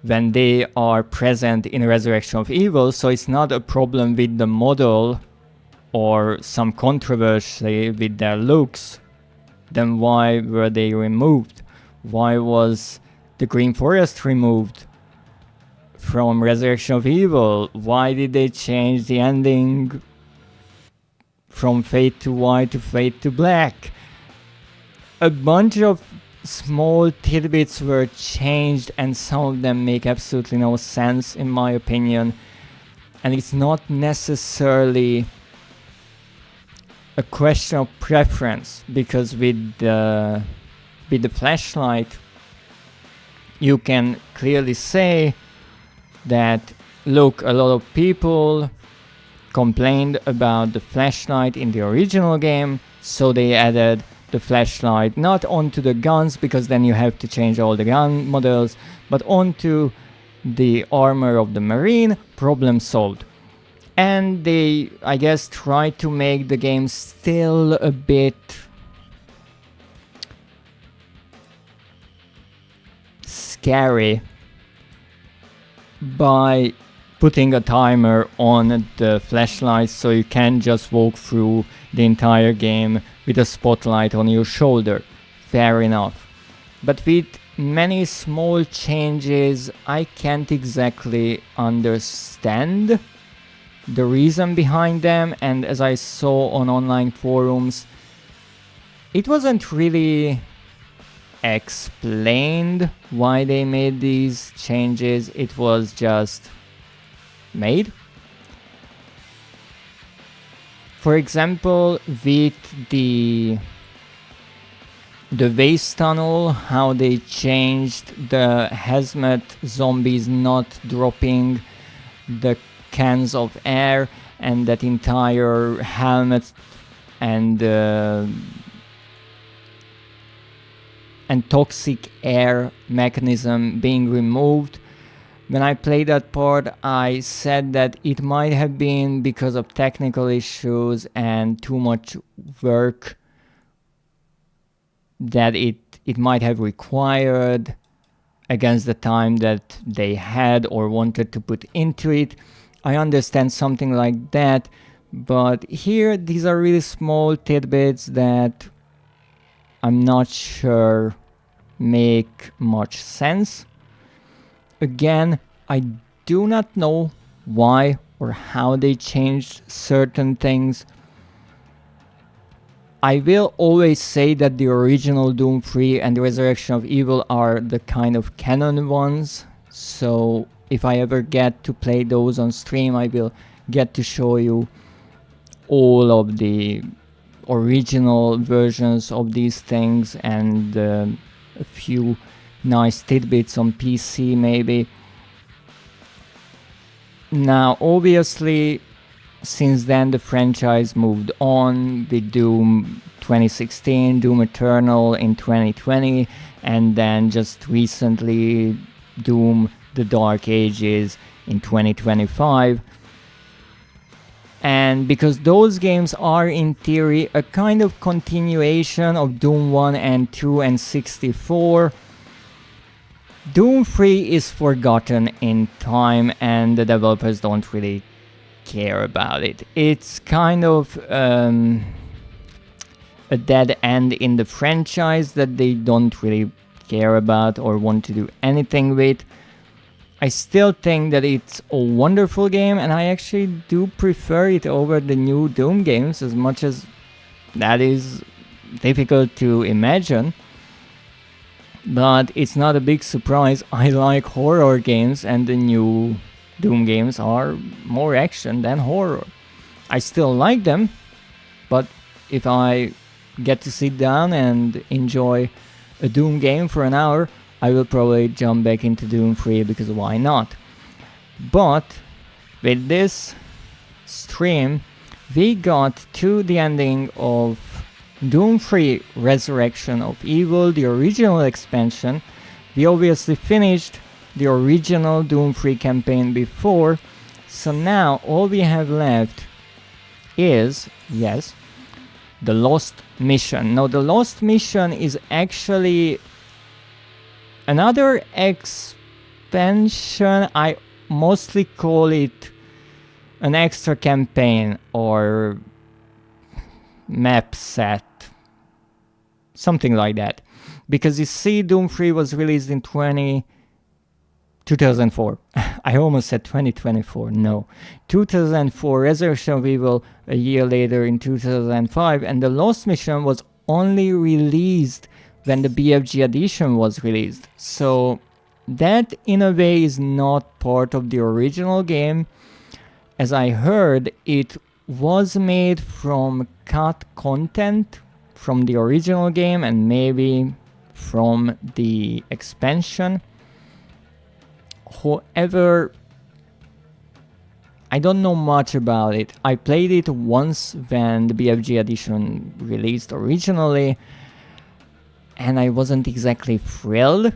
when they are present in Resurrection of Evil, so it's not a problem with the model or some controversy with their looks. Then why were they removed? Why was the Green Forest removed from Resurrection of Evil? Why did they change the ending from fade to white to fade to black? A bunch of small tidbits were changed, and some of them make absolutely no sense in my opinion. And it's not necessarily a question of preference, because with the flashlight you can clearly say that, look, a lot of people complained about the flashlight in the original game, so they added the flashlight not onto the guns, because then you have to change all the gun models, but onto the armor of the Marine. Problem solved. And they, I guess, try to make the game still a bit scary by putting a timer on the flashlight, so you can just walk through the entire game with a spotlight on your shoulder. Fair enough. But with many small changes, I can't exactly understand the reason behind them, and as I saw on online forums, it wasn't really explained why they made these changes. It was just made. For example, with the waste tunnel, how they changed the hazmat zombies not dropping the cans of air, and that entire helmet and toxic air mechanism being removed. When I played that part, I said that it might have been because of technical issues and too much work that it might have required against the time that they had or wanted to put into it. I understand something like that, but here these are really small tidbits that I'm not sure make much sense. Again, I do not know why or how they changed certain things. I will always say that the original Doom 3 and the Resurrection of Evil are the kind of canon ones, so if I ever get to play those on stream, I will get to show you all of the original versions of these things and a few nice tidbits on PC maybe. Now obviously since then the franchise moved on with Doom 2016, Doom Eternal in 2020, and then just recently Doom The Dark Ages in 2025. And because those games are in theory a kind of continuation of Doom 1 and 2 and 64, Doom 3 is forgotten in time and the developers don't really care about it. It's kind of a dead end in the franchise that they don't really care about or want to do anything with. I still think that it's a wonderful game, and I actually do prefer it over the new Doom games, as much as that is difficult to imagine. But it's not a big surprise. I like horror games, and the new Doom games are more action than horror. I still like them, but if I get to sit down and enjoy a Doom game for an hour, I will probably jump back into Doom 3, because why not? But with this stream, we got to the ending of Doom 3 Resurrection of Evil, the original expansion. We obviously finished the original Doom 3 campaign before, so now all we have left is, yes, the Lost Mission. Now the Lost Mission is actually another expansion. I mostly call it an extra campaign or map set, something like that, because you see Doom 3 was released in 2004. I almost said 2024, no, 2004. Resurrection of Evil a year later in 2005, and the Lost Mission was only released when the BFG edition was released, so that in a way is not part of the original game. As I heard, it was made from cut content from the original game and maybe from the expansion. However, I don't know much about it. I played it once when the BFG edition released originally, and I wasn't exactly thrilled.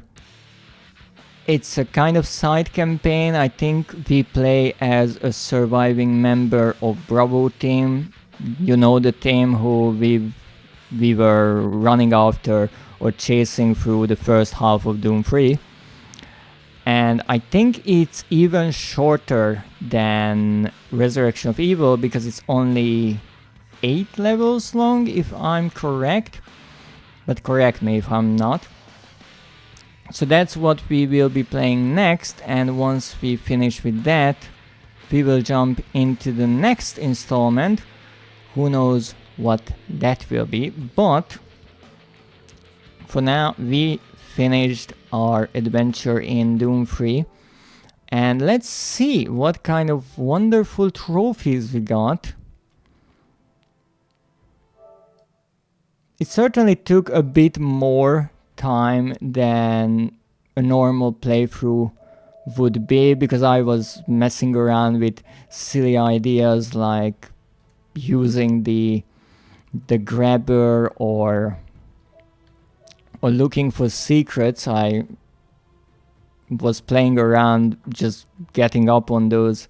It's a kind of side campaign. I think we play as a surviving member of Bravo team. You know, the team who we were running after or chasing through the first half of Doom 3. And I think it's even shorter than Resurrection of Evil, because it's only 8 levels long, if I'm correct. But correct me if I'm not. So that's what we will be playing next, and once we finish with that, we will jump into the next installment. Who knows what that will be, but for now we finished our adventure in Doom 3, and let's see what kind of wonderful trophies we got. It certainly took a bit more time than a normal playthrough would be, because I was messing around with silly ideas like using the grabber or looking for secrets. I was playing around just getting up on those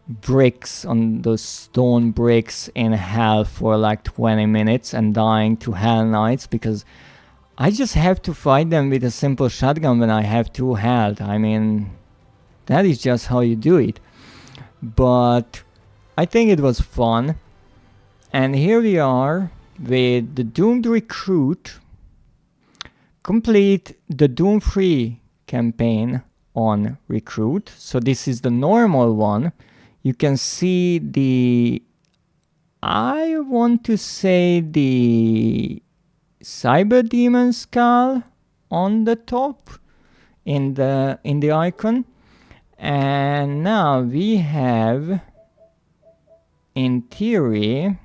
bricks, on those stone bricks in hell for like 20 minutes and dying to Hell Knights, because I just have to fight them with a simple shotgun when I have 2 health. I mean, that is just how you do it. But I think it was fun. And here we are with the Doomed Recruit. Complete the Doom 3 campaign on Recruit. So this is the normal one. You can see the, I want to say, the Cyber Demon skull on the top in the icon. And now we have, in theory,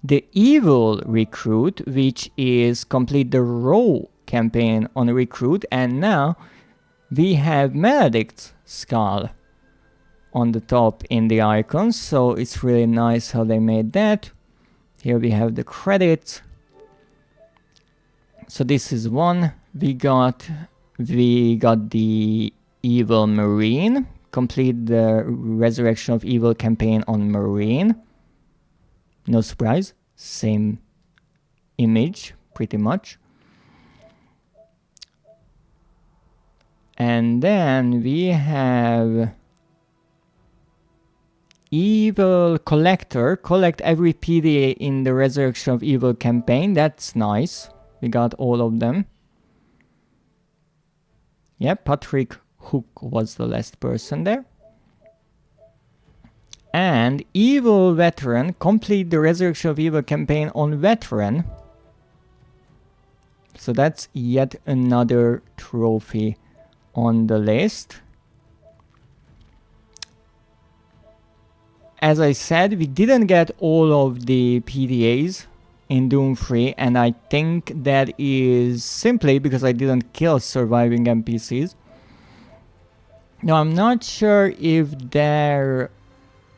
the Evil Recruit, which is complete the Raw campaign on Recruit, and now we have Maledict's skull on the top in the icon, so it's really nice how they made that. Here we have the credits. So this is one we got the Evil Marine, complete the Resurrection of Evil campaign on Marine. No surprise, same image pretty much. And then we have Evil Collector, collect every PDA in the Resurrection of Evil campaign. That's nice. We got all of them. Yeah, Patrick Hook was the last person there. And Evil Veteran, complete the Resurrection of Evil campaign on Veteran. So that's yet another trophy on the list. As I said, we didn't get all of the PDAs in Doom 3, and I think that is simply because I didn't kill surviving NPCs. Now, I'm not sure if there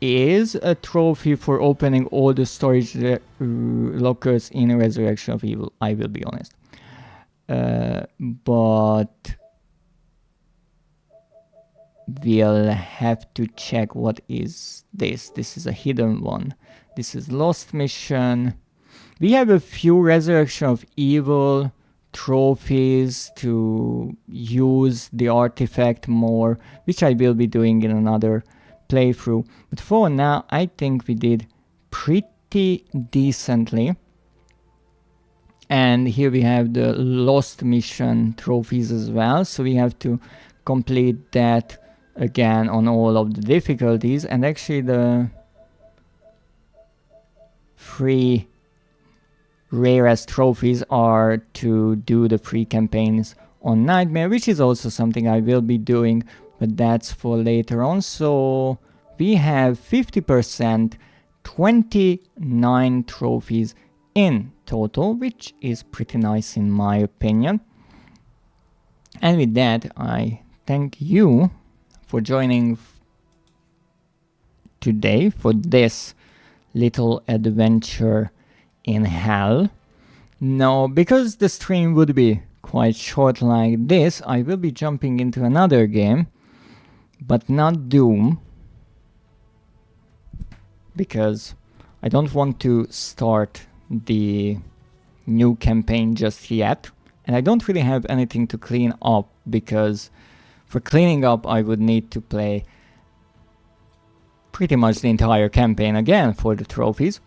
is a trophy for opening all the storage lockers in Resurrection of Evil, I will be honest. But we'll have to check what is this. This is a hidden one. This is Lost Mission. We have a few Resurrection of Evil trophies to use the artifact more, which I will be doing in another playthrough. But for now, I think we did pretty decently. And here we have the Lost Mission trophies as well. So we have to complete that again on all of the difficulties. And actually the 3 rarest trophies are to do the free campaigns on Nightmare, which is also something I will be doing, but that's for later on. So we have 50%, 29 trophies in total, which is pretty nice in my opinion. And with that, I thank you for joining today for this little adventure in hell. Now, because the stream would be quite short like this, I will be jumping into another game, but not Doom, because I don't want to start the new campaign just yet, and I don't really have anything to clean up, because for cleaning up I would need to play pretty much the entire campaign again for the trophies.